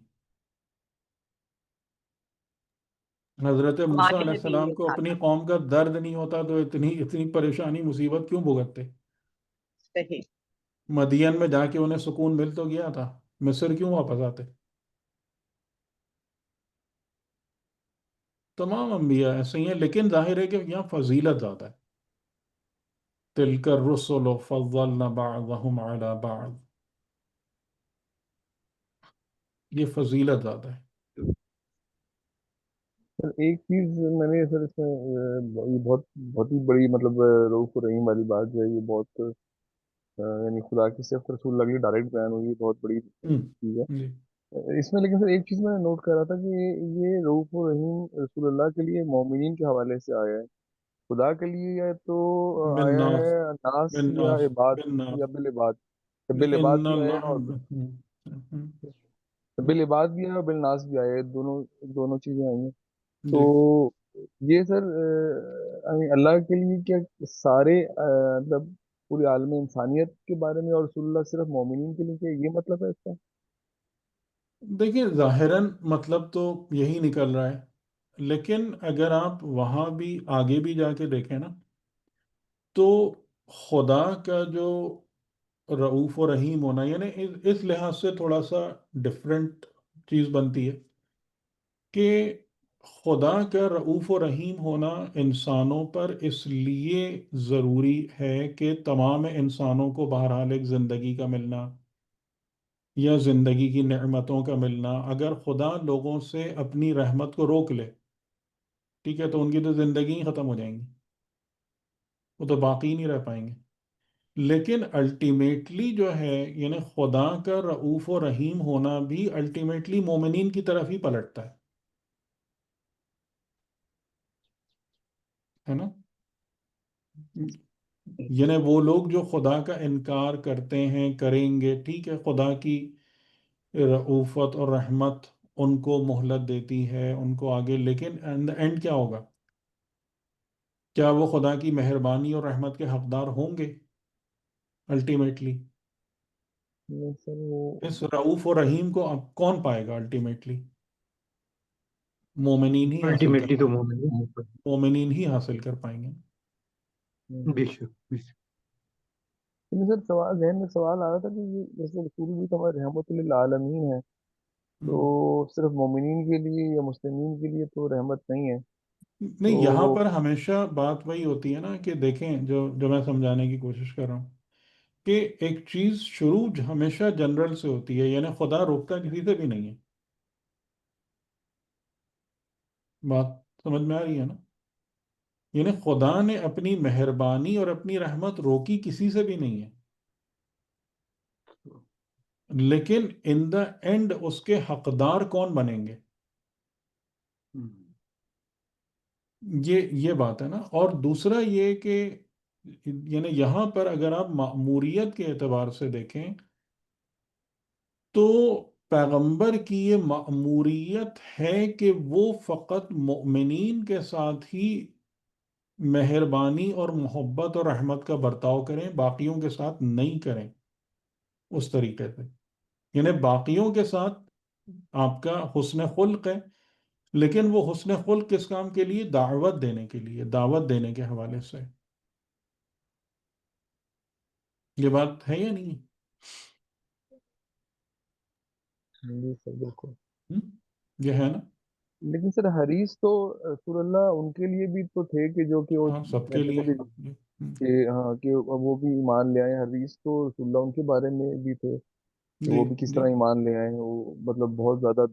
حضرت موسیٰ ہمارے علیہ نبی السلام میں کو تھا اپنی قوم کا درد نہیں ہوتا تو اتنی پریشانی مصیبت کیوں بھگتتے؟ صحیح۔ مدین میں جا کے انہیں سکون مل تو گیا تھا، مصر کیوں واپس آتے؟ تمام انبیاء ایسے ہی ہیں، لیکن ظاہر ہے کہ یہاں فضیلت زیادہ ہے۔ تِلْكَ الرُّسُلُ فَضَّلْنَا بَعْضَهُمْ عَلَى بَعْضٍ، یہ فضیلت زیادہ ہے۔ سر ایک چیز میں نے سر اس میں یہ بہت بہت ہی بڑی مطلب رؤوف الرحیم والی بات جو ہے یہ بہت یعنی خدا کی صرف رسول اللہ کے ڈائریکٹ بیان ہوئی، بہت بڑی ہم، چیز ہے جی، اس میں۔ لیکن سر ایک چیز میں نوٹ کر رہا تھا کہ یہ رؤوف الرحیم رسول اللہ کے لیے مومنین کے حوالے سے آیا ہے، خدا کے لیے یا تو آیا بالناس، ہے ناس یا بالناس، عباد بالناس، یا بالعباد، بالعباد ان بھی آیا ہے اللہ، اور بالعباد بھی آیا اور بالناس بھی آیا ہے، دونوں دونوں چیزیں آئی ہیں۔ تو جی، یہ سر اللہ کے لیے کیا سارے مطلب پورے عالم انسانیت کے بارے میں، اور رسول اللہ صرف مومنین کے لیے، کیا یہ مطلب ہے اس کا؟ دیکھیں ظاہراً مطلب تو یہی نکل رہا ہے، لیکن اگر آپ وہاں بھی آگے بھی جا کے دیکھیں نا تو خدا کا جو رعوف و رحیم ہونا، یعنی اس لحاظ سے تھوڑا سا ڈفرینٹ چیز بنتی ہے کہ خدا کا رعوف و رحیم ہونا انسانوں پر اس لیے ضروری ہے کہ تمام انسانوں کو بہرحال ایک زندگی کا ملنا، یا زندگی کی نعمتوں کا ملنا، اگر خدا لوگوں سے اپنی رحمت کو روک لے، ٹھیک ہے، تو ان کی تو زندگی ہی ختم ہو جائیں گی، وہ تو باقی ہی نہیں رہ پائیں گے۔ لیکن الٹیمیٹلی جو ہے، یعنی خدا کا رعوف و رحیم ہونا بھی الٹیمیٹلی مومنین کی طرف ہی پلٹتا ہے نا؟ یعنی وہ لوگ جو خدا کا انکار کرتے ہیں، کریں گے، ٹھیک ہے، خدا کی رعوفت اور رحمت ان کو مہلت دیتی ہے، ان کو آگے، لیکن اینڈ کیا ہوگا؟ کیا وہ خدا کی مہربانی اور رحمت کے حقدار ہوں گے الٹیمیٹلی؟ نہیں سر وہ اس رعوف و رحیم کو اب کون پائے گا الٹیمیٹلی؟ مومنین ہی حاصل کر الٹیمیٹلی تو پائیں گے، مومن مومنین ہی حاصل کر پائیں گے۔ بے شک بے شک۔ لیکن سر سوال ذہن میں سوال آ رہا تھا کہ یہ جیسے رسول بھی تو ہمارے رحمت للعالمین ہے، تو صرف مومنین کے لیے یا مسلمین کے لیے تو رحمت نہیں ہے نہیں، تو یہاں پر ہمیشہ بات وہی ہوتی ہے نا کہ دیکھیں، جو میں سمجھانے کی کوشش کر رہا ہوں کہ ایک چیز شروع ہمیشہ جنرل سے ہوتی ہے، یعنی خدا روکتا کسی سے بھی نہیں ہے۔ بات سمجھ میں آ رہی ہے نا؟ یعنی خدا نے اپنی مہربانی اور اپنی رحمت روکی کسی سے بھی نہیں ہے، لیکن ان دا اینڈ اس کے حقدار کون بنیں گے، یہ بات ہے نا۔ اور دوسرا یہ کہ یعنی یہاں پر اگر آپ مأموریت کے اعتبار سے دیکھیں تو پیغمبر کی یہ مأموریت ہے کہ وہ فقط مؤمنین کے ساتھ ہی مہربانی اور محبت اور رحمت کا برتاؤ کریں، باقیوں کے ساتھ نہیں کریں اس طریقے سے۔ یعنی باقیوں کے ساتھ آپ کا حسن خلق ہے، لیکن وہ حسن خلق کس کام کے لیے؟ دعوت دینے کے لیے، دعوت دینے کے حوالے سے۔ یہ بات ہے یا نہیں ہے؟ جی سر بالکل۔ یہ ہے نا؟ لیکن سر حدیث تو رسول اللہ ان کے لیے بھی تو تھے کہ جو کہ وہ ہاں، سب کے کہتے لیے۔ تھے کہ ہاں کہ وہ بھی ایمان لے آئے، حدیث تو رسول اللہ ان کے بارے میں بھی تھے کہ جی وہ بھی کس جی، طرح ایمان لے آئے ہیں، وہ مطلب بہت زیادہ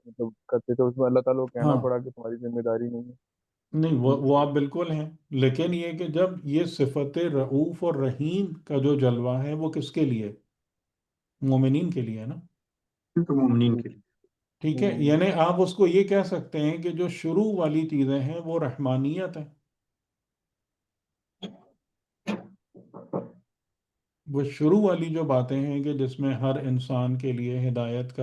مطلب کرتے تھے، اس میں اللہ تعالیٰ کو کہنا ہاں، پڑا کہ تمہاری ذمہ داری نہیں نہیں، ہے۔ وہ آپ بالکل ہیں، لیکن یہ کہ جب یہ صفت رعوف اور رحیم کا جو جلوہ ہے وہ کس کے لیے؟ مومنین کے لیے ہے نا؟ تو مومنین کے لیے۔ ٹھیک ہے، یعنی آپ اس کو یہ کہہ سکتے ہیں کہ جو شروع والی چیزیں ہیں وہ رحمانیت ہے، وہ شروع والی جو باتیں ہیں کہ جس میں ہر انسان کے لیے ہدایت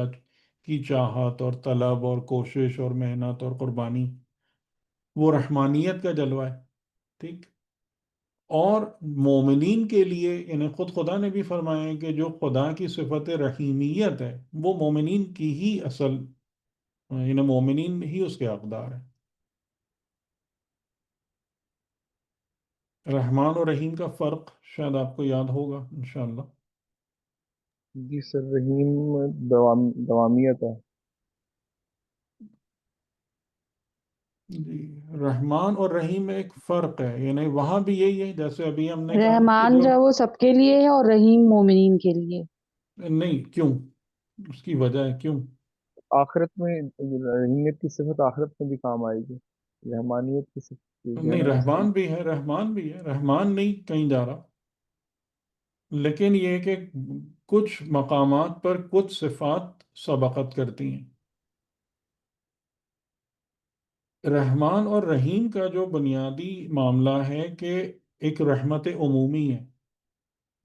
کی چاہت اور طلب اور کوشش اور محنت اور قربانی، وہ رحمانیت کا جلوہ ہے، ٹھیک۔ اور مومنین کے لیے یعنی خود خدا نے بھی فرمایا ہے کہ جو خدا کی صفت رحیمیت ہے وہ مومنین کی ہی اصل، یعنی مومنین ہی اس کے حقدار ہیں۔ رحمان اور رحیم کا فرق شاید آپ کو یاد ہوگا انشاءاللہ۔ جی سر، رحیم دوامیت ہے۔ جی، رحمان اور رحیم میں ایک فرق ہے، یعنی وہاں بھی یہی ہے جیسے ابھی ہم نے کہا کہ رحمان جو جو ہے وہ سب کے لیے ہے اور رحیم مومنین کے لیے۔ نہیں، کیوں؟ اس کی وجہ ہے کیوں؟ آخرت میں رحیمیت کی صفت آخرت میں بھی کام آئے گی، رحمانیت کی صفت جو ہے نہیں، نا اس رحمان بھی ہے، رحمان بھی ہے، رحمان نہیں کہیں جا رہا، لیکن یہ کہ کچھ مقامات پر کچھ صفات سبقت کرتی ہیں۔ رحمان اور رحیم کا جو بنیادی معاملہ ہے کہ ایک رحمت عمومی ہے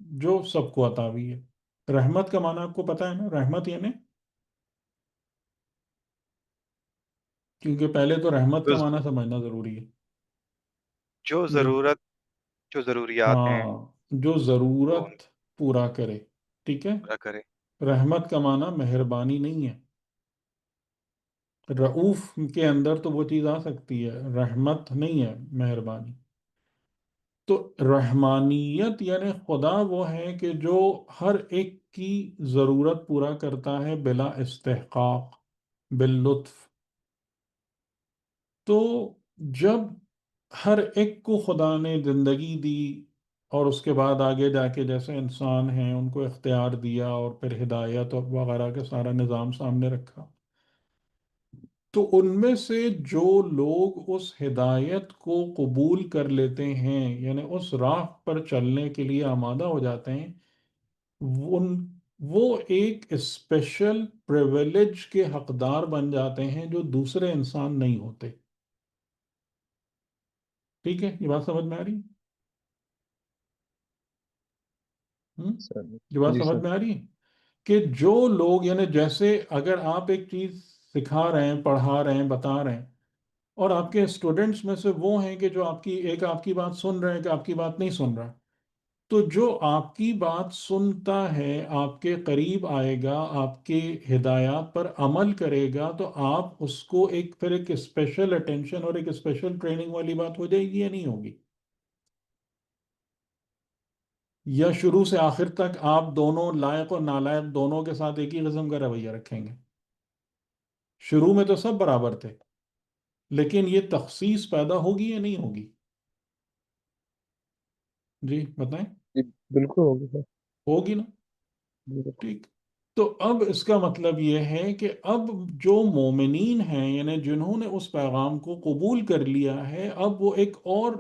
جو سب کو عطا ہوئی ہے۔ رحمت کا معنی آپ کو پتہ ہے نا؟ رحمت یعنی، کیونکہ پہلے تو رحمت کا جو معنی سمجھنا ضروری ہے۔ جو جی، ضرورت جو ضروریات ہیں ہاں، جو وہ ان ضرورت پورا کرے، ٹھیک ہے۔ پورا کرے۔ رحمت کا معنی مہربانی نہیں ہے۔ رعوف کے اندر تو وہ چیز آ سکتی ہے، رحمت نہیں ہے، مہربانی۔ تو رحمانیت یعنی خدا وہ ہے کہ جو ہر ایک کی ضرورت پورا کرتا ہے بلا استحقاق، باللطف۔ تو جب ہر ایک کو خدا نے زندگی دی، اور اس کے بعد آگے جا کے جیسے انسان ہیں ان کو اختیار دیا اور پھر ہدایت اور وغیرہ کا سارا نظام سامنے رکھا. تو ان میں سے جو لوگ اس ہدایت کو قبول کر لیتے ہیں یعنی اس راہ پر چلنے کے لیے آمادہ ہو جاتے ہیں ان- وہ ایک اسپیشل پریویلیج کے حقدار بن جاتے ہیں جو دوسرے انسان نہیں ہوتے. ٹھیک ہے، یہ بات سمجھ میں آ رہی ہے؟ سر یہ بات جی سمجھ سر. میں آ رہی ہے کہ جو لوگ یعنی جیسے اگر آپ ایک چیز سکھا رہے ہیں، پڑھا رہے ہیں، بتا رہے ہیں، اور آپ کے اسٹوڈنٹس میں سے وہ ہیں کہ جو آپ کی بات سن رہے ہیں کہ آپ کی بات نہیں سن رہا، تو جو آپ کی بات سنتا ہے آپ کے قریب آئے گا، آپ کے ہدایات پر عمل کرے گا، تو آپ اس کو پھر ایک اسپیشل اٹینشن اور ایک اسپیشل ٹریننگ والی بات ہو جائے گی یا نہیں ہوگی؟ یا شروع سے آخر تک آپ دونوں لائق اور نالائق دونوں کے ساتھ ایک ہی قسم کا رویہ رکھیں گے؟ شروع میں تو سب برابر تھے، لیکن یہ تخصیص پیدا ہوگی یا نہیں ہوگی؟ جی بتائیں. جی بالکل ہوگی سر. ہوگی نا؟ بالکل. ٹھیک. تو اب اس کا مطلب یہ ہے کہ اب جو مومنین ہیں یعنی جنہوں نے اس پیغام کو قبول کر لیا ہے، اب وہ ایک اور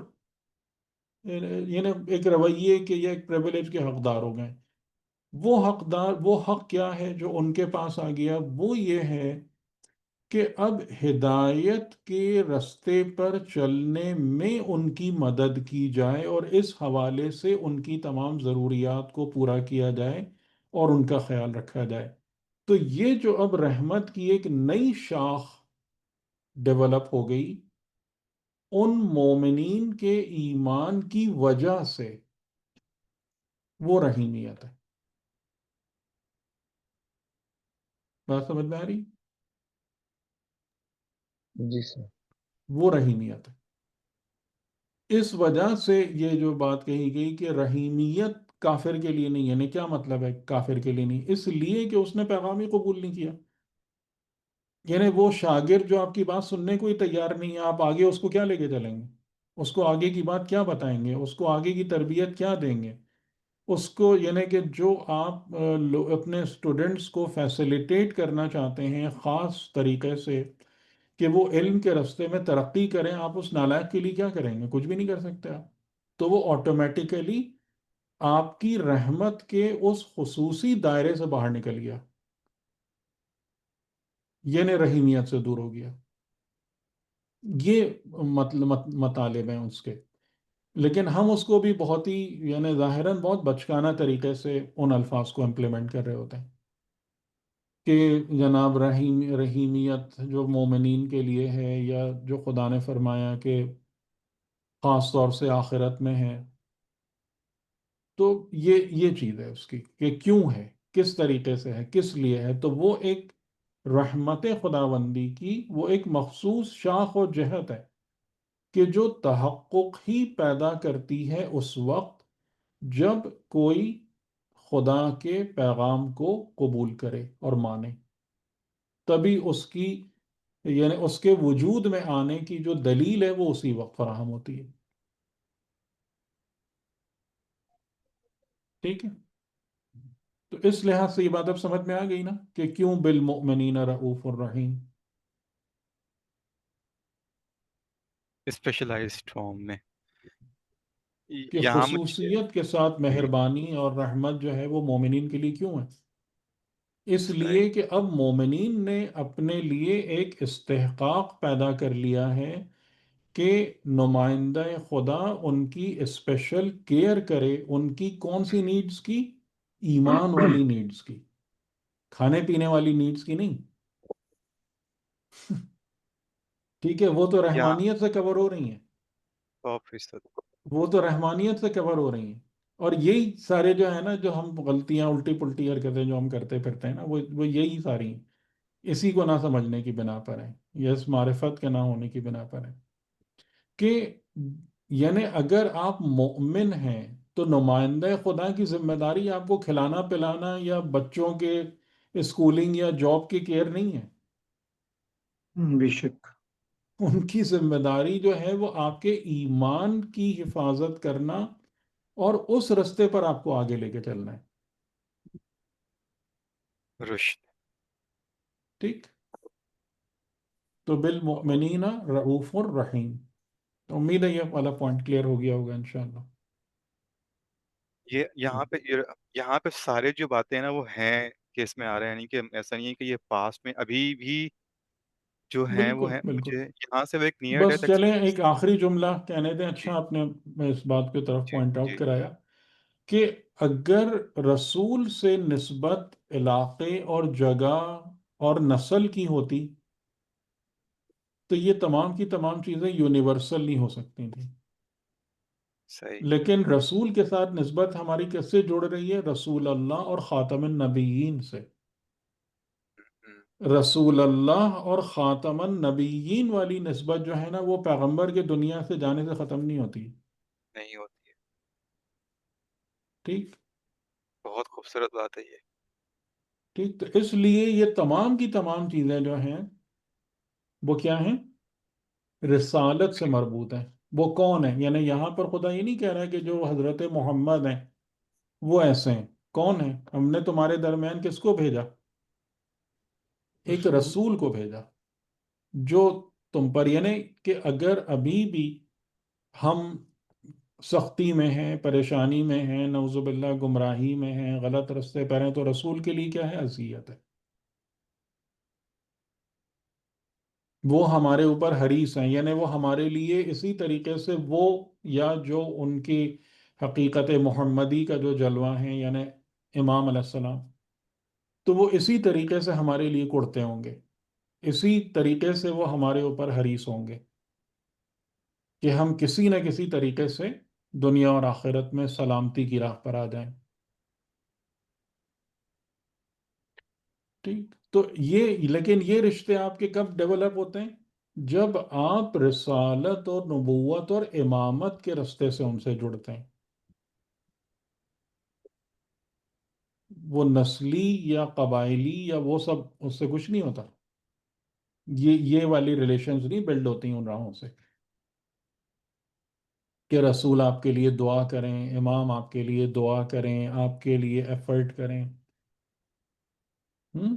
یعنی ایک رویے کے یا ایک پریویلیج کے حقدار ہو گئے. وہ حق کیا ہے جو ان کے پاس آ گیا؟ وہ یہ ہے کہ اب ہدایت کے رستے پر چلنے میں ان کی مدد کی جائے اور اس حوالے سے ان کی تمام ضروریات کو پورا کیا جائے اور ان کا خیال رکھا جائے. تو یہ جو اب رحمت کی ایک نئی شاخ ڈیولپ ہو گئی ان مومنین کے ایمان کی وجہ سے، وہ رحیمیت ہے. بات سمجھ میں آ رہی؟ جی سر. وہ رحیمیت ہے. اس وجہ سے یہ جو بات کہی گئی کہ رحیمیت کافر کے لیے نہیں، یعنی کیا مطلب ہے کافر کے لیے نہیں؟ اس لیے کہ اس نے پیغام ہی قبول نہیں کیا. یعنی وہ شاگرد جو آپ کی بات سننے کو ہی تیار نہیں ہے، آپ آگے اس کو کیا لے کے چلیں گے؟ اس کو آگے کی بات کیا بتائیں گے؟ اس کو آگے کی تربیت کیا دیں گے؟ اس کو یعنی کہ جو آپ اپنے اسٹوڈنٹس کو فیسیلیٹیٹ کرنا چاہتے ہیں خاص طریقے سے کہ وہ علم کے راستے میں ترقی کریں، آپ اس نالائق کے لیے کیا کریں گے؟ کچھ بھی نہیں کر سکتے آپ. تو وہ آٹومیٹیکلی آپ کی رحمت کے اس خصوصی دائرے سے باہر نکل گیا، یعنی رحیمیت سے دور ہو گیا. یہ مطالب ہیں اس کے. لیکن ہم اس کو بھی بہت ہی یعنی ظاہراً بہت بچکانہ طریقے سے ان الفاظ کو امپلیمنٹ کر رہے ہوتے ہیں کہ جناب رحیمیت جو مومنین کے لیے ہے، یا جو خدا نے فرمایا کہ خاص طور سے آخرت میں ہے. تو یہ چیز ہے اس کی کہ کیوں ہے، کس طریقے سے ہے، کس لیے ہے. تو وہ ایک رحمت خداوندی کی وہ ایک مخصوص شاخ و جہت ہے کہ جو تحقق ہی پیدا کرتی ہے اس وقت جب کوئی خدا کے پیغام کو قبول کرے اور مانے. تبھی اس کی یعنی اس کے وجود میں آنے کی جو دلیل ہے وہ اسی وقت فراہم ہوتی ہے. ٹھیک ہے. تو اس لحاظ سے یہ بات اب سمجھ میں آ گئی نا کہ کیوں بالمؤمنین رؤوف الرحیم. اسپیشلائزڈ فارم میں کہ یہاں مجھے خصوصیت کے ساتھ مہربانی اور رحمت جو ہے وہ مومنین کے لیے کیوں ہے؟ اس لیے رائٹ کہ اب مومنین نے اپنے لیے ایک استحقاق پیدا کر لیا ہے کہ نمائندہ خدا ان کی اسپیشل کیئر کرے. ان کی کون سی نیڈز کی؟ ایمان والی نیڈز کی، کھانے پینے والی نیڈز کی نہیں. ٹھیک ہے، وہ تو یہاں رحمانیت سے کور ہو رہی ہیں. 100%. وہ تو رحمانیت سے کور ہو رہی ہیں. اور یہی سارے جو ہیں نا جو ہم غلطیاں الٹی پلٹی حرکتیں جو ہم کرتے پھرتے ہیں نا وہ یہی ساری ہیں. اسی کو نہ سمجھنے کی بنا پر ہیں، یا اس معرفت کے نہ ہونے کی بنا پر ہیں کہ یعنی اگر آپ مومن ہیں تو نمائندہ خدا کی ذمہ داری آپ کو کھلانا پلانا یا بچوں کے اسکولنگ یا جاب کی کیئر نہیں ہے. بے شک. ان کی ذمہ داری جو ہے وہ آپ کے ایمان کی حفاظت کرنا اور اس رستے پر آپ کو آگے لے کے چلنا ہے. رشد. ٹھیک. تو بالمؤمنین رؤوف الرحیم. تو امید ہے یہ والا پوائنٹ کلیئر ہو گیا ہوگا انشاءاللہ. یہ یہاں پہ سارے جو باتیں ہیں نا وہ ہیں کہ اس میں آ رہے ہیں، یعنی کہ ایسا نہیں ہے کہ یہ پاسٹ میں ابھی بھی جو ہیں وہ بالکل ہیں. بالکل. مجھے یہاں سے وہ ایک نیئر بس ڈیتھ چلیں ایکسپیرینس. ایک آخری جملہ کہنے دیں. جی اچھا آپ نے اس بات کی طرف جی پوائنٹ آؤٹ جی کرایا کہ اگر رسول سے نسبت علاقے اور جگہ اور نسل کی ہوتی تو یہ تمام کی تمام چیزیں یونیورسل نہیں ہو سکتی تھیں. صحیح. لیکن رسول کے ساتھ نسبت ہماری کس سے جڑ رہی ہے؟ رسول اللہ اور خاتم النبیین سے. ہم، رسول اللہ اور خاتم النبیین والی نسبت جو ہے نا وہ پیغمبر کے دنیا سے جانے سے ختم نہیں ہوتی. نہیں ہوتی ہے. ٹھیک. بہت خوبصورت بات ہے یہ. ٹھیک. تو اس لیے یہ تمام کی تمام چیزیں جو ہیں وہ کیا ہیں؟ رسالت سے مربوط ہیں. وہ کون ہیں؟ یعنی یہاں پر خدا یہ نہیں کہہ رہا ہے کہ جو حضرت محمد ہیں وہ ایسے ہیں. کون ہیں؟ ہم نے تمہارے درمیان کس کو بھیجا؟ ایک رسول رسول کو بھیجا جو تم پر، یعنی کہ اگر ابھی بھی ہم سختی میں ہیں، پریشانی میں ہیں، نعوذ باللہ گمراہی میں ہیں، غلط رستے پر ہیں، تو رسول کے لیے کیا ہے؟ اذیت ہے. وہ ہمارے اوپر حریص ہیں، یعنی وہ ہمارے لیے اسی طریقے سے وہ یا جو ان کی حقیقت محمدی کا جو جلوہ ہیں یعنی امام علیہ السلام، تو وہ اسی طریقے سے ہمارے لیے کڑتے ہوں گے، اسی طریقے سے وہ ہمارے اوپر حریص ہوں گے کہ ہم کسی نہ کسی طریقے سے دنیا اور آخرت میں سلامتی کی راہ پر آ جائیں. ٹھیک. تو لیکن یہ رشتے آپ کے کب ڈیولپ ہوتے ہیں؟ جب آپ رسالت اور نبوت اور امامت کے رستے سے ان سے جڑتے ہیں. وہ نسلی یا قبائلی یا وہ سب اس سے کچھ نہیں ہوتا. یہ والی ریلیشنز نہیں بلڈ ہوتی ان راہوں سے کہ رسول آپ کے لیے دعا کریں، امام آپ کے لیے دعا کریں، آپ کے لیے ایفرٹ کریں. ہم؟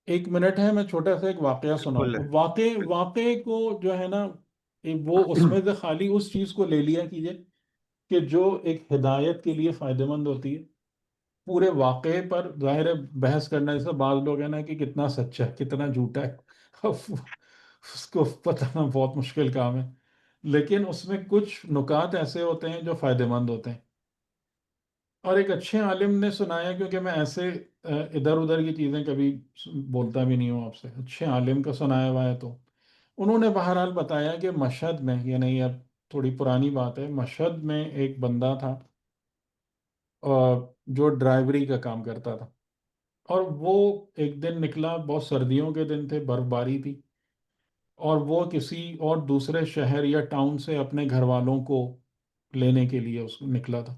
ایک منٹ ہے، میں چھوٹا سا ایک واقعہ بالکل سناؤں. بالکل. واقعے کو جو ہے نا وہ اس میں سے خالی اس چیز کو لے لیا کیجئے کہ جو ایک ہدایت کے لیے فائدہ مند ہوتی ہے. پورے واقعے پر ظاہر ہے بحث کرنا، جیسے بعض لوگ ہیں نا کہ کتنا سچا ہے کتنا جھوٹا ہے اب اس کو بتانا بہت مشکل کام ہے. لیکن اس میں کچھ نکات ایسے ہوتے ہیں جو فائدہ مند ہوتے ہیں. اور ایک اچھے عالم نے سنایا، کیونکہ میں ایسے ادھر ادھر کی چیزیں کبھی بولتا بھی نہیں ہوں آپ سے، اچھے عالم کا سنایا ہوا ہے. تو انہوں نے بہرحال بتایا کہ مشہد میں، یعنی یہ اب تھوڑی پرانی بات ہے، مشہد میں ایک بندہ تھا جو ڈرائیوری کا کام کرتا تھا. اور وہ ایک دن نکلا، بہت سردیوں کے دن تھے، برف باری تھی، اور وہ کسی اور دوسرے شہر یا ٹاؤن سے اپنے گھر والوں کو لینے کے لیے اس نکلا تھا.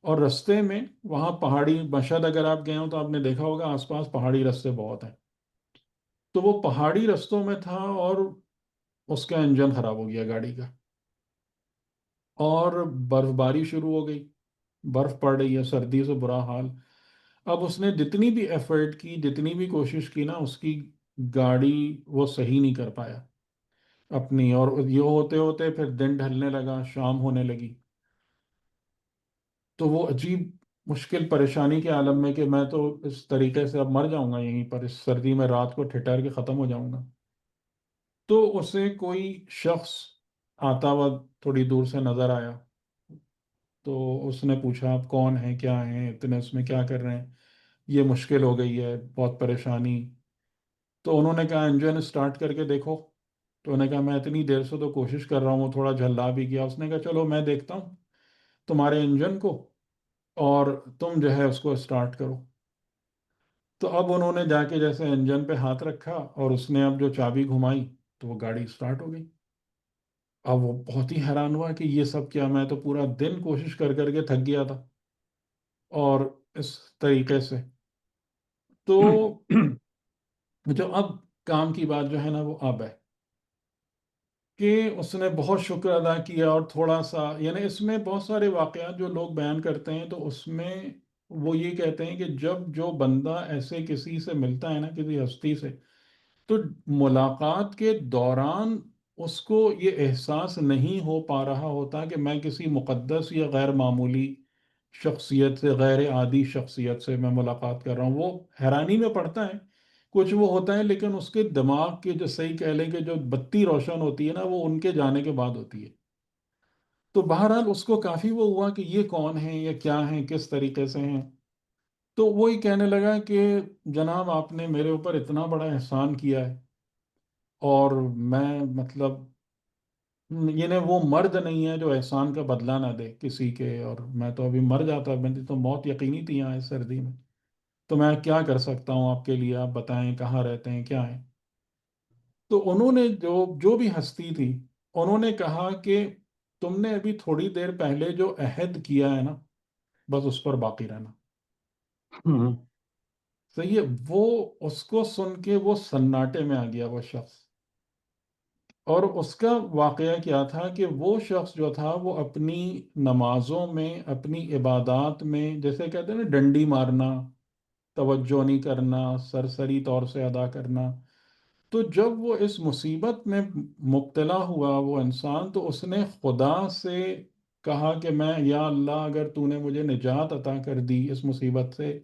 اور رستے میں وہاں پہاڑی مشہد اگر آپ گئے ہوں تو آپ نے دیکھا ہوگا آس پاس پہاڑی رستے بہت ہیں. تو وہ پہاڑی رستوں میں تھا اور اس کا انجن خراب ہو گیا گاڑی کا، اور برف باری شروع ہو گئی، برف پڑ رہی ہے، سردی سے برا حال. اب اس نے جتنی بھی ایفرٹ کی، جتنی بھی کوشش کی نا، اس کی گاڑی وہ صحیح نہیں کر پایا اپنی. اور یہ ہوتے ہوتے پھر دن ڈھلنے لگا، شام ہونے لگی. تو وہ عجیب مشکل پریشانی کے عالم میں کہ میں تو اس طریقے سے اب مر جاؤں گا یہیں پر، اس سردی میں رات کو ٹھٹر کے ختم ہو جاؤں گا. تو اسے کوئی شخص آتا ہوا تھوڑی دور سے نظر آیا. تو اس نے پوچھا آپ کون ہیں، کیا ہیں، اتنے اس میں کیا کر رہے ہیں، یہ مشکل ہو گئی ہے، بہت پریشانی. تو انہوں نے کہا انجن اسٹارٹ کر کے دیکھو. تو انہوں نے کہا میں اتنی دیر سے تو کوشش کر رہا ہوں، وہ تھوڑا جھلا بھی گیا. اس نے کہا چلو میں دیکھتا ہوں تمہارے انجن کو، اور تم جو ہے اس کو اسٹارٹ کرو. تو اب انہوں نے جا کے جیسے انجن پہ ہاتھ رکھا اور اس نے اب جو چابی گھمائی تو وہ گاڑی اسٹارٹ ہو گئی. اب وہ بہت ہی حیران ہوا کہ یہ سب کیا، میں تو پورا دن کوشش کر کر کے تھک گیا تھا اور اس طریقے سے. تو جو اب کام کی بات جو ہے نا وہ اب ہے کہ اس نے بہت شکر ادا کیا اور تھوڑا سا، یعنی اس میں بہت سارے واقعات جو لوگ بیان کرتے ہیں تو اس میں وہ یہ کہتے ہیں کہ جب جو بندہ ایسے کسی سے ملتا ہے نا، کسی ہستی سے، تو ملاقات کے دوران اس کو یہ احساس نہیں ہو پا رہا ہوتا کہ میں کسی مقدس یا غیر معمولی شخصیت سے، غیر عادی شخصیت سے میں ملاقات کر رہا ہوں. وہ حیرانی میں پڑتا ہے، کچھ وہ ہوتا ہے، لیکن اس کے دماغ کے جو صحیح کہہ لیں کہ جو بتی روشن ہوتی ہے نا، وہ ان کے جانے کے بعد ہوتی ہے. تو بہرحال اس کو کافی وہ ہوا کہ یہ کون ہیں، یہ کیا ہیں، کس طریقے سے ہیں. تو وہی کہنے لگا کہ جناب آپ نے میرے اوپر اتنا بڑا احسان کیا ہے، اور میں مطلب یعنی وہ مرد نہیں ہے جو احسان کا بدلہ نہ دے کسی کے، اور میں تو ابھی مر جاتا، میری تو موت یقینی تھی یہاں اس سردی میں، تو میں کیا کر سکتا ہوں آپ کے لیے، آپ بتائیں کہاں رہتے ہیں، کیا ہیں. تو انہوں نے جو بھی ہستی تھی، انہوں نے کہا کہ تم نے ابھی تھوڑی دیر پہلے جو عہد کیا ہے نا، بس اس پر باقی رہنا. ہوں، صحیح ہے. وہ اس کو سن کے وہ سناٹے میں آ گیا وہ شخص. اور اس کا واقعہ کیا تھا کہ وہ شخص جو تھا وہ اپنی نمازوں میں، اپنی عبادات میں، جیسے کہتے ہیں نا ڈنڈی مارنا، توجہ نہیں کرنا، سرسری طور سے ادا کرنا. تو جب وہ اس مصیبت میں مبتلا ہوا وہ انسان، تو اس نے خدا سے کہا کہ میں، یا اللہ اگر تو نے مجھے نجات عطا کر دی اس مصیبت سے،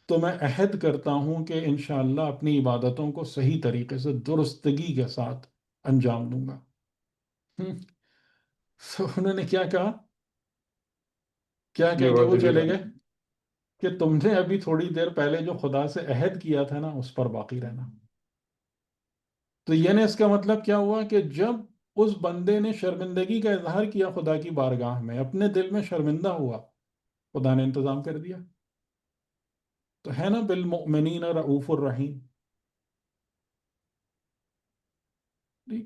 تو میں عہد کرتا ہوں کہ انشاءاللہ اپنی عبادتوں کو صحیح طریقے سے درستگی کے ساتھ انجام دوں گا. تو انہوں نے کیا کہا، کیا یہ کہہ کے بات وہ دلی چلے بات گئے کہ تم نے ابھی تھوڑی دیر پہلے جو خدا سے عہد کیا تھا نا، اس پر باقی رہنا. تو یعنی اس کا مطلب کیا ہوا کہ جب اس بندے نے شرمندگی کا اظہار کیا خدا کی بارگاہ میں، اپنے دل میں شرمندہ ہوا، خدا نے انتظام کر دیا. تو ہے نا بالمؤمنین رؤوف الرحیم. ٹھیک.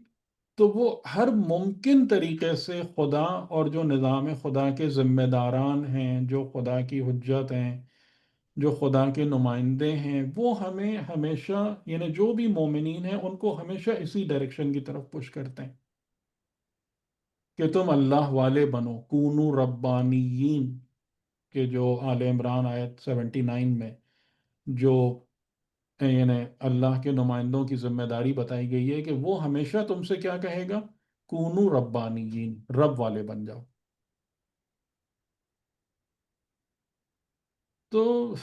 تو وہ ہر ممکن طریقے سے خدا اور جو نظام خدا کے ذمہ داران ہیں، جو خدا کی حجت ہیں، جو خدا کے نمائندے ہیں، وہ ہمیں ہمیشہ، یعنی جو بھی مومنین ہیں، ان کو ہمیشہ اسی ڈائریکشن کی طرف پش کرتے ہیں کہ تم اللہ والے بنو، کونو ربانیین، کہ جو آل عمران آیت 79 میں جو یعنی اللہ کے نمائندوں کی ذمہ داری بتائی گئی ہے کہ وہ ہمیشہ تم سے کیا کہے گا، کونو ربانیین، رب والے بن جاؤ. تو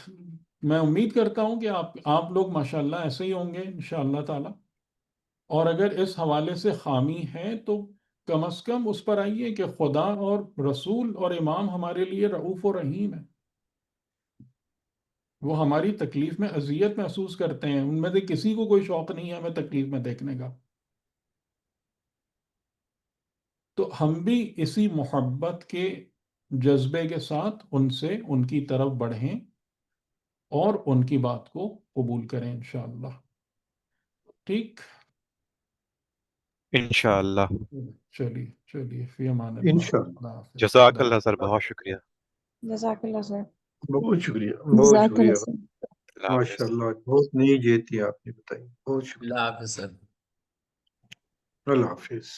میں امید کرتا ہوں کہ آپ لوگ ماشاءاللہ ایسے ہی ہوں گے انشاءاللہ تعالی. اور اگر اس حوالے سے خامی ہے تو کم از کم اس پر آئیے کہ خدا اور رسول اور امام ہمارے لیے رؤوف و رحیم ہے. وہ ہماری تکلیف میں اذیت محسوس کرتے ہیں، ان میں سے کسی کو کوئی شوق نہیں ہے ہمیں تکلیف میں دیکھنے کا. تو ہم بھی اسی محبت کے جذبے کے ساتھ ان سے ان کی طرف بڑھیں اور ان کی بات کو قبول کریں انشاءاللہ. ٹھیک. انشاءاللہ. چلیے چلیے، فی امان اللہ. انشاءاللہ. اللہ حافظ. جزاک خدا اللہ سر، حافظ. بہت شکریہ. جزاک اللہ سر. بہت شکریہ، بہت جزاک اللہ شکریہ. خیر. اللہ ماشاء حافظ. اللہ، بہت نئی جیتی آپ نے بتائی، بہت شکریہ. اللہ حافظ سر. اللہ حافظ.